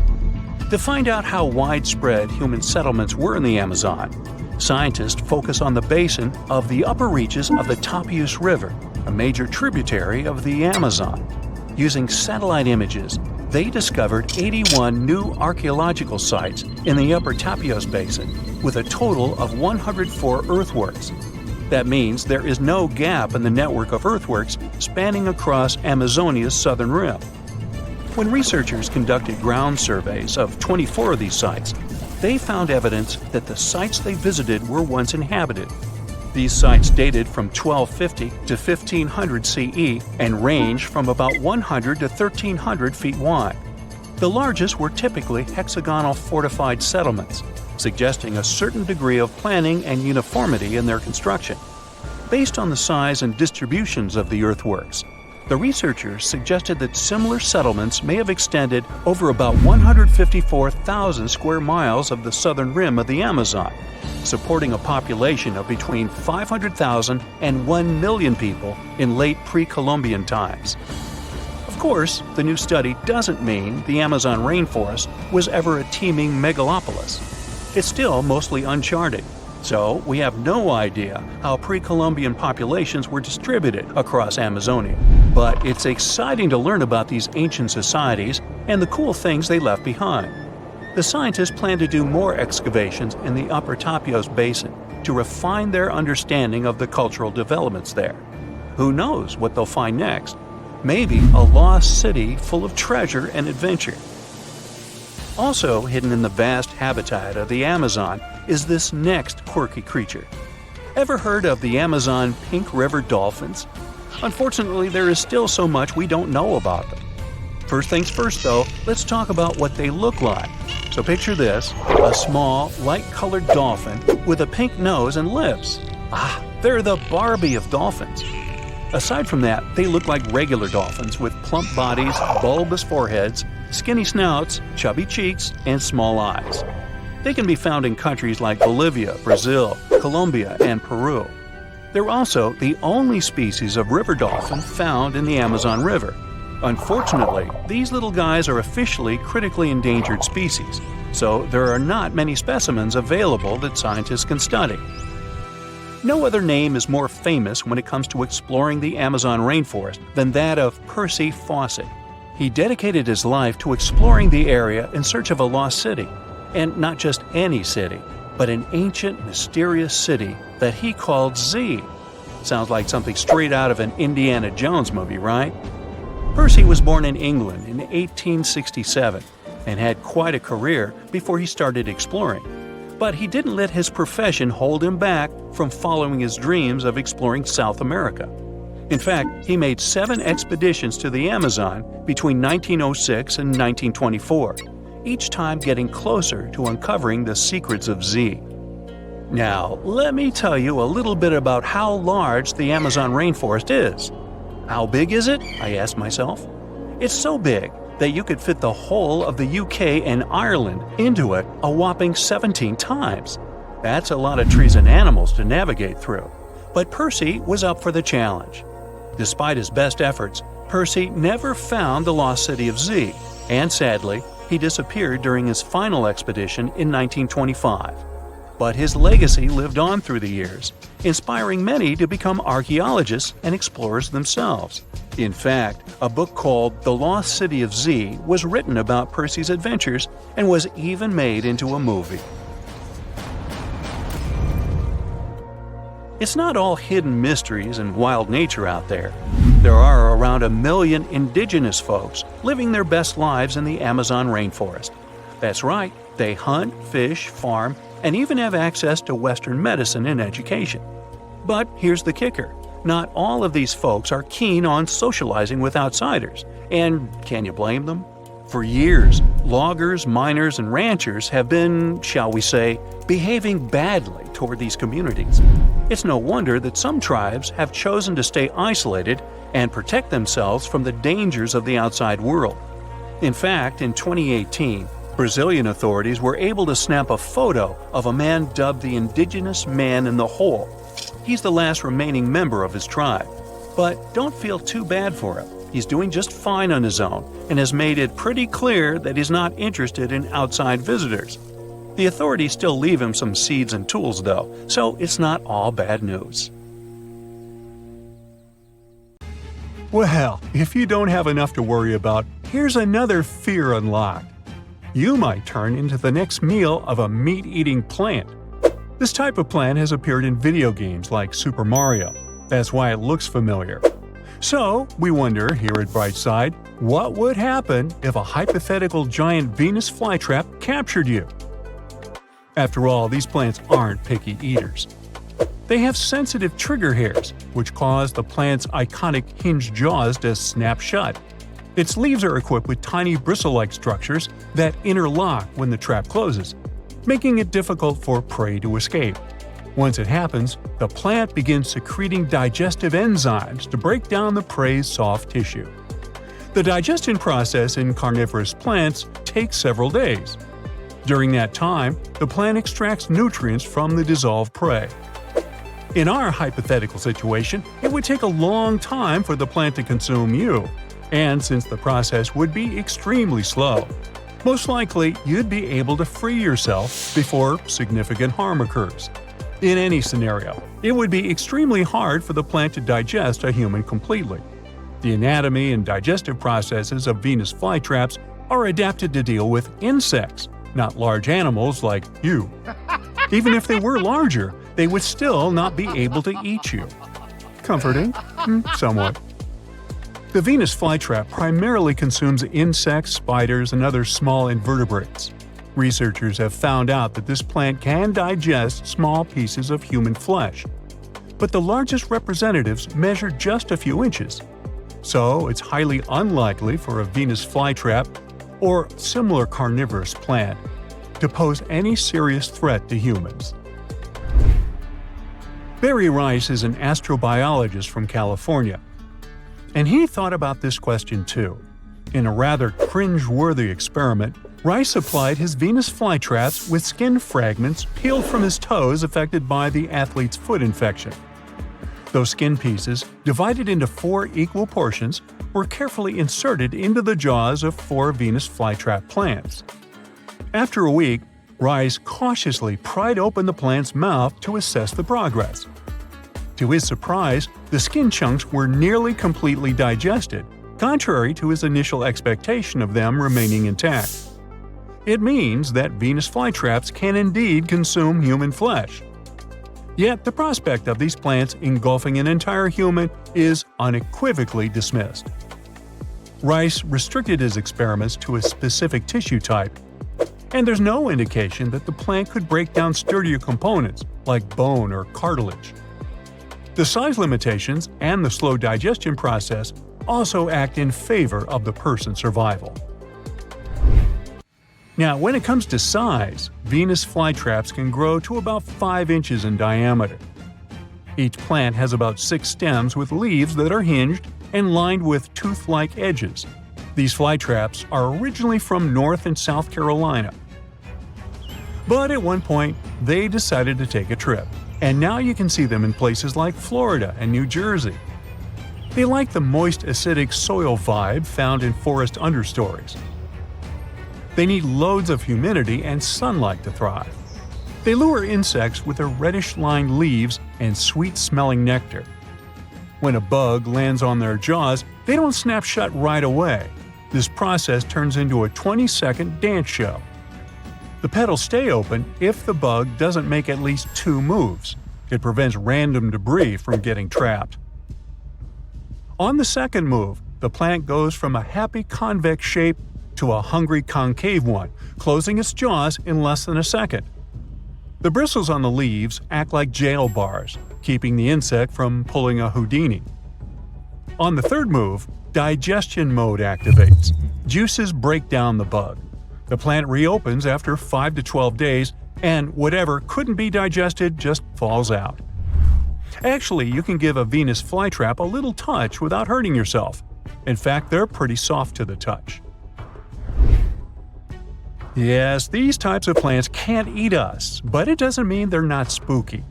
To find out how widespread human settlements were in the Amazon, scientists focus on the basin of the upper reaches of the Tapias River, a major tributary of the Amazon. Using satellite images, they discovered 81 new archaeological sites in the upper Tapias Basin, with a total of 104 earthworks. That means there is no gap in the network of earthworks spanning across Amazonia's southern rim. When researchers conducted ground surveys of 24 of these sites, they found evidence that the sites they visited were once inhabited. These sites dated from 1250 to 1500 CE and range from about 100 to 1300 feet wide. The largest were typically hexagonal fortified settlements, suggesting a certain degree of planning and uniformity in their construction. Based on the size and distributions of the earthworks, the researchers suggested that similar settlements may have extended over about 154,000 square miles of the southern rim of the Amazon, supporting a population of between 500,000 and 1 million people in late pre-Columbian times. Of course, the new study doesn't mean the Amazon rainforest was ever a teeming megalopolis. It's still mostly uncharted, so we have no idea how pre-Columbian populations were distributed across Amazonia. But it's exciting to learn about these ancient societies and the cool things they left behind. The scientists plan to do more excavations in the Upper Tapios Basin to refine their understanding of the cultural developments there. Who knows what they'll find next? Maybe a lost city full of treasure and adventure. Also hidden in the vast habitat of the Amazon is this next quirky creature. Ever heard of the Amazon pink river dolphins? Unfortunately, there is still so much we don't know about them. First things first though, let's talk about what they look like. So picture this, a small, light-colored dolphin with a pink nose and lips. They're the Barbie of dolphins. Aside from that, they look like regular dolphins with plump bodies, bulbous foreheads, skinny snouts, chubby cheeks, and small eyes. They can be found in countries like Bolivia, Brazil, Colombia, and Peru. They're also the only species of river dolphin found in the Amazon River. Unfortunately, these little guys are officially critically endangered species, so there are not many specimens available that scientists can study. No other name is more famous when it comes to exploring the Amazon rainforest than that of Percy Fawcett. He dedicated his life to exploring the area in search of a lost city. And not just any city, but an ancient, mysterious city that he called Z. Sounds like something straight out of an Indiana Jones movie, right? Percy was born in England in 1867 and had quite a career before he started exploring. But he didn't let his profession hold him back from following his dreams of exploring South America. In fact, he made 7 expeditions to the Amazon between 1906 and 1924, each time getting closer to uncovering the secrets of Z. Now, let me tell you a little bit about how large the Amazon rainforest is. How big is it? I asked myself. It's so big that you could fit the whole of the UK and Ireland into it a whopping 17 times. That's a lot of trees and animals to navigate through. But Percy was up for the challenge. Despite his best efforts, Percy never found the lost city of Z, and sadly, he disappeared during his final expedition in 1925. But his legacy lived on through the years, inspiring many to become archaeologists and explorers themselves. In fact, a book called The Lost City of Z was written about Percy's adventures and was even made into a movie. It's not all hidden mysteries and wild nature out there. There are around 1 million indigenous folks living their best lives in the Amazon rainforest. That's right, they hunt, fish, farm, and even have access to Western medicine and education. But here's the kicker. Not all of these folks are keen on socializing with outsiders, and can you blame them? For years, loggers, miners, and ranchers have been, shall we say, behaving badly toward these communities. It's no wonder that some tribes have chosen to stay isolated and protect themselves from the dangers of the outside world. In fact, in 2018, Brazilian authorities were able to snap a photo of a man dubbed the Indigenous Man in the Hole. He's the last remaining member of his tribe. But don't feel too bad for him. He's doing just fine on his own and has made it pretty clear that he's not interested in outside visitors. The authorities still leave him some seeds and tools though, so it's not all bad news. Well, if you don't have enough to worry about, here's another fear unlocked. You might turn into the next meal of a meat-eating plant. This type of plant has appeared in video games like Super Mario. That's why it looks familiar. So, we wonder here at Brightside, what would happen if a hypothetical giant Venus flytrap captured you? After all, these plants aren't picky eaters. They have sensitive trigger hairs, which cause the plant's iconic hinged jaws to snap shut. Its leaves are equipped with tiny bristle-like structures that interlock when the trap closes, making it difficult for prey to escape. Once it happens, the plant begins secreting digestive enzymes to break down the prey's soft tissue. The digestion process in carnivorous plants takes several days. During that time, the plant extracts nutrients from the dissolved prey. In our hypothetical situation, it would take a long time for the plant to consume you, and since the process would be extremely slow, most likely you'd be able to free yourself before significant harm occurs. In any scenario, it would be extremely hard for the plant to digest a human completely. The anatomy and digestive processes of Venus flytraps are adapted to deal with insects, not large animals like you. Even if they were larger, they would still not be able to eat you. Comforting? Somewhat. The Venus flytrap primarily consumes insects, spiders, and other small invertebrates. Researchers have found out that this plant can digest small pieces of human flesh, but the largest representatives measure just a few inches. So it's highly unlikely for a Venus flytrap or similar carnivorous plant to pose any serious threat to humans. Barry Rice is an astrobiologist from California, and he thought about this question too. In a rather cringe-worthy experiment, Rice applied his Venus flytraps with skin fragments peeled from his toes affected by the athlete's foot infection. Those skin pieces, divided into 4 equal portions, were carefully inserted into the jaws of 4 Venus flytrap plants. After a week, Rice cautiously pried open the plant's mouth to assess the progress. To his surprise, the skin chunks were nearly completely digested, contrary to his initial expectation of them remaining intact. It means that Venus flytraps can indeed consume human flesh. Yet the prospect of these plants engulfing an entire human is unequivocally dismissed. Rice restricted his experiments to a specific tissue type, and there's no indication that the plant could break down sturdier components like bone or cartilage. The size limitations and the slow digestion process also act in favor of the person's survival. Now, when it comes to size, Venus flytraps can grow to about 5 inches in diameter. Each plant has about 6 stems with leaves that are hinged and lined with tooth-like edges. These flytraps are originally from North and South Carolina. But at one point, they decided to take a trip, and now you can see them in places like Florida and New Jersey. They like the moist, acidic soil vibe found in forest understories. They need loads of humidity and sunlight to thrive. They lure insects with their reddish-lined leaves and sweet-smelling nectar. When a bug lands on their jaws, they don't snap shut right away. This process turns into a 20-second dance show. The petals stay open if the bug doesn't make at least 2 moves. It prevents random debris from getting trapped. On the second move, the plant goes from a happy convex shape to a hungry concave one, closing its jaws in less than a second. The bristles on the leaves act like jail bars, keeping the insect from pulling a Houdini. On the third move, digestion mode activates. Juices break down the bug. The plant reopens after 5 to 12 days, and whatever couldn't be digested just falls out. Actually, you can give a Venus flytrap a little touch without hurting yourself. In fact, they're pretty soft to the touch. Yes, these types of plants can't eat us, but it doesn't mean they're not spooky.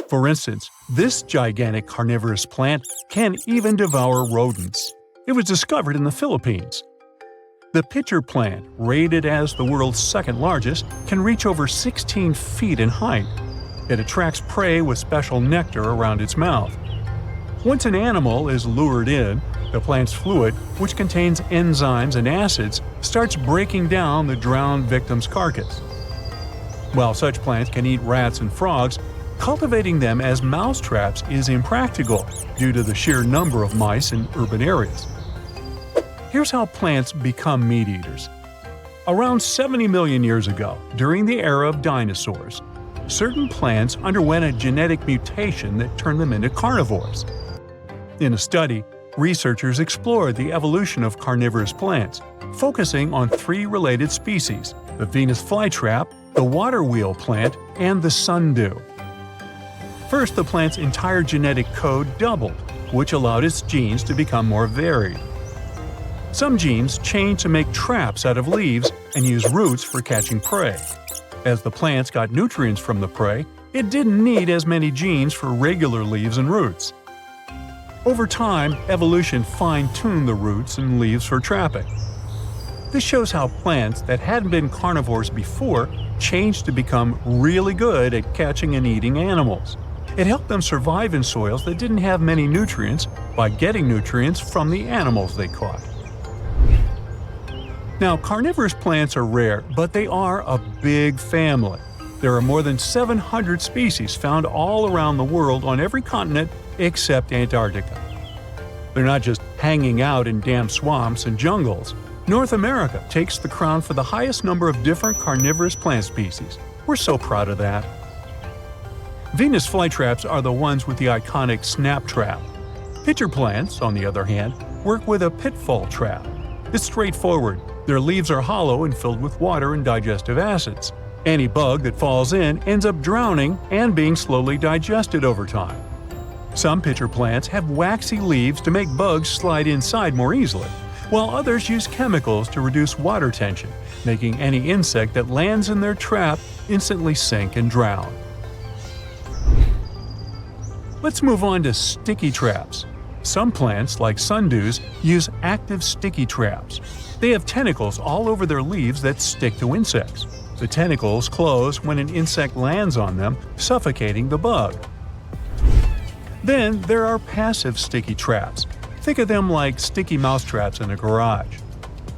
For instance, this gigantic carnivorous plant can even devour rodents. It was discovered in the Philippines. The pitcher plant, rated as the world's second largest, can reach over 16 feet in height. It attracts prey with special nectar around its mouth. Once an animal is lured in, the plant's fluid, which contains enzymes and acids, starts breaking down the drowned victim's carcass. While such plants can eat rats and frogs, cultivating them as mousetraps is impractical due to the sheer number of mice in urban areas. Here's how plants become meat eaters. Around 70 million years ago, during the era of dinosaurs, certain plants underwent a genetic mutation that turned them into carnivores. In a study, researchers explored the evolution of carnivorous plants, focusing on 3 related species: the Venus flytrap, the water wheel plant, and the sundew. First, the plant's entire genetic code doubled, which allowed its genes to become more varied. Some genes changed to make traps out of leaves and use roots for catching prey. As the plants got nutrients from the prey, it didn't need as many genes for regular leaves and roots. Over time, evolution fine-tuned the roots and leaves for trapping. This shows how plants that hadn't been carnivores before changed to become really good at catching and eating animals. It helped them survive in soils that didn't have many nutrients by getting nutrients from the animals they caught. Now, carnivorous plants are rare, but they are a big family. There are more than 700 species found all around the world on every continent except Antarctica. They're not just hanging out in damp swamps and jungles. North America takes the crown for the highest number of different carnivorous plant species. We're so proud of that. Venus flytraps are the ones with the iconic snap trap. Pitcher plants, on the other hand, work with a pitfall trap. It's straightforward. Their leaves are hollow and filled with water and digestive acids. Any bug that falls in ends up drowning and being slowly digested over time. Some pitcher plants have waxy leaves to make bugs slide inside more easily, while others use chemicals to reduce water tension, making any insect that lands in their trap instantly sink and drown. Let's move on to sticky traps. Some plants, like sundews, use active sticky traps. They have tentacles all over their leaves that stick to insects. The tentacles close when an insect lands on them, suffocating the bug. Then there are passive sticky traps. Think of them like sticky mousetraps in a garage.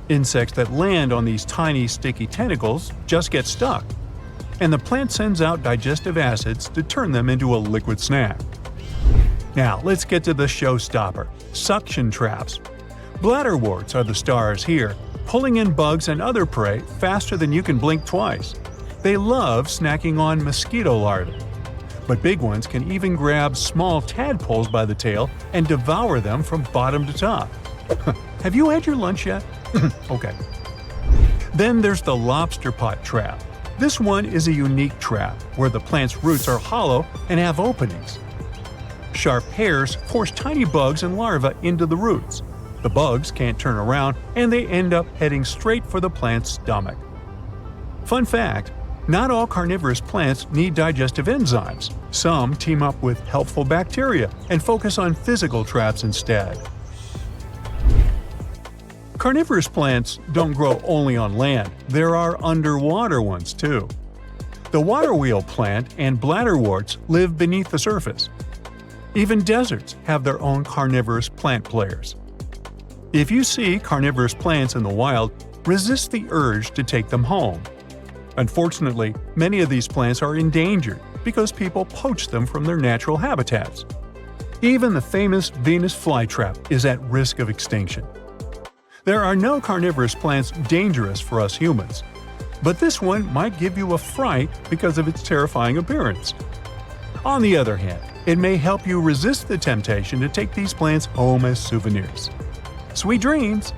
Insects that land on these tiny sticky tentacles just get stuck, and the plant sends out digestive acids to turn them into a liquid snack. Now let's get to the showstopper, suction traps. Bladderworts are the stars here, pulling in bugs and other prey faster than you can blink twice. They love snacking on mosquito larvae. But big ones can even grab small tadpoles by the tail and devour them from bottom to top. Have you had your lunch yet? Okay. Then there's the lobster pot trap. This one is a unique trap where the plant's roots are hollow and have openings. Sharp hairs force tiny bugs and larvae into the roots. The bugs can't turn around and they end up heading straight for the plant's stomach. Fun fact: not all carnivorous plants need digestive enzymes. Some team up with helpful bacteria and focus on physical traps instead. Carnivorous plants don't grow only on land. There are underwater ones too. The water wheel plant and bladderworts live beneath the surface. Even deserts have their own carnivorous plant players. If you see carnivorous plants in the wild, resist the urge to take them home. Unfortunately, many of these plants are endangered because people poach them from their natural habitats. Even the famous Venus flytrap is at risk of extinction. There are no carnivorous plants dangerous for us humans, but this one might give you a fright because of its terrifying appearance. On the other hand, it may help you resist the temptation to take these plants home as souvenirs. Sweet dreams!